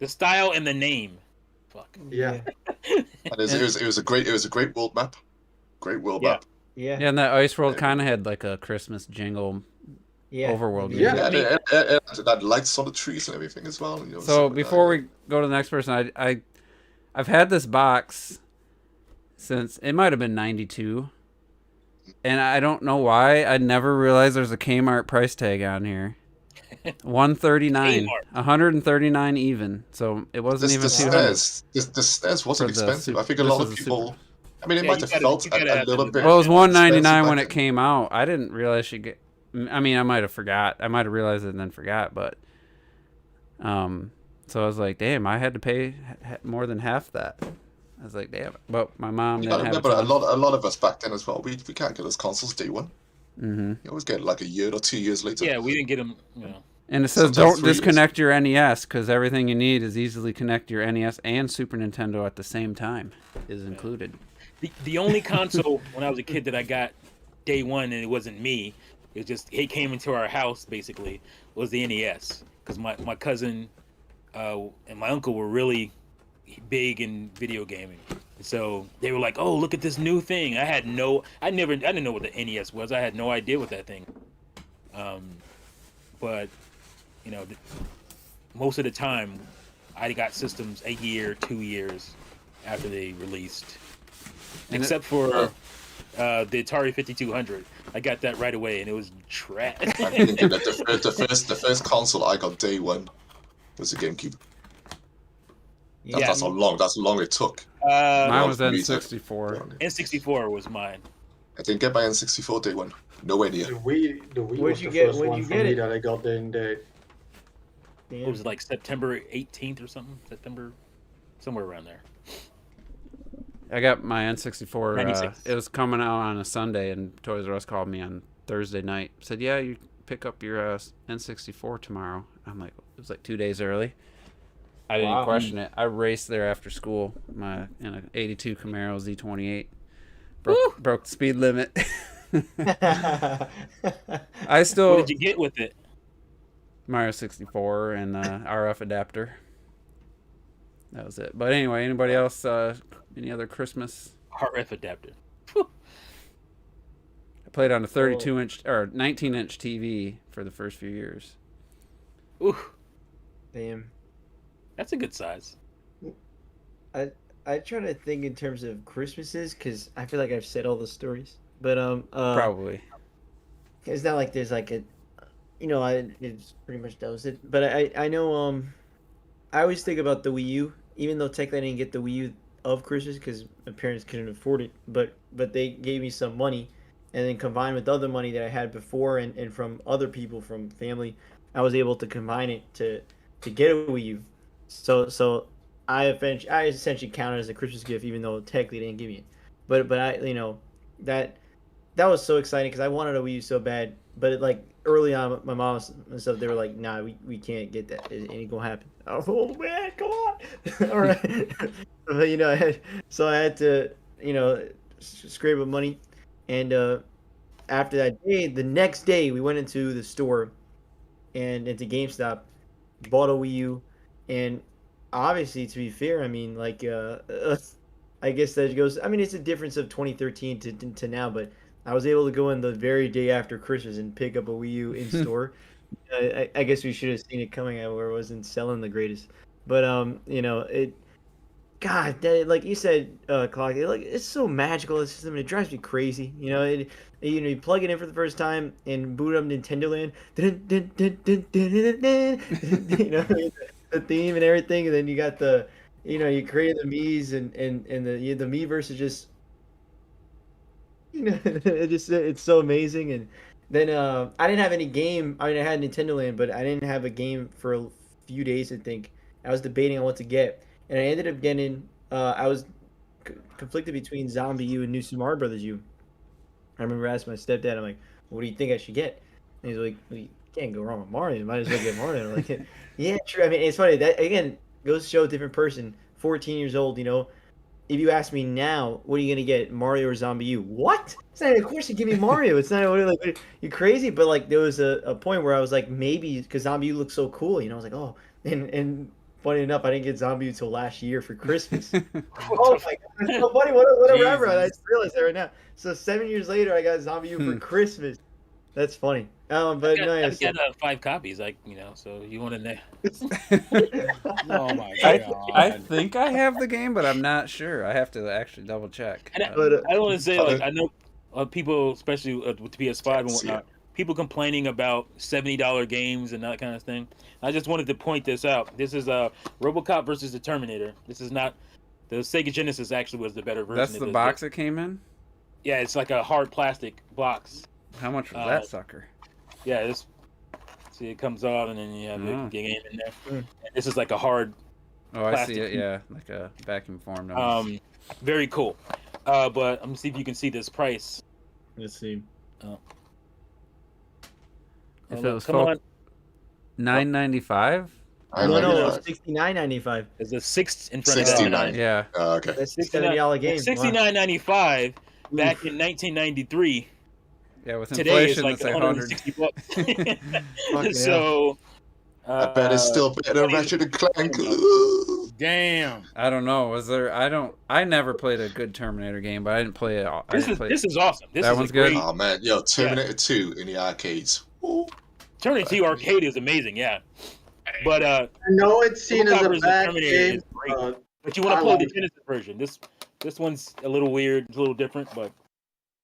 The style and the name, fuck. Yeah. And it was a great world map. Great world map. Yeah. Yeah, and that Ice World kind of had like a Christmas jingle. Overworld. Yeah, and that lights on the trees and everything as well. So before we go to the next person, I've had this box since it might have been '92, and I don't know why I never realized there's a Kmart price tag on here. $139, $139 even. So it wasn't even $200. The SNES wasn't expensive. I think a lot of people. I mean, it might have felt a little bit. Well, it was $199 when it came out. I didn't realize I mean, I might have forgot. I might have realized it and then forgot, but so I was like, damn, I had to pay more than half that. I was like, damn. But my mom didn't have it. A lot of us back then as well. We can't get those consoles day one. You always get like a year or 2 years later. Yeah, we didn't get them. And it says don't disconnect your NES because everything you need is easily connect your NES and Super Nintendo at the same time is included. The only console when I was a kid that I got day one, and it wasn't me. It came into our house basically, was the NES, because my cousin and my uncle were really big in video gaming, so they were like, oh, look at this new thing. I didn't know what the NES was. I had no idea what that thing. But most of the time I got systems a year, 2 years after they released, except for the Atari 5200. I got that right away, and it was trash. I think that the first console I got day one was a GameCube. That's how long it took. Mine was for me to- N64. N64 was mine. I didn't get my N64 day one. Nowhere near. The Wii Where'd was you the get- first where'd one you for get me it? that I got day and date. What was it, like September 18th or something? September, somewhere around there. I got my N64. 96. It was coming out on a Sunday, and Toys R Us called me on Thursday night. Said, "Yeah, you pick up your N64 tomorrow." I'm like, it was like 2 days early. I didn't Wow. question it. I raced there after school. In an '82 Camaro Z28. Broke the speed limit. I still What did you get with it? Mario 64 and RF adapter. That was it. But anyway, anybody else? Any other Christmas? RF adapter. I played on a 32-inch or 19-inch TV for the first few years. Ooh, Damn. that's a good size. I try to think in terms of Christmases because I feel like I've said all the stories, but Probably. it's not like there's like a, it's pretty much that was it. But I know I always think about the Wii U, even though technically I didn't get the Wii U of Christmas because my parents couldn't afford it, but they gave me some money, and then combined with other money that I had before and from other people from family, I was able to combine it to get a Wii U. So I essentially count it as a Christmas gift, even though technically they didn't give me it. But I that was so exciting because I wanted a Wii U so bad. But like early on, my mom and stuff, they were like, "Nah, we can't get that. It ain't gonna happen." I was like, "Oh man, come on!" All right, but, so I had to scrape up money, and after that day, the next day we went into the store and into GameStop, bought a Wii U, and obviously, to be fair, I mean, like, I guess that goes. I mean, it's a difference of 2013 to now, but I was able to go in the very day after Christmas and pick up a Wii U in store. I guess we should have seen it coming out where it wasn't selling the greatest, but it. God, like you said, Clark, it's so magical. This system, it drives me crazy. You plug it in for the first time and boot up Nintendo Land. The theme and everything, and then you got the, you create the Mii's and the Miiverse is just, it's so amazing. And then I didn't have any game. I mean, I had Nintendo Land, but I didn't have a game for a few days. I think I was debating on what to get, and I ended up getting. I was conflicted between Zombie U and New Super Mario Brothers U. I remember asking my stepdad, I'm like, "What do you think I should get?" And he's like, "Well, you can't go wrong with Mario. You might as well get Mario." I'm like, yeah, true. I mean, it's funny that again goes to show a different person. 14 years old, If you ask me now, what are you gonna get, Mario or Zombie U? What? It's not even, of course you give me Mario. It's not like you crazy, but like there was a point where I was like maybe because Zombie U looks so cool. I was like, oh, and funny enough, I didn't get Zombie U till last year for Christmas. Oh my god, it's so funny. What a reverend. I just realized that right now. So 7 years later, I got Zombie U for Christmas. That's funny. But I've got 5 copies, so you want to know. Oh my god! I think I have the game, but I'm not sure. I have to actually double check. And I don't want to say I know people, especially with PS5 and whatnot, people complaining about $70 games and that kind of thing. I just wanted to point this out. This is RoboCop versus the Terminator. This is not the Sega Genesis. Actually, was the better version. That's the box it came in. Yeah, it's like a hard plastic box. How much was that sucker? Yeah, see, it comes off, and then you have the game in there. And this is like a hard. Oh, I see it. Yeah, like a vacuum formed. Very cool. But I'm gonna see if you can see this price. Let's see. If it was $9.95. No, $69.95. There's a 6 in front of 69. Yeah. Okay. That's $70 game. $69.95 back in 1993. Yeah, with Today inflation, it's like $160. So I bet it's still better than Ratchet and Clank. Damn. I don't know. I never played a good Terminator game, but I didn't play it all. This is awesome. That one's good. Oh man, Terminator 2 in the arcades. Ooh. Terminator 2 arcade is amazing, yeah. But I know it's seen as a bad game, but you want to play the Genesis version. This one's a little weird, a little different, but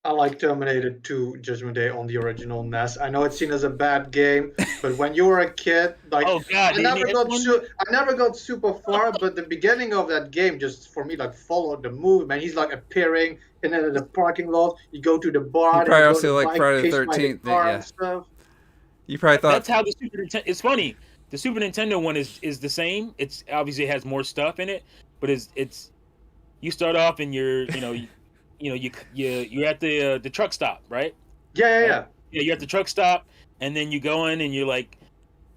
I like Terminator 2 Judgment Day on the original NES. I know it's seen as a bad game, but when you were a kid, like Oh God, I never got I never got super far, but the beginning of that game just for me like followed the movement. He's like appearing in the parking lot. You go to the bar, You and probably you go also to like bike Friday the chased by the 13th. car Yeah. and stuff. You probably thought That's how the Super Nintendo. It's funny. The Super Nintendo one is the same. It's obviously has more stuff in it, but it's you start off and you're you're at the truck stop, right? Yeah. Yeah, you're at the truck stop, and then you go in and you're like,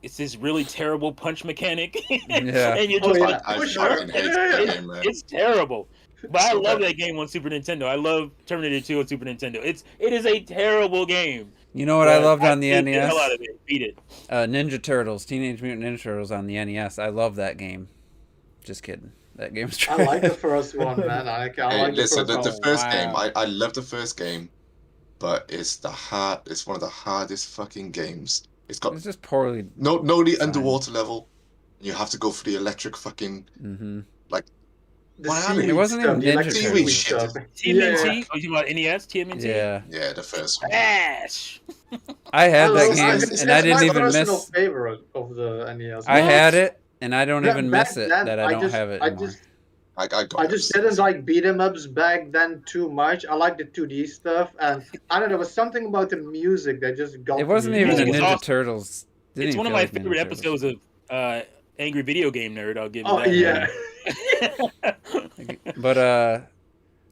it's this really terrible punch mechanic, Yeah. and you're just yeah. like, I Push fucking her. hate that game, man. it's terrible. But I So love bad. that game on Super Nintendo. I love Terminator 2 on Super Nintendo. It is a terrible game. You know what I But loved on the beat the hell NES? out of it. Beat it. Ninja Turtles, Teenage Mutant Ninja Turtles on the NES. I love that game. Just kidding. That game's trash. I like the first one, man. I Hey, like listen, the first the one. first wow. game, I love the first game, but it's one of the hardest fucking games. It's got It's just poorly. no the designed. underwater level. You have to go for the electric fucking Mm-hmm. The What happened? seaweed It wasn't stuff, even the Ninja electric Turtles. seaweed stuff. TMNT? Yeah. Oh, you talking about NES? TMNT? Yeah. yeah, the first one. Trash. I had that It's game and I my didn't even personal miss. favorite of the NES. I What? had it and I don't even Back miss it then, that I don't just, have it I anymore. just, I got I it. just didn't like beat 'em ups back then too much. I like the 2D stuff, and I don't know, there was something about the music that just got It wasn't me. even a Music is Ninja awesome. Turtles. Didn't It's even one of feel my like Ninja favorite Turtles. episodes of Angry Video Game Nerd. I'll give you Oh that. yeah. But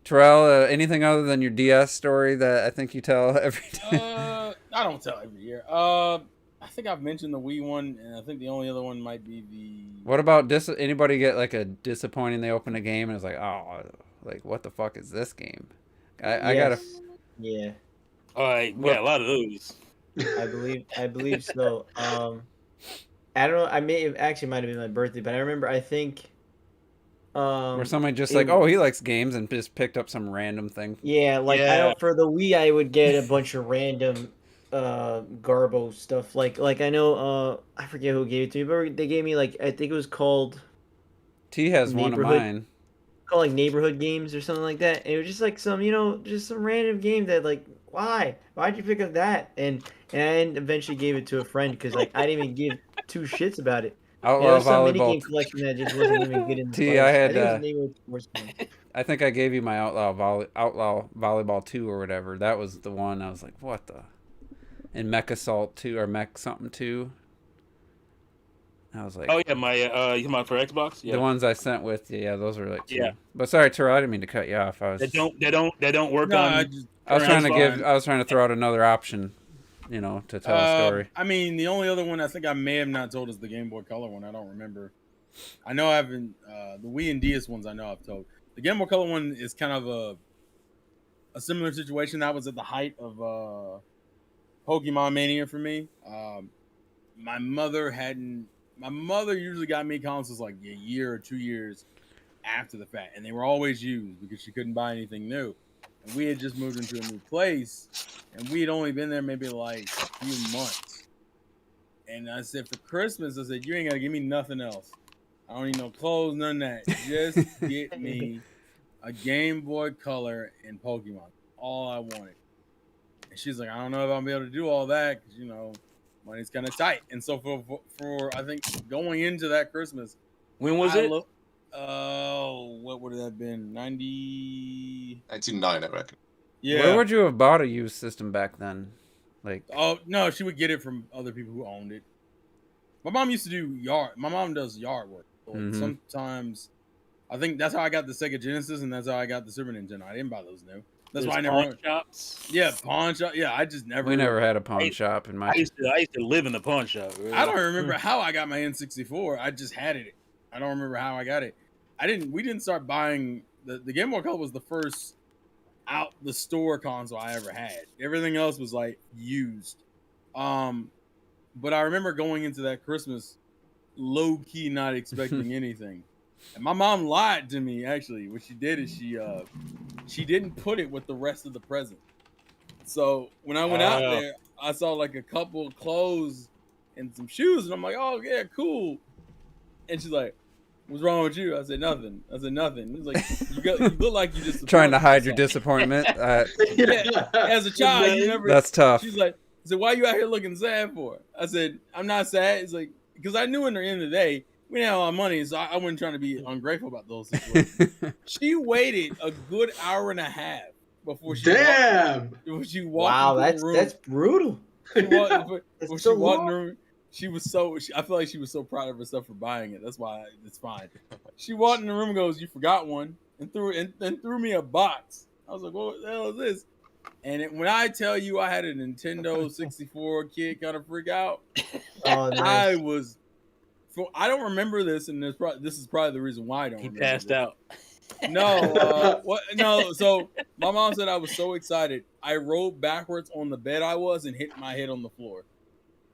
Terrell, anything other than your DS story that I think you tell every day? I don't tell every year. I think I've mentioned the Wii one, and I think the only other one might be the. What about anybody get like a disappointing? They open a game and it's like, oh, like what the fuck is this game? I gotta. Yeah, All right, we got a lot of those. I believe so. I don't know. I might have been my birthday, but I remember. I think. Where somebody just it- like, oh, he likes games and just picked up some random thing. Yeah, like I Yeah. know for the Wii, I would get a bunch of random garbo stuff. Like I know I forget who gave it to me, but they gave me like I think it was called T has one of Neighborhood. mine. like neighborhood games or something like that. And it was just like some just some random game that like why'd you pick up that? And I eventually gave it to a friend because like I didn't even give two shits about it. Outlaw was some volleyball. minigame collection that just wasn't even good in the T, first. I had, think it was Neighborhood Sports Game. I think I gave you my Outlaw Volleyball 2 or whatever. That was the one I was like, what the? And Mech Assault 2 or Mech something 2. I was like, Oh yeah, my you talking about for Xbox? Yeah. the ones I sent with you, yeah, those were like 2. Yeah. But sorry, Terrell, I didn't mean to cut you off. I was That don't work No, on. I was trying to Xbox. I was trying to throw out another option, to tell a story. I mean, the only other one I think I may have not told is the Game Boy Color one. I don't remember. I know I haven't. The Wii and DS ones I know I've told. The Game Boy Color one is kind of a similar situation. That was at the height of Pokemon Mania for me. My mother usually got me consoles like a year or 2 years after the fact, and they were always used because she couldn't buy anything new. And we had just moved into a new place, and we had only been there maybe like a few months. And I said, for Christmas, I said, you ain't gotta give me nothing else. I don't need no clothes, none of that. Just get me a Game Boy Color and Pokemon. All I wanted. And she's like, I don't know if I'll be able to do all that because, money's kind of tight. And so for I think going into that Christmas, When was it? What would it have been? 90. 99, I reckon. Yeah. Where would you have bought a used system back then? Like, Oh no, she would get it from other people who owned it. My mom used to do yard. My mom does yard work. So like, Mhm. sometimes, I think that's how I got the Sega Genesis, and that's how I got the Super Nintendo. I didn't buy those new. That's why I never. Pawn shops. Yeah, pawn shop. Yeah, I just never. we never had a pawn I- shop in my. I used to live in the pawn shop. Really. I don't remember how I got my N64. I just had it. I don't remember how I got it. We didn't start buying the Game Boy Color was the first out the store console I ever had. Everything else was like used. But I remember going into that Christmas low key not expecting anything. And my mom lied to me actually. What she did is she didn't put it with the rest of the present. So when I went out there, I saw like a couple of clothes and some shoes, and I'm like, oh yeah, cool. And she's like, What's wrong with you? I said nothing. He's like, you look like you just Trying to hide your disappointment. Yeah, as a child, you never. That's tough. She's like, I said, why are you out here looking sad for? I said, I'm not sad. It's like, because I knew in the end of the day, we didn't have a lot of money, so I wasn't trying to be ungrateful about those situations. She waited a good hour and a half before she Damn. walked into the room. That's brutal. She walked, That's when so she walked in the long. room, she was so. I feel like she was so proud of herself for buying it. That's why it's fine. She walked in the room and goes, "You forgot one," and threw me a box. I was like, "What the hell is this?" And when I tell you, I had a Nintendo 64 kid kind of freak out. Oh, nice. I was. I don't remember this, and this is probably the reason why I don't. He remember passed this. out. No, what? No. So my mom said I was so excited. I rolled backwards on the bed I was and hit my head on the floor.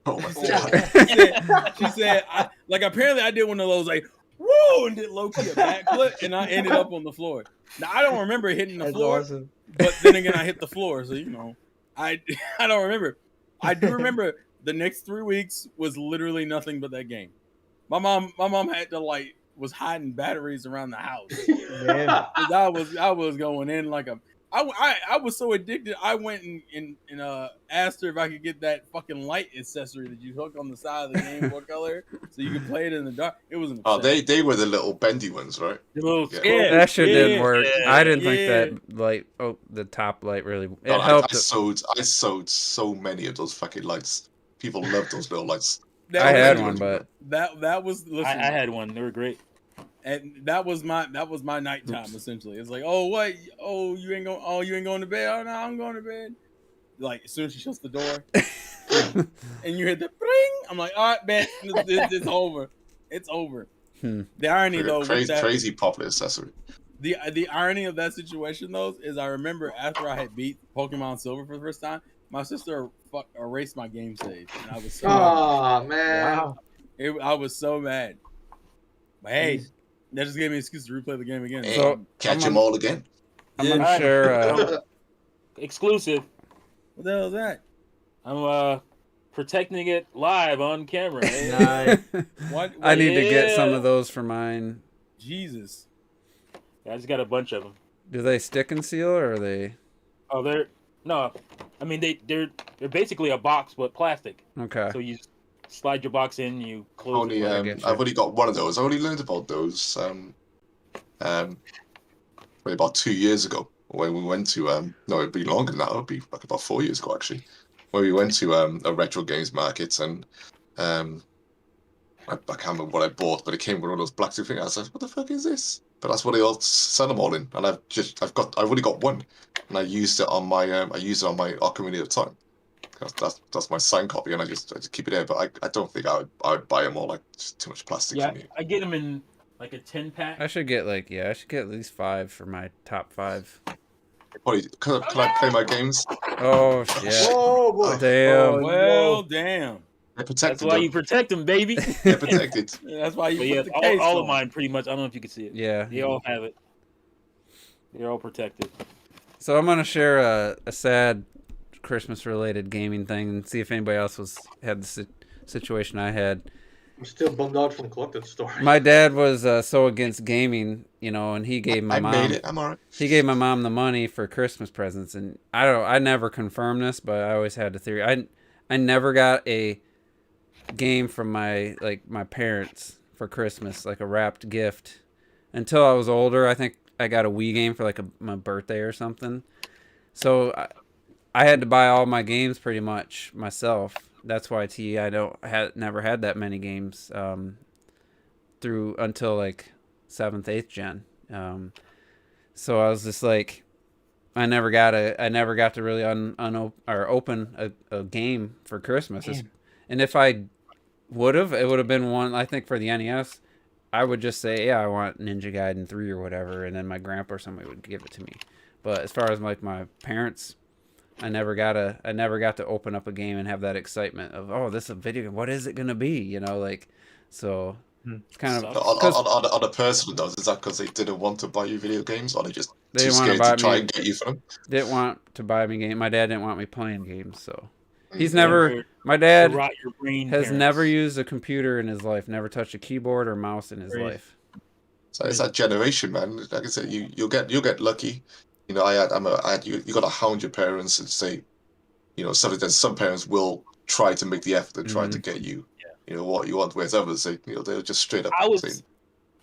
Oh my god. She said, apparently I did one of those like, whoa, and did low key a backflip, and I ended up on the floor. Now I don't remember hitting the That's floor, awesome. but then again I hit the floor, so I don't remember. I do remember the next 3 weeks was literally nothing but that game. My mom had to was hiding batteries around the house. Damn. I was going in like a. I was so addicted. I went and asked her if I could get that fucking light accessory that you hook on the side of the Game Boy Color, so you could play it in the dark. It was. Oh, they were the little bendy ones, right? The little Yeah. That shit didn't work. Yeah, I didn't think that light. Oh, the top light really. It God, helped. I sewed so many of those fucking lights. People love those little lights. I had one, but that was. Listen, I had one. They were great. And that was my nighttime essentially. It's like, oh what? Oh you ain't going to bed? Oh no, I'm going to bed. Like as soon as she shuts the door, and you hear the bring, I'm like, all right, bet it's over. It's over. The irony though, Crazy popular accessory. The irony of that situation though is I remember after I had beat Pokemon Silver for the first time, my sister erased my game save, and I was so man. Wow. I was so mad. But hey. That just gave me an excuse to replay the game again. Hey, So, catch them all again. I'm unsure. Exclusive. What the hell is that? I'm protecting it live on camera. Nice. What? I need to get Yeah. some of those for mine. Jesus. I just got a bunch of them. Do they stick and seal, or are they? Oh, they're basically a box but plastic. Okay. So you slide your box in, you close it. I've only got one of those. I only learned about those about 2 years ago when we went to no, it'd be longer than that. It'd be like about 4 years ago actually, where we went to a retro games market, and I can't remember what I bought, but it came with one of those black things. I was like, what the fuck is this? But that's what they all sell them all in, and I've only got one, and I used it on my Ocarina of Time. That's my signed copy, and I just keep it there. But I don't think I would buy them all. Like, just too much plastic for me. I get them in like a 10-pack. I should get at least 5 for my top 5. Can I play my games? Oh shit! Oh boy. Damn. Well, damn. They're protected. That's why you protect them, baby. They're protected. That's why you But put yeah, the case all of on. mine pretty much. I don't know if you can see it. Yeah. They all have it. They're all protected. So I'm gonna share a sad Christmas-related gaming thing and see if anybody else had the situation I had. I'm still bummed out from Collected Story. My dad was so against gaming, and he gave my I mom. made it. I'm alright. He gave my mom the money for Christmas presents, and I never confirmed this, but I always had the theory. I never got a game from my parents for Christmas, like a wrapped gift, until I was older. I think I got a Wii game for my birthday or something. So I had to buy all my games pretty much myself. That's why I never had that many games through until like 7th, 8th gen. So I was just like, I never got to really open a game for Christmas. And if I would have, it would have been one, I think, for the NES. I would just say, yeah, I want Ninja Gaiden 3 or whatever, and then my grandpa or somebody would give it to me. But as far as like my parents, I never got to open up a game and have that excitement of, oh, this is a video game. What is it gonna be? So it's kind of on a personal note. Is that because they didn't want to buy you video games, or they just too scared to try and get you for them? Didn't want to buy me game. My dad didn't want me playing games, so he's never. My dad has never used a computer in his life. Never touched a keyboard or mouse in his life. So it's that generation, man. Like I said, you'll get lucky. You know, you got to hound your parents and say, you know, some parents will try to make the effort to try to get you, you know, what you want. Whereas others, they'll just straight up say.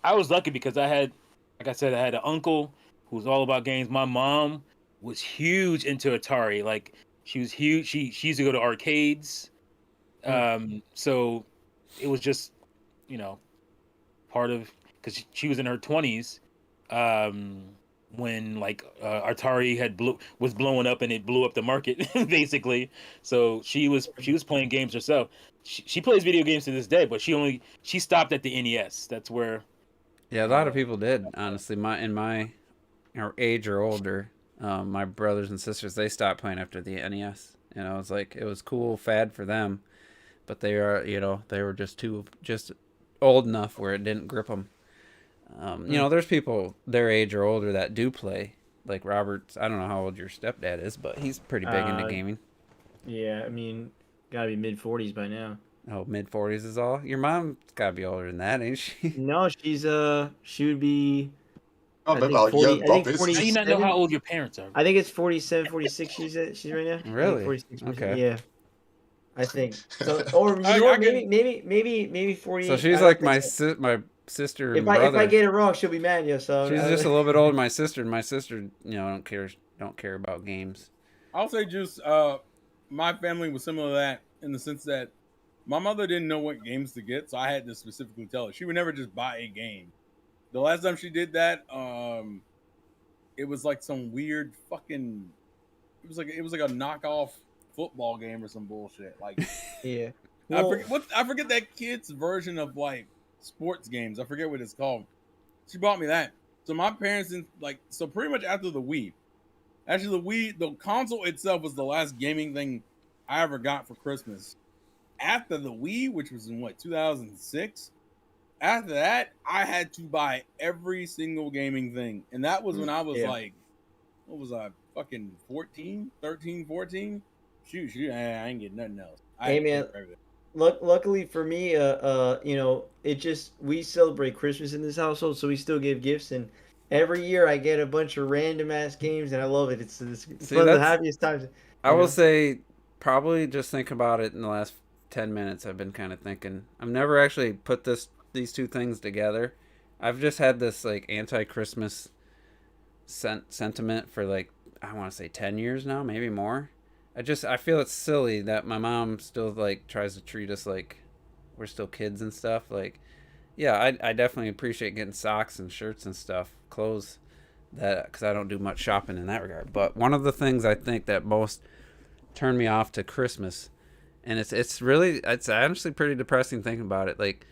I was lucky because I had, like I said, I had an uncle who was all about games. My mom was huge into Atari. Like she was huge. She used to go to arcades. So it was just, you know, part of, because she was in her 20s when like Atari was blowing up and it blew up the market basically. So she was playing games herself. She plays video games to this day, but she stopped at the NES. That's where. Yeah, a lot of people did. Honestly, my age or older, my brothers and sisters, they stopped playing after the NES. You know, it was cool fad for them, but they were just old enough where it didn't grip them. You know, there's people their age or older that do play. Like Robert's, I don't know how old your stepdad is, but he's pretty big into gaming. Yeah, I mean, gotta be mid-40s by now. Oh, mid-40s is all? Your mom's gotta be older than that, ain't she? No, she would be. Oh, maybe like young Bob is. How do you not know how old your parents are? I think it's 47, 46 she's right now. Really? 46. Okay. Yeah. I think. So, or you know what? Maybe 48. So she's like my sister and brother. If I get it wrong, she'll be mad, yo. So she's just a little bit older than my sister, and my sister, you know, don't care about games. I'll say just my family was similar to that in the sense that my mother didn't know what games to get, so I had to specifically tell her. She would never just buy a game. The last time she did that, it was like some weird fucking. It was like a knockoff football game or some bullshit. Like, yeah. Well, I forget that kid's version of like sports games. I forget what it's called. She bought me that. So my parents so pretty much after the Wii. Actually, the console itself was the last gaming thing I ever got for Christmas. After the Wii, which was in 2006. After that, I had to buy every single gaming thing. And that was when I was like, what was I, fucking 13, 14? Shoot, I ain't getting nothing else. Hey, man, luckily for me, you know, we celebrate Christmas in this household, so we still give gifts. And every year I get a bunch of random ass games, and I love it. It's one of the happiest times. I will say, probably just think about it in the last 10 minutes. I've been kind of thinking. I've never actually put these two things together. I've just had this like anti-Christmas sentiment for like, I want to say 10 years now, maybe more. I feel it's silly that my mom still like tries to treat us like we're still kids and stuff. Like, yeah, I definitely appreciate getting socks and shirts and stuff, clothes, that because I don't do much shopping in that regard. But one of the things I think that most turned me off to Christmas, and it's honestly pretty depressing thinking about it. Like,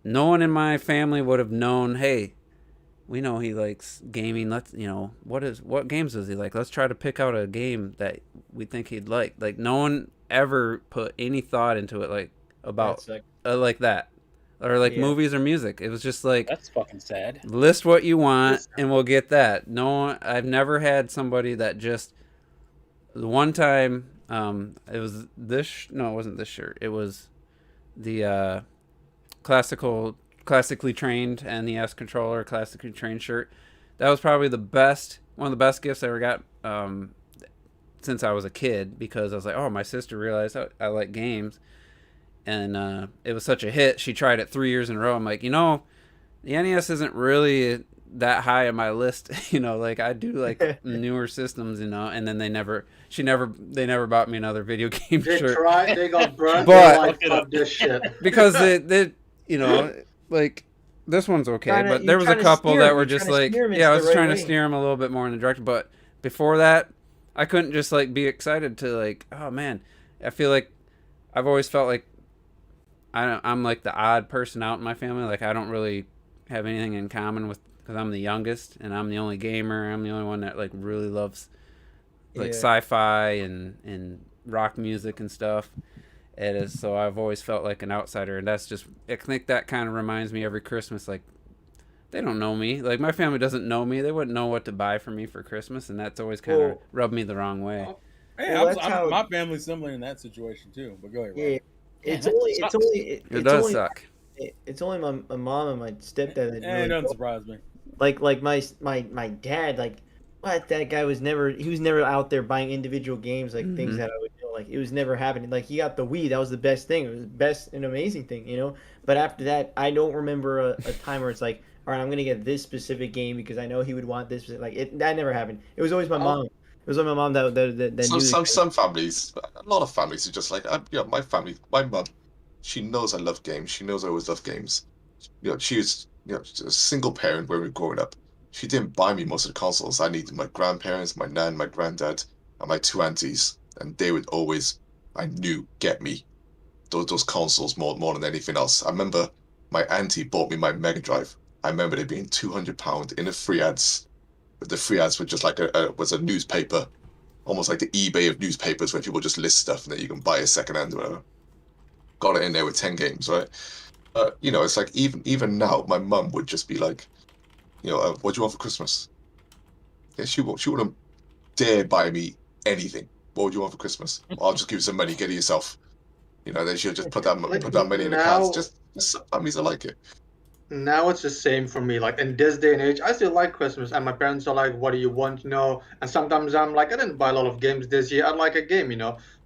no one in my family would have known, hey, we know he likes gaming. Let's, you know, what games does he like? Let's try to pick out a game that we think he'd like. Like, no one ever put any thought into it, like, about like that. Or like movies or music. It was just like, that's fucking sad. List what you want and we'll get that. No one, I've never had somebody that just, the one time, it was no, it wasn't this shirt. It was the classically trained NES controller, classically trained shirt. That was probably one of the best gifts I ever got since I was a kid, because I was like, oh, my sister realized I like games, and it was such a hit. She tried it 3 years in a row. I'm like, you know, the NES isn't really that high on my list. You know, like I do like newer systems, you know, and then they never bought me another video game shirt. They got burned. But fuck this shit. Because they you know, like this one's okay, but there was a couple that were just like, yeah, I was trying to steer them a little bit more in the direction. But before that, I couldn't just like be excited to like, oh man, I feel like I've always felt like I'm like the odd person out in my family. Like I don't really have anything in common with, because I'm the youngest and I'm the only gamer. I'm the only one that like really loves like sci-fi and rock music and stuff. So I've always felt like an outsider, and that's just, I think that kind of reminds me every Christmas, like they don't know me, like my family doesn't know me, they wouldn't know what to buy for me for Christmas, and that's always kind of rubbed me the wrong way. Hey, my family's similar in that situation too, but go ahead. Yeah, it does suck. It's only my mom and my stepdad that It really doesn't go. surprise me. Like my dad, like what, that guy was never out there buying individual games, like things that I would do. Like it was never happening. Like he got the Wii, that was the best thing. It was the best and amazing thing, you know. But after that, I don't remember a time where it's like, all right, I'm gonna get this specific game because I know he would want this. Like it, that never happened. It was always my mom. It was always my mom that knew. Some families, a lot of families are just like, my family, my mum, she knows I love games. She knows I always love games. She was, a single parent when we were growing up. She didn't buy me most of the consoles. I needed my grandparents, my nan, my granddad, and my two aunties, and they would always, I knew, get me those consoles more than anything else. I remember my auntie bought me my Mega Drive. I remember it being £200 in the free ads. The free ads were just like was a newspaper, almost like the eBay of newspapers where people just list stuff and then you can buy a second hand or whatever. Got it in there with 10 games, right? It's like even now, my mum would just be like, what do you want for Christmas? Yeah, she wouldn't dare buy me anything. What would you want for Christmas? Well, I'll just give you some money, get it yourself. Then she'll just put that money in the cards. Just some families are like it. Now it's the same for me. Like in this day and age, I still like Christmas, and my parents are like, "What do you want?" And sometimes I'm like, "I didn't buy a lot of games this year. I'd like a game."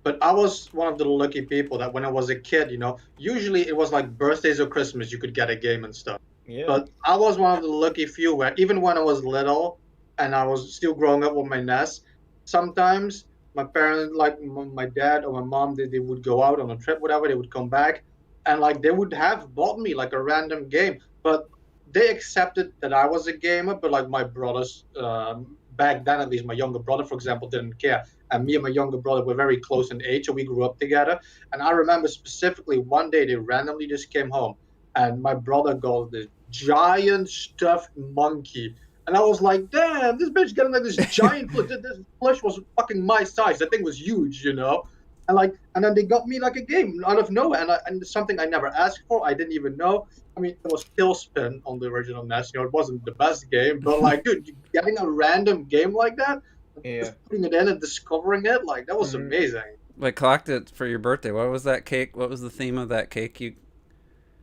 But I was one of the lucky people that when I was a kid, usually it was like birthdays or Christmas, you could get a game and stuff. Yeah. But I was one of the lucky few where even when I was little and I was still growing up with my NES, sometimes my parents, like my dad or my mom, they would go out on a trip, whatever, they would come back and like they would have bought me like a random game. But they accepted that I was a gamer, but like my brothers, back then at least, my younger brother, for example, didn't care. And me and my younger brother were very close in age, so we grew up together. And I remember specifically one day they randomly just came home, and my brother got this giant stuffed monkey. And I was like, damn, this bitch getting like this giant plush. This plush was fucking my size. That thing was huge. And then they got me like a game out of nowhere, and something I never asked for. I didn't even know. I mean, it was Tailspin on the original NES. It wasn't the best game, but like, dude, getting a random game like that, just putting it in and discovering it, like that was amazing. Like, clocked it for your birthday. What was that cake? What was the theme of that cake?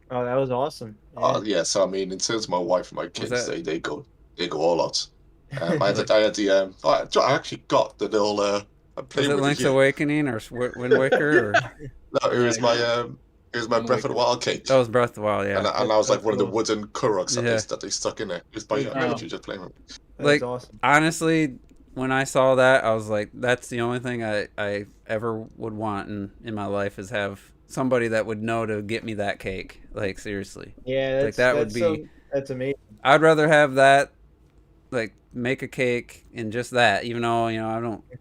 Oh, that was awesome. Yeah. So I mean, in terms of my wife and my kids, they go all out. I actually got the little. Was it Link's Awakening or Wind Waker? Or? No, it was my Breath of the Wild cake. That was Breath of the Wild, yeah. And I was like one of the wooden Koroks that they stuck in there. Just by just playing with it. Like, awesome. Honestly, when I saw that, I was like, that's the only thing I ever would want in my life is have somebody that would know to get me that cake. Like, seriously. Yeah, that's amazing. I'd rather have that, like, make a cake and just that, even though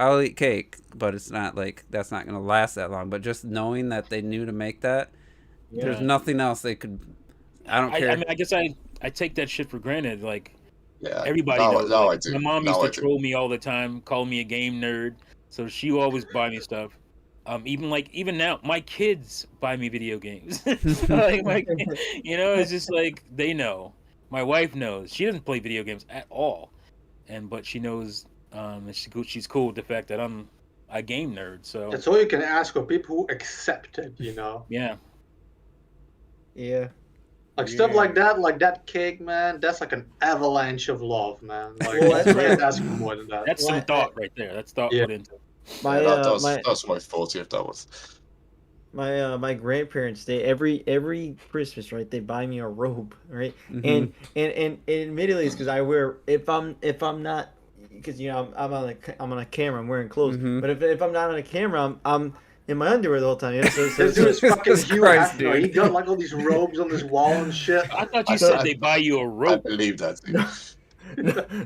I'll eat cake, but it's not like that's not gonna last that long. But just knowing that they knew to make that, there's nothing else they could. I don't care. I mean, I guess I take that shit for granted. Like, everybody knows. I do. My mom used to troll me all the time, call me a game nerd, so she would always buy me stuff. Even now, my kids buy me video games. It's just like they know. My wife knows. She doesn't play video games at all. But she knows she's cool with the fact that I'm a game nerd. So that's all you can ask for people who accept it, Yeah. Yeah. Like stuff like that cake, man. That's like an avalanche of love, man. Like that's asking for more than that. That's some thought right there. That's thought put into it. That's my 40th. That was. My grandparents, they every Christmas, right, they buy me a robe, right? And admittedly it's because I wear, if I'm not, because I'm on a camera, I'm wearing clothes, but if I'm not on a camera, I'm in my underwear the whole time. So this dude is fucking huge. He got like all these robes on this wall and shit. I thought you said they buy you a robe. I believe that.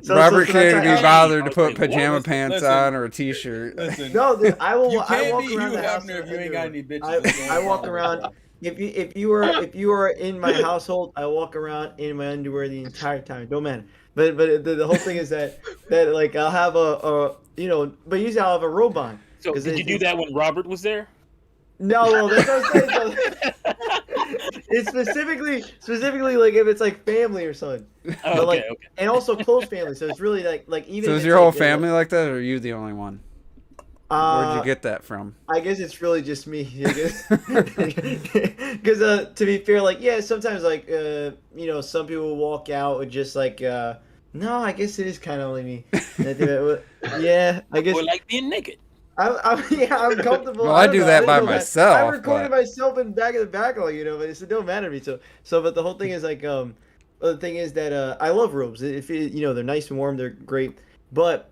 Robert can't be bothered to put pajama pants on or a t-shirt. No, dude, I walk around the house if you ain't got any bitches. I walk around. If you are in my household, I walk around in my underwear the entire time. Don't matter. But the whole thing is that like I'll have but usually I'll have a robe on. So did you do that when Robert was there? No, well, that's what I'm saying. It's specifically like if it's like family or something. Oh, okay. And also close family. So it's really like even. So is your whole family like that, or are you the only one? Where'd you get that from? I guess it's really just me. Because to be fair, like sometimes like some people will walk out with just like no, I guess it is kind of only me. Yeah, I guess. Or like being naked. I'm comfortable. Well, I do that by know myself. I recorded myself in the back of the backlog, but it don't matter to me. But the whole thing is like the thing is that I love robes. If they're nice and warm, they're great. But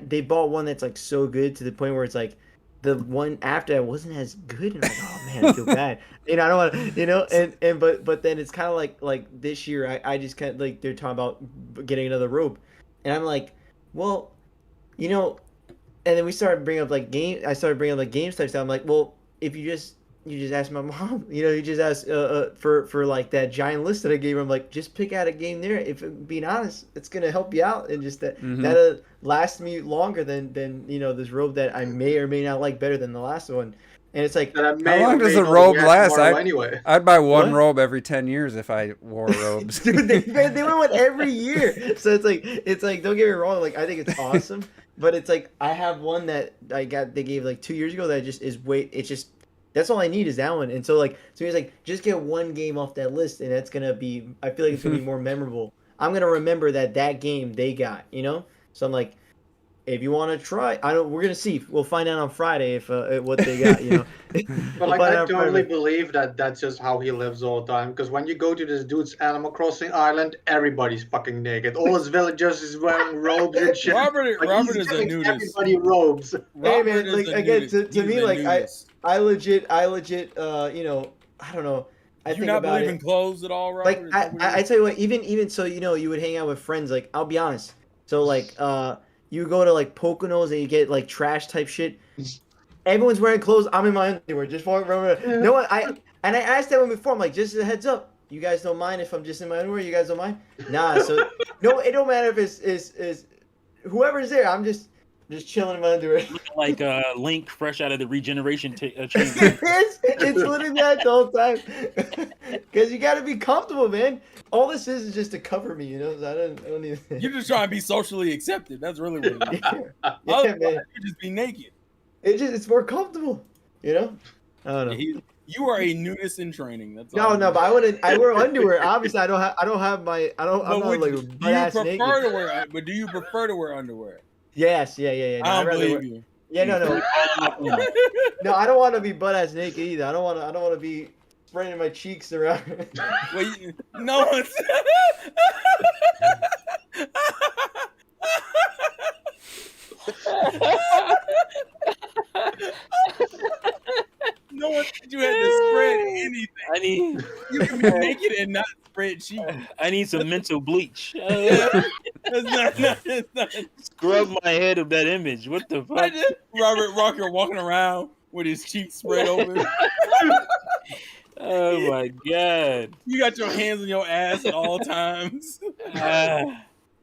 they bought one that's like so good to the point where it's like the one after that wasn't as good, and I'm like, oh man, I feel bad. I don't want to, but then it's kind of like this year I just kind of like they're talking about getting another robe, and I'm like, well, and then we started bringing up like game. I started bringing up like games type stuff. I'm like, well, if you just ask my mom, you just ask for like that giant list that I gave her. I'm like, just pick out a game there. If being honest, it's gonna help you out, and just that'll last me longer than this robe that I may or may not like better than the last one. And it's like, how long does a robe last? I'd buy one What? robe every 10 years if I wore robes. Dude, they wear one every year. So it's like don't get me wrong, like I think it's awesome, but it's like I have one that they gave like 2 years ago that just is that's all I need is that one. And so he's like, just get one game off that list, and that's gonna be, I feel like it's gonna be more memorable. I'm gonna remember that game they got, So I'm like, if you want to try, we're gonna see. We'll find out on Friday if what they got, But like, I totally believe that that's just how he lives all the time. Because when you go to this dude's Animal Crossing island, everybody's fucking naked. All his villagers is wearing robes and shit. Robert is a nudist. Everybody robes. Hey man, like again, to me, like I legit, I don't know. I think not about believe in clothes at all, Robert? Like I tell you what, even so, you would hang out with friends. Like I'll be honest. So like you go to like Poconos and you get like trash type shit. Everyone's wearing clothes. I'm in my underwear. Just remember. No one. I asked that one before. I'm like, just a heads up. You guys don't mind if I'm just in my underwear? You guys don't mind? Nah. So no, it don't matter if it's whoever's there. I'm just chilling in my underwear. Looking like Link fresh out of the regeneration chamber. It's literally that the whole time. Because you got to be comfortable, man. All this is just to cover me, So I don't even. You're just trying to be socially accepted. That's really what it is. Yeah, man. You just be naked. It's more comfortable, I don't know. You are a nudist in training. That's no, but I wear underwear. Obviously, I'm not like butt-ass naked. But do you prefer to wear underwear? Yes, yeah. No, I don't believe you. Yeah, no. No, I don't want to be butt-ass naked either. I don't want to be spreading my cheeks around. Well, no one's. No one said you had to spread anything. You can be naked and not spread cheeks. I need some mental bleach. That's not. Scrub my head of that image. What the fuck? Robert Rocker walking around with his cheeks spread open. Oh my god! You got your hands on your ass at all times.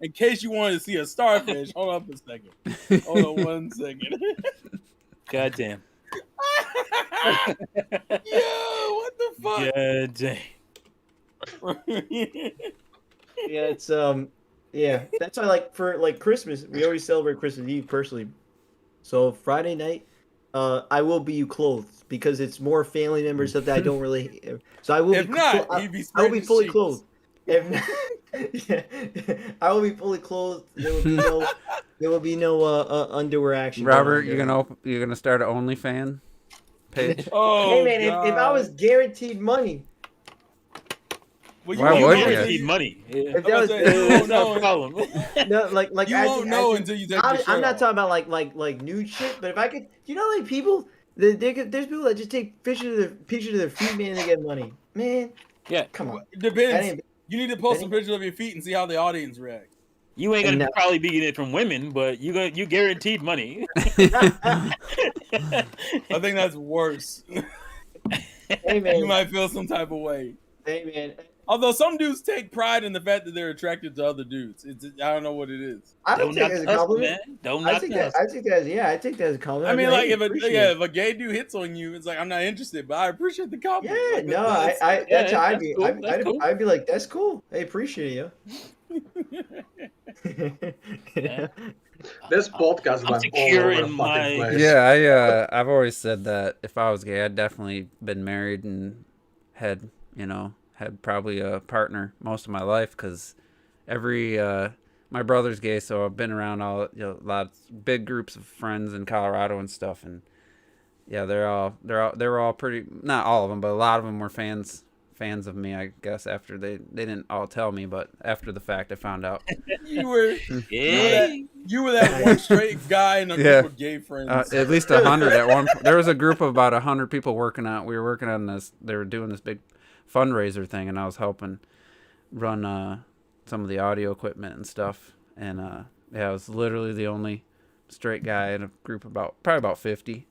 In case you wanted to see a starfish, hold up a second. Hold on 1 second. Goddamn. Yo, what the fuck? Goddamn. Yeah, it's yeah. That's why for Christmas, we always celebrate Christmas Eve personally. So Friday night, I will be clothed because it's more family members that I don't really. So I will if be. Not, I will be fully clothed. If not, yeah, I will be fully clothed. There will be no underwear action. Robert, you're gonna start an OnlyFans page? Oh, hey man, if I was guaranteed money. Well, why would you? Guaranteed money. Yeah. If that was, that's no problem. No, like you won't know until you take the shirt I'm not off. talking about like nude shit, but if I could, like people, there's people that just take pictures of their feet, man, and they get money, man. Yeah, come on. It depends. You need to post a picture of your feet and see how the audience reacts. You ain't gonna probably be getting it from women, but you guaranteed money. I think that's worse. Hey man, You might feel some type of way. Hey man. Although some dudes take pride in the fact that they're attracted to other dudes. I don't know what it is. I don't take it as a compliment. I take that as a compliment. I mean, like if a gay dude hits on you, it's like I'm not interested, but I appreciate the compliment. Yeah, like, no, that's how I'd be. Cool. I'd be like, that's cool. I appreciate you. This podcast I'm went all secure over the in fucking my- place. Yeah, I've always said that if I was gay, I'd definitely been married and had probably a partner most of my life, because my brother's gay, so I've been around lots big groups of friends in Colorado and stuff, and yeah, they were all pretty, not all of them, but a lot of them were fans of me, I guess. After they didn't all tell me, but after the fact I found out. You were Yeah. you were that one straight guy in a Yeah. group of gay friends. At least 100 at one point. There was a group of about 100 people working on. We were working on this. They were doing this big fundraiser thing, and I was helping run some of the audio equipment and stuff. And I was literally the only straight guy in a group of probably about 50.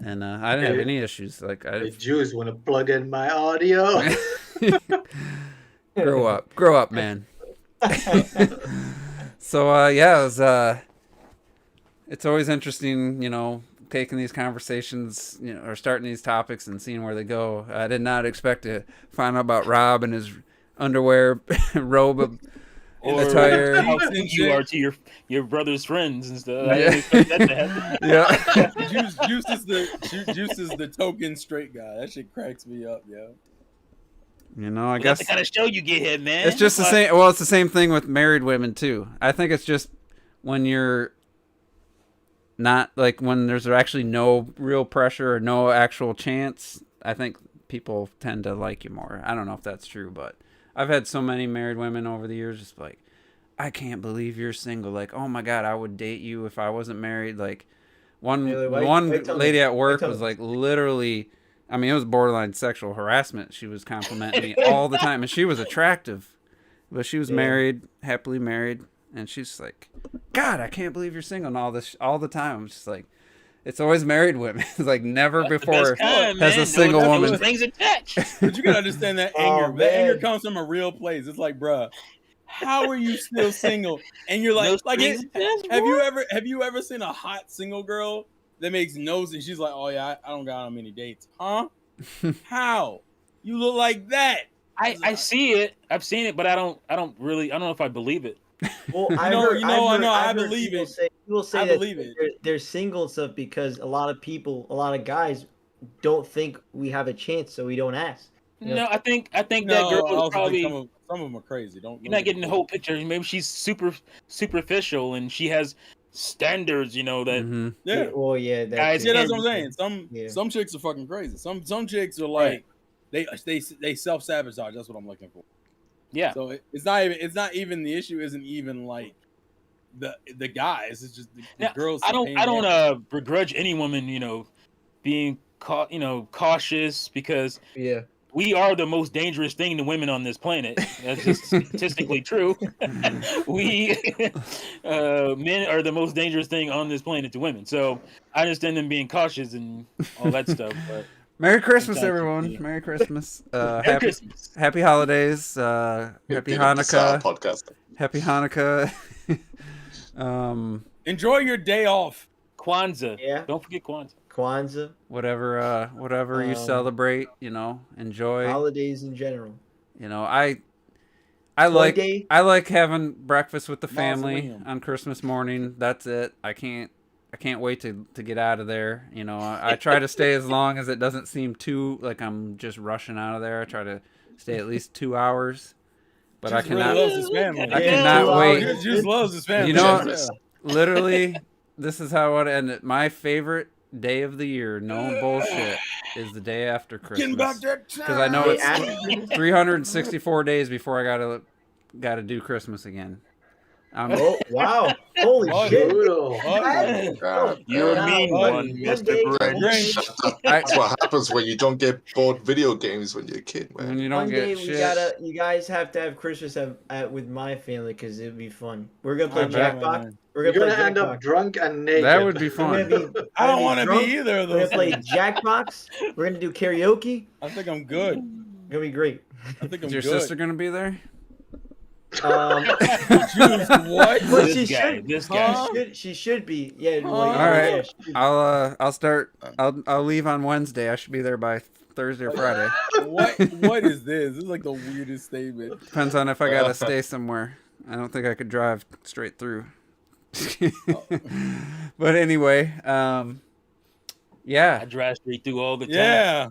And I didn't have any issues. Like The Jews want to plug in my audio. grow up, man. So yeah, it's always interesting, taking these conversations, or starting these topics and seeing where they go. I did not expect to find out about Rob and his underwear robe attire. How good you are to your brother's friends and stuff. Yeah. I didn't expect that to happen. Yeah. Juice is the token straight guy. That shit cracks me up, yo. I guess That's the kind of show you get here, man. it's just the same. Well, it's the same thing with married women too. I think it's just when you're not, like, when there's actually no real pressure or no actual chance, I think people tend to like you more. I don't know if that's true, but I've had so many married women over the years just like, I can't believe you're single. Like, oh my God, I would date you if I wasn't married. Like, one lady at work was like, literally, I mean, it was borderline sexual harassment. She was complimenting me all the time, and she was attractive, but she was married, happily married, and she's like, God, I can't believe you're single, and all this all the time. I'm just like, it's always married women. It's like never before has a single woman. Things attached. But you gotta understand that anger. That anger comes from a real place. It's like, bruh, how are you still single? And you're like, have you ever seen a hot single girl that makes nose and she's like, oh yeah, I don't got on many dates, huh? How? You look like that. I see it. I've seen it, but I don't know if I believe it. Well, I believe it. People say that they're single and stuff because a lot of guys don't think we have a chance, so we don't ask. No, I think that girl is probably. Some of them are crazy. You're not getting the whole picture. Maybe she's superficial and she has standards, that. Mm-hmm. Yeah. Well, yeah. Guys, that's what I'm saying. Some chicks are fucking crazy. Some chicks are like, they self-sabotage. That's what I'm looking for. Yeah. So it's not even the issue. Isn't even like the guys. It's just the girls. I don't begrudge any woman, being cautious, because we are the most dangerous thing to women on this planet. That's just statistically true. We men are the most dangerous thing on this planet to women. So I understand them being cautious and all that stuff. But Merry Christmas, everyone! Merry Christmas! Merry Christmas! Happy holidays! Happy Hanukkah! Podcast. Happy Hanukkah! Enjoy your day off. Kwanzaa. Yeah. Don't forget Kwanzaa. Kwanzaa. Whatever you celebrate, enjoy. Holidays in general. I like having breakfast with the family on Christmas morning. That's it. I can't wait to get out of there. I try to stay as long as it doesn't seem too like I'm just rushing out of there. I try to stay at least 2 hours. But I cannot. Really loves his family. I cannot wait. Juice loves his family. Literally, this is how I end it. My favorite day of the year, no bullshit, is the day after Christmas. Because I know it's 364 days before I gotta do Christmas again. Oh wow! Holy shit! Brutal. You're a mean one, Mr. Grinch. That's what happens when you don't get bored video games when you're a kid, man. When you don't One get day shit. you guys have to have Christmas with my family because it'd be fun. We're gonna play Jackbox. You're gonna end up drunk and naked. That would be fun. I don't want to be either of We're those. gonna play Jackbox. We're gonna do karaoke. I think I'm good. It's gonna be great. I think I'm Is your good. sister gonna be there? Juice, what? But This guy. she should be. Yeah. All right. Yeah, I'll start. I'll leave on Wednesday. I should be there by Thursday or Friday. What is this? This is like the weirdest statement. Depends on if I gotta stay somewhere. I don't think I could drive straight through. But anyway, yeah. I drive straight through all the time. Yeah.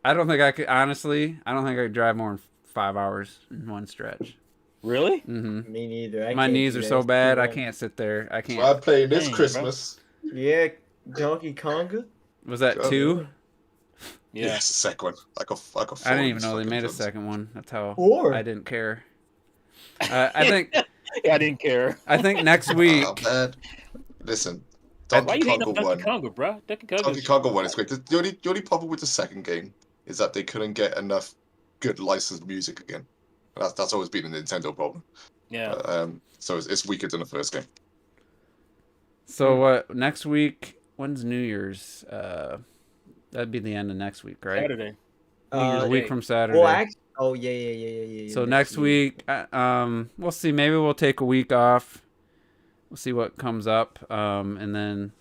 I don't think I could, honestly, I don't think I could drive more than 5 hours in one stretch. Really? Mm-hmm. Me neither. My knees are so bad, I can't sit there. I can't. So I'm playing this Dang, Christmas. Yeah, Donkey Konga. Was that Oh, 2? Yeah. Yes, the second one. Like a I didn't even know they made a second one. That's how 4. I didn't care. I think Yeah, I didn't care. I think next week. Oh, man. Listen, Why Donkey you hating Konga on 1. Donkey Konga, bro? Donkey Donkey Konga 1 is great. The only problem with the second game is that they couldn't get enough good licensed music again. That's always been a Nintendo problem. Yeah. So it's weaker than the first game. So what next week? When's New Year's? That'd be the end of next week, right? Saturday. A week from Saturday. Well, actually, yeah. So next week, we'll see. Maybe we'll take a week off. We'll see what comes up, and then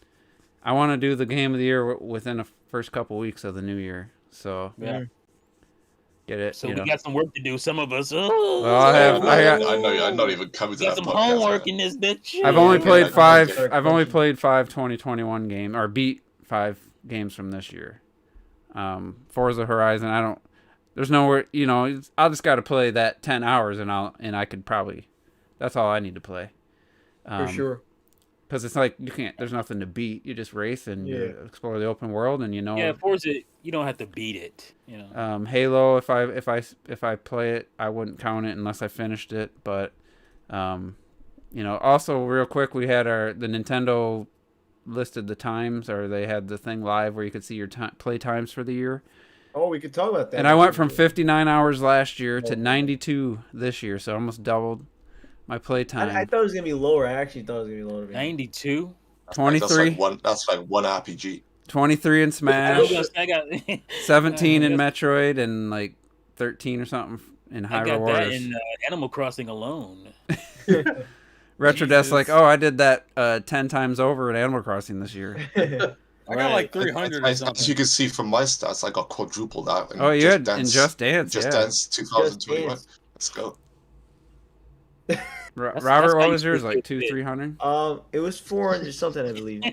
I want to do the game of the year within the first couple weeks of the new year. So Yeah. get it. So we got some work to do. Some of us. Well, I know. I'm not even coming to got that some podcast, homework man. in this bitch. I've only played yeah, five. yeah. I've only played 5 2021 game or beat 5 games from this year. Forza Horizon. I don't. There's nowhere. I'll just got to play that 10 hours and I could probably. That's all I need to play. For sure. Because it's like you can't. There's nothing to beat. You just race and you explore the open world, and Yeah, Forza. You don't have to beat it. Halo. If I play it, I wouldn't count it unless I finished it. But, also real quick, we had the Nintendo listed the times, or they had the thing live where you could see your play times for the year. Oh, we could talk about that. And I went from 59 hours last year to 92 this year, so almost doubled my play time. I thought it was gonna be lower. I actually thought it was gonna be lower. 92. 23. That's like one RPG. 23 in Smash. I got 17 in Metroid, and like 13 or something in Hyrule I got Warriors. that in Animal Crossing alone. Retrodesk's like, I did that 10 times over in Animal Crossing this year. I got like 300 or As something. you can see from my stats, I got quadruple that. Oh, you had in Just Dance. Just yeah. Dance 2021. Let's go. Robert, what was yours? Like 200-300? It was 400 something, I believe.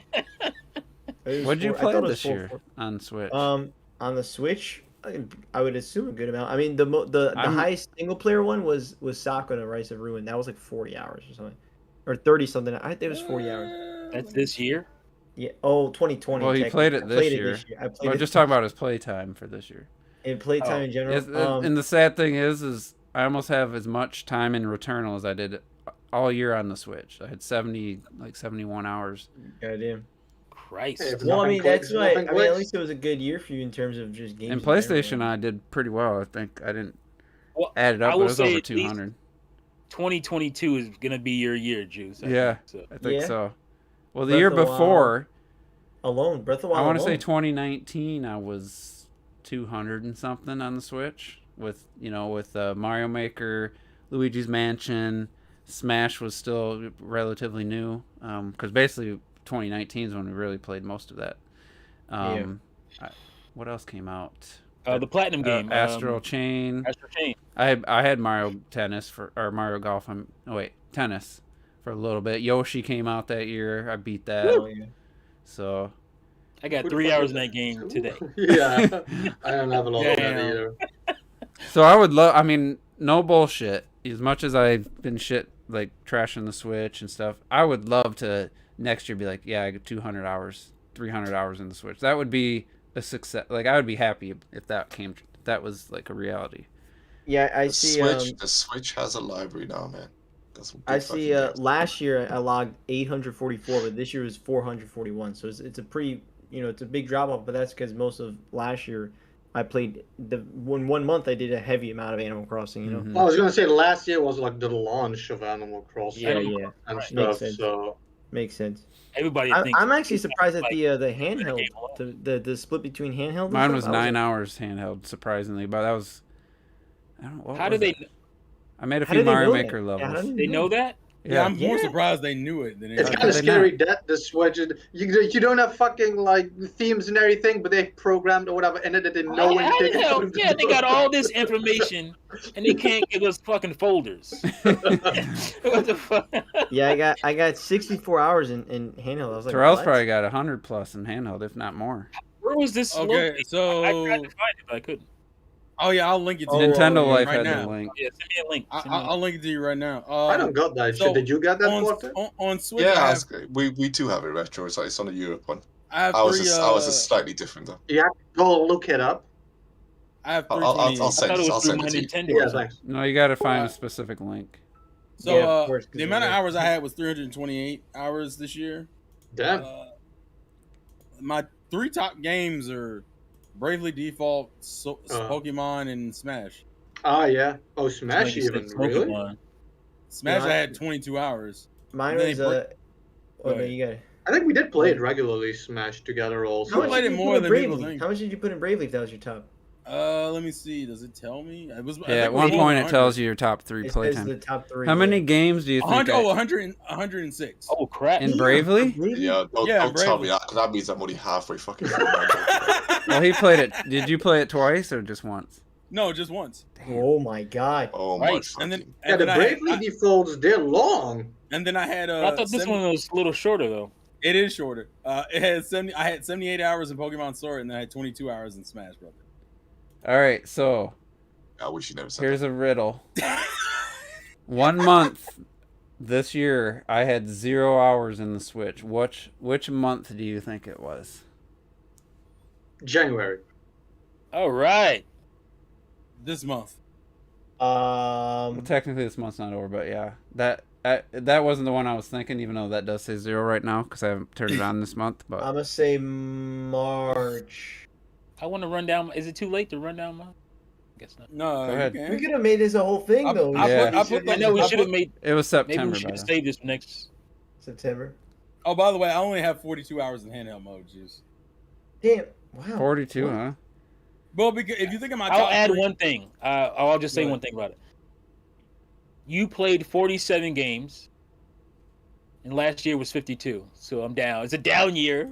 What did you play this year on Switch? On the Switch, I would assume a good amount. I mean, the highest single player one was Sakura Rise of Ruin. That was like 40 hours or something, or 30 something. I think it was 40 hours. That's this year. Yeah. Oh, 2020. Well, he played it this year. I played just talking about his playtime for this year. And playtime in general. And the sad thing is I almost have as much time in Returnal as I did all year on the Switch. I had 71 hours. Goddamn. Christ. Hey, Well, I mean, that's why. I mean, at least it was a good year for you in terms of just games. In PlayStation, I did pretty well. I think I didn't add it up, I but will it was say over at least 200. 2022 is gonna be your year, Juice. Yeah, so. I think Yeah. so. Well, the Breath year of the before, Alone, Breath of the Wild. I want to say alone. 2019, I was 200 and something on the Switch with Mario Maker, Luigi's Mansion. Smash was still relatively new, because basically 2019 is when we really played most of that. What else came out? The Platinum game, Astral Chain. Astral Chain. I had Mario Tennis or Mario Golf. Tennis for a little bit. Yoshi came out that year. I beat that. Oh, yeah. So I got 3 hours in that game today. Yeah, I don't have a lot of that Damn. either. So I would love. I mean, no bullshit. As much as I've been like trashing the Switch and stuff, I would love to next year be like, yeah, I got 200 hours, 300 hours in the Switch. That would be a success. Like I would be happy if that was like a reality. Yeah, I see. The Switch has a library now, man. I see. Last year I logged 844, but this year was 441. So it's a pretty, it's a big drop off. But that's because most of last year I played one month. I did a heavy amount of Animal Crossing. Mhm. Well, I was gonna say last year was like the launch of Animal Crossing. Yeah. And Right. stuff. sense. So Makes sense. Everybody thinks I'm actually surprised at like, the handheld, the split between handheld. and Mine stuff. was I 9 hours handheld, surprisingly, but that was. I don't know. How do they? I made a How few did they Mario know Maker that? Yeah, how levels. did They know that? Yeah, I'm more Yeah. surprised they knew it than It's anything. kind of they scary that the Switch, you don't have fucking like themes and everything, but they programmed or whatever in it that they know when you How take the it out hell? of the Yeah, they door. got all this information and they can't give us fucking folders. What the fuck? Yeah, I got 64 hours in handheld. I was like, Terrell's what? probably got 100 plus in handheld, if not more. Where was this? Okay, located? so I tried to find it, but I couldn't. oh yeah, I'll link it to Nintendo you Life right had now. the link. Yeah, send me a link. Send me a link. I'll link it to you right now. I don't got that so shit. Did you get that, on, Porter? on Switch? Yeah, I we do have a retro. It's on the Europe one. have Ours three. is slightly different though. You have to go look it up. I have I'll 320. I'll I thought it was I'll through send my it to you. Nintendo. Yeah, or something. thanks. No, you got to find a specific link. So Yeah, of course, 'cause the amount of of hours I had was 328 hours this year. Damn. My 3 top games are Bravely Default, Pokemon, and Smash. Ah, yeah. Oh, Smash even, really? Pokemon. Smash, Yeah, I had 22 hours. Mine Then was they break- oh no, you got it. I think we did play it regularly, Smash, together also. How much did did you more put in than people Bravely? think. How much did you put in Bravely if that was your top? Let me see. Does it tell me? It was. I think Yeah, at it was one more point than it tells you your top 3 It says the playtime. top 3. How many games do you think 100, 106. Oh crap! in Bravely? Yeah, don't Yeah, tell Bravely. me that because that means I'm only halfway fucking through. Well, he played it. Did you play it twice or just once? No, just once. Oh my god. Oh my Right, fucking. And then, Yeah, and the then Bravely I had, defaults, they're long. and then I had. I thought this 70 one was a little shorter though. It is shorter. It had 70. I had 78 hours in Pokemon Sword, and then I had 22 hours in Smash Brothers. All right, so I wish you never said here's that. a riddle. 1 month this year, I had 0 hours in the Switch. Which month do you think it was? January. All right. This month. Well, technically this month's not over, but yeah, that wasn't the one I was thinking. Even though that does say 0 right now because I haven't turned it on this month. But I'm gonna say March. I want to run down. Is it too late to run down mine? Guess not. No, Go ahead. you We can. could have made this a whole thing though. I put I know we I should have put- made. it was Maybe September. we should by have then. saved this for next. September. Oh, by the way, I only have 42 hours in handheld mode. Juice. Damn. Wow. 42, What? huh? Well, because if you think of my I'll top add 3, one thing. I'll just say Go ahead. one thing about it. You played 47 games, and last year was 52. So I'm down. It's a down year.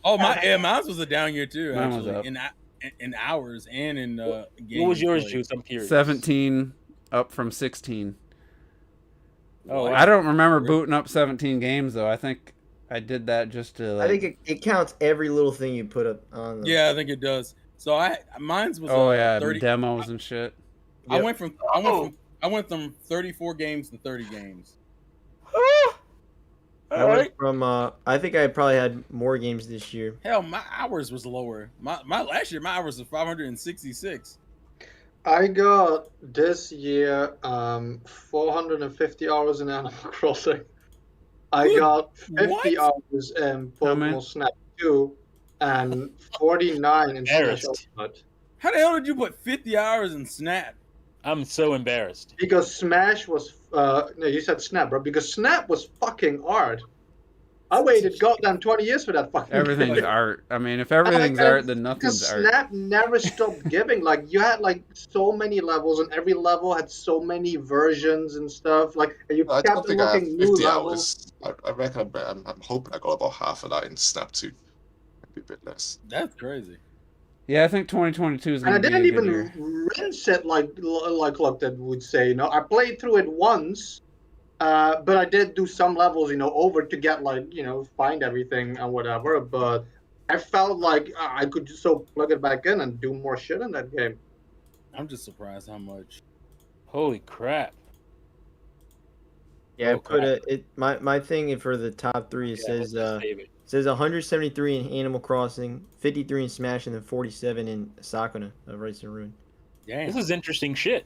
Oh mine was a down year too. Mine was Actually, up. in hours and in games. What was yours, played. Juice? I'm curious. 17 up from 16. Oh, What? I don't remember booting up 17 games though. I think I did that just to. Like, I think it counts every little thing you put up on. The... Yeah, I think it does. So mine's was oh yeah, 30. demos and shit. I Yep. went from 34 games to 30 games. I went from. I think I probably had more games this year. Hell, my hours was lower. My last year, my hours was 566. I got this year 450 hours in Animal Crossing. I Good. got 50 What? hours in How many? Pokemon Snap 2 and 49 in Smash Embarrassed. Ultimate. How the hell did you put 50 hours in Snap? I'm so embarrassed. Because Smash was no, you said Snap, bro. Because Snap was fucking hard. I waited goddamn 20 years for that fucking Everything's game. art. I mean, if everything's And art, then because nothing's art. Snap never stopped giving. Like you had like so many levels, and every level had so many versions and stuff. Like and you I kept don't think I have unlocking new 50 levels. hours. I reckon I'm hoping I got about half of that in Snap 2. Maybe a bit less. That's crazy. Yeah, I think 2022 is And I going to be a didn't good even year. rinse it like that would say. You know, I played through it once, but I did do some levels, you know, over to get like you know find everything and whatever. But I felt like I could just so plug it back in and do more shit in that game. I'm just surprised how much. Holy crap. Yeah, I Oh, put crap. my thing for the top 3. It Yeah, says let's save it. says 173 in Animal Crossing, 53 in Smash, and then 47 in Sakuna of Rice and Ruin. Damn. This is interesting shit.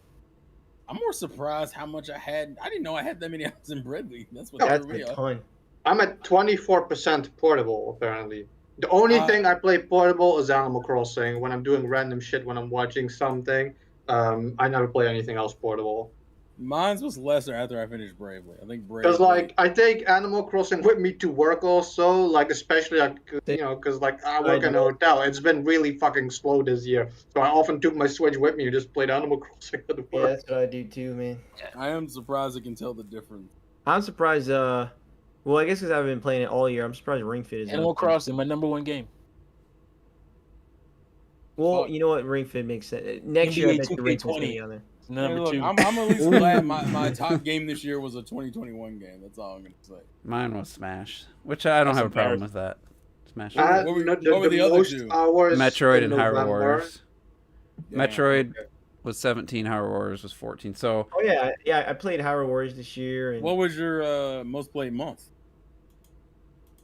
I'm more surprised how much I had. I didn't know I had that many hours in Bradley. That's what That's threw me a off. ton. I'm at 24% portable apparently. The only thing I play portable is Animal Crossing. When I'm doing random shit, when I'm watching something, I never play anything else portable. Mine was lesser after I finished Bravely. I think Bravely. Because like I take Animal Crossing with me to work also, like especially like you know, because like I work in a hotel. It's been really fucking slow this year, so I often took my Switch with me and just played Animal Crossing at the Yeah, work. that's what I do too, man. I am surprised I can tell the difference. I'm surprised. Well, I guess because I've been playing it all year, I'm surprised Ring Fit is. Animal Crossing, my #1 game. Well, you know what? Ring Fit makes sense. Next year, I bet the Ring Fit's gonna 2K20. be on there. It's number 2. I'm at least glad my top game this year was a 2021 game. That's all I'm gonna say. Mine was Smash, which I don't That's have a problem with that. Smash. What were the other most two? hours Metroid in and Hyrule November. Warriors. Damn, Metroid okay. was 17. Hyrule Warriors was 14. So Oh yeah. I played Hyrule Warriors this year. And What was your most played month?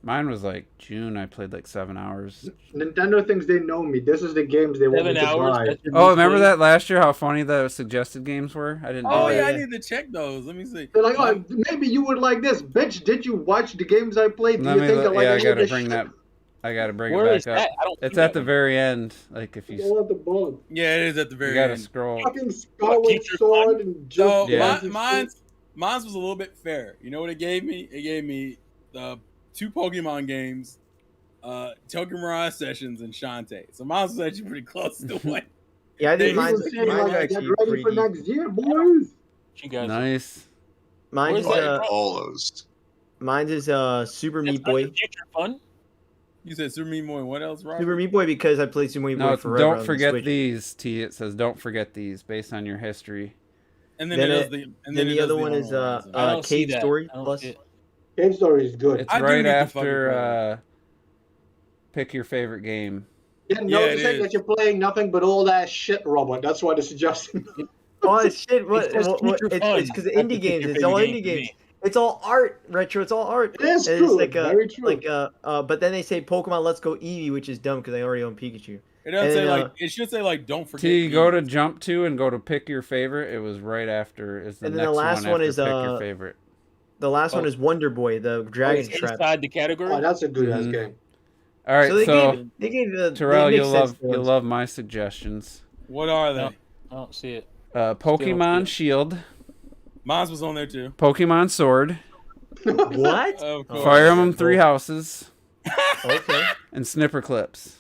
mine was like June. I played like 7 hours. Nintendo thinks they know me. This is the games they want me 7 to hours. buy. That's your Oh, most remember played? that last year? How funny the suggested games were? I didn't. Oh know yeah, that. I need to check those. Let me see. They're like, oh, maybe you would like this, bitch. Did you watch the games I played? Do Let you me think I look. like Yeah, I any of gotta this bring shit? that. I gotta bring Where it is back that? up. I don't It's see at that the one. very end. Like if you Go at the bottom. Yeah, it is at the very gotta end. scroll. Fucking Skyward Future Sword and So just Yeah. mine's was a little bit fair. You know what it gave me? It gave me the 2 Pokemon games, Tokyo Mirage Sessions and Shantae. So mine was actually pretty close to one. yeah, I think They- mine's, People saying, mine's like, get actually ready pretty for decent. next year, boys. You guys. Nice. Mine's Where's is that? All those. Super That's Meat Boy. not the Future Fun. You said Super Meat Boy and what else, Robert? Super Meat Boy because I played Super Meat No, Boy it's forever. on don't the forget Switch. these. T. It says don't forget these based on your history. And then, Then it it- does the and then it the does other the one is, Horizon. I don't see Cave that. Story I don't Plus. see it. Game Story is good. It's I do right need to fucking after play pick your favorite game. Yeah, Yeah, it noticing is. that you're playing nothing but all that shit, Robert. That's why they're suggesting. Oh shit! What? It says Future Fun. It's because of That's indie the games. Future It's all Baby indie game for games. me. It's all art, retro. It's all art. It is And true. It's Very true. but then they say Pokemon Let's Go Eevee, which is dumb because I already own Pikachu. It doesn't And say then, like it should say like don't forget. T. Go to these. jump to and go to pick your favorite. It was right after. Is the And then the next last one one after is, pick your favorite. The last one Oh. is Wonder Boy, the Dragon It's Trap. inside the category. Oh, that's a good ass Mhm. game. All right, So they so gave Terrell, they you'll make sense love to you'll ones. love my suggestions. What are they? No. I don't see it. Pokemon Shield, Mine was on there too. Pokemon Sword, What? Of course. Fire Emblem Three Houses, Okay. and Snipper Clips.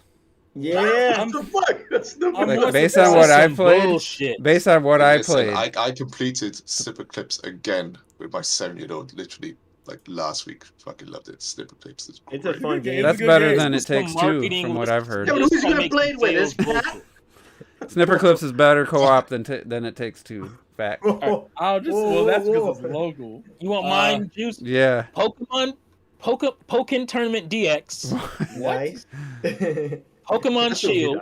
Yeah. What the fuck? That's the I'm Like, more based surprised on what I Some played, bullshit. based on what I Listen, played. I completed Snipper Clips again with my 7-year-old literally like last week. Fucking loved it. Snipper Clips is great. It's a fun game. It's That's a good better game. than It It's some Takes Two, marketing from what with- I've heard. Yeah, but who's Just gonna make play some with it? sales Pat? bullshit. Snipper Clips is better co-op than It Takes Two. Fact. I'll just Whoa, well that's whoa, because whoa. it's local. You want Uh, mine, Juice? Yeah. Pokken Tournament DX, Nice. Pokemon Shield,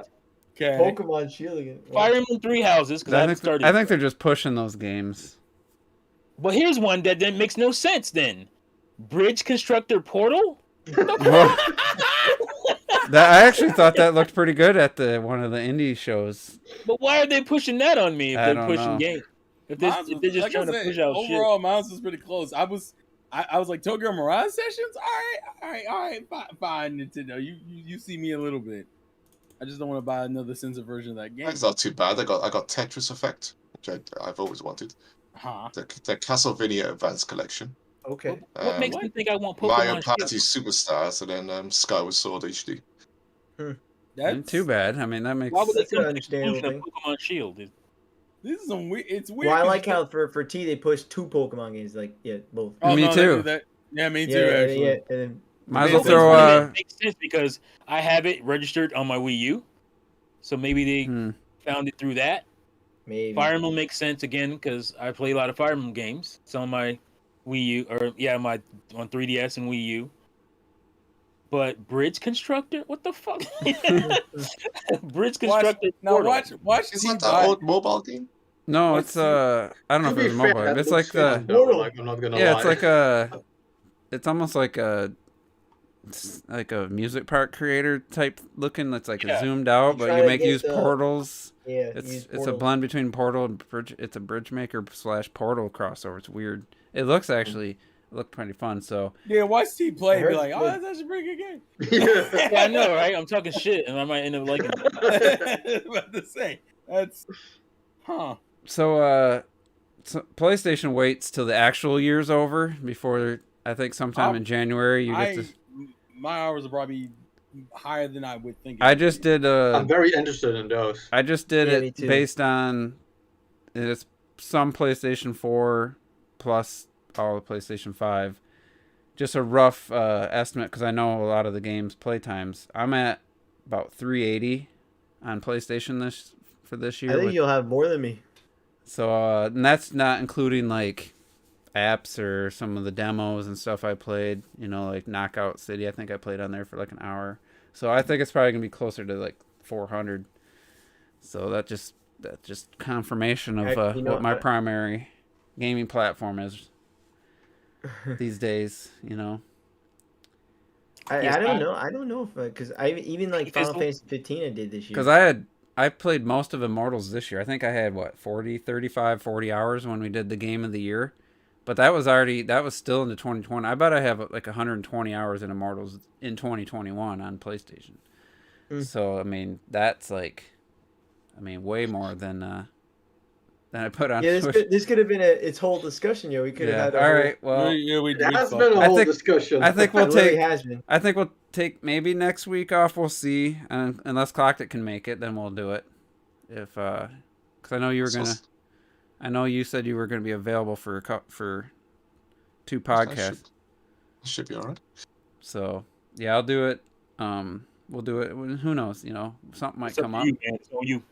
Okay. Pokemon Shield again. Fire Emblem Three Houses. Because I haven't started. I think they're just pushing those games. But here's one that then makes no sense. Then, Bridge Constructor Portal. Well, I actually thought that looked pretty good at one of the indie shows. But why are they pushing that on me if I they're don't pushing know. games? If Mine's they're was- just like I trying to said, push out overall, mine was pretty close. I was like Tokyo Mirage Sessions. All right, fine, Nintendo. You see me a little bit. I just don't want to buy another censored version of that game. That's not too bad. I got Tetris Effect, which I've always wanted. Huh? The Castlevania Advanced Collection. Okay. What makes me think I want Mario Pokemon Party Shield? Superstars, and then Skyward Sword HD. Ain't too bad. I mean, that makes. Why would they That's an come to the understandable conclusion of Pokemon Shield? This is some weird. It's weird. Well, I 'cause like you- how for T they pushed 2 Pokemon games. Like both. Oh, Me no, they too. do that. Yeah, me too. Yeah, Actually. yeah. And then Might as well Pokemon throw. It makes sense because I have it registered on my Wii U, so maybe they found it through that. maybe. Fire Emblem makes sense again because I play a lot of Fire Emblem games. It's on my Wii U, on 3DS and Wii U. But Bridge Constructor, what the fuck? Bridge Constructor. Now Portal. watch. Isn't T that buy- old mobile game? No, What's it's I don't know To if be it's fair, mobile. that It's looks like the fun, though, like, I'm not gonna yeah, lie. it's almost like a music park creator type looking. That's like Yeah. zoomed out, but Try you to make get use the- portals. Yeah. It's a blend between Portal and Bridge. It's a Bridge Maker / Portal crossover. It's weird. It looks actually look pretty fun. So Yeah, watch T play and be I like, heard- oh, that's actually a pretty good game. Yeah, I know, right? I'm talking shit, and I might end up liking it. About to say that's, huh? so PlayStation waits till the actual year's over before I think sometime in January you get to. My hours are probably higher than I would think. I just did I'm very interested in those. I just did Yeah, me it too. based on it's some PlayStation 4 plus all the PlayStation 5. Just a rough estimate, because I know a lot of the games play times. I'm at about 380 on PlayStation for this year. I think you'll have more than me. So and that's not including like apps or some of the demos and stuff I played. You know, like Knockout City. I think I played on there for like an hour. So I think it's probably gonna be closer to like 400. So that's just confirmation of what my primary gaming platform is these days. You know. I don't know. I don't know if because I even like Final Fantasy 15 I did this year. Because I played most of Immortals this year. I think I had 35, 40 hours when we did the game of the year. But that was still into 2020. I bet I have like 120 hours in Immortals in 2021 on PlayStation. So I mean that's like, way more than I put on. Yeah, this could have been its whole discussion. Yeah, we could have had. All right. Well, it has been a whole discussion. I think we'll take. Really has been. I think we'll take maybe next week off. We'll see, unless Clocked can make it, then we'll do it. If because I know you were gonna. I know you said you were gonna be available for 2 podcasts. Should be alright. So yeah, I'll do it. We'll do it. Who knows? You know, something might come up. You.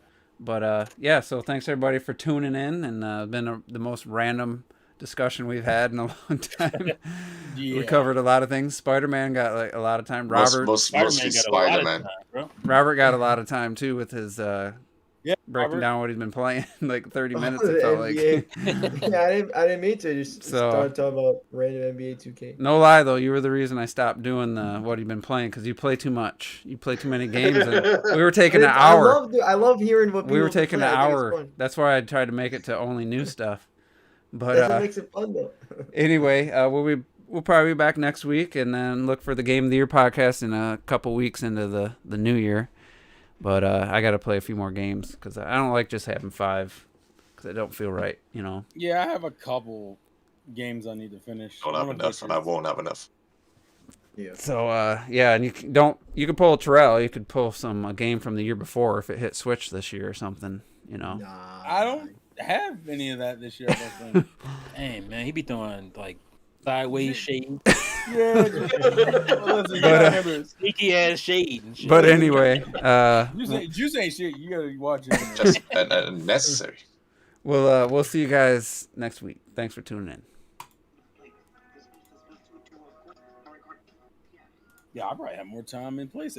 But yeah, so thanks everybody for tuning in, and it's been the most random discussion we've had in a long time. We covered a lot of things. Spider-Man got like a lot of time. Mostly Spider-Man. Robert got a lot of time too with his breaking down what he's been playing, like 30 minutes. It felt like. Yeah, I didn't mean to. Just start talking about random NBA 2K. No lie though, you were the reason I stopped doing what you've been playing, because you play too much. You play too many games, and we were taking an hour. I love hearing what people we were taking play. an hour. That's why I tried to make it to only new stuff. But that's what makes it fun though. Anyway, we'll probably be back next week, and then look for the Game of the Year podcast in a couple weeks into the new year. But I got to play a few more games, because I don't like just having 5, because I don't feel right, you know. Yeah, I have a couple games I need to finish. Don't have enough, and I won't have enough. Yeah. So yeah, and you can pull a Terrell. You could pull a game from the year before if it hit Switch this year or something, you know. Nah, I don't have any of that this year. I don't think. Hey man, he be throwing like sideways shade. Yeah, sneaky ass shade and shit. But anyway, Juice ain't shit. You gotta watch it. Just necessary. We'll see you guys next week. Thanks for tuning in. Yeah, I probably have more time in PlayStation.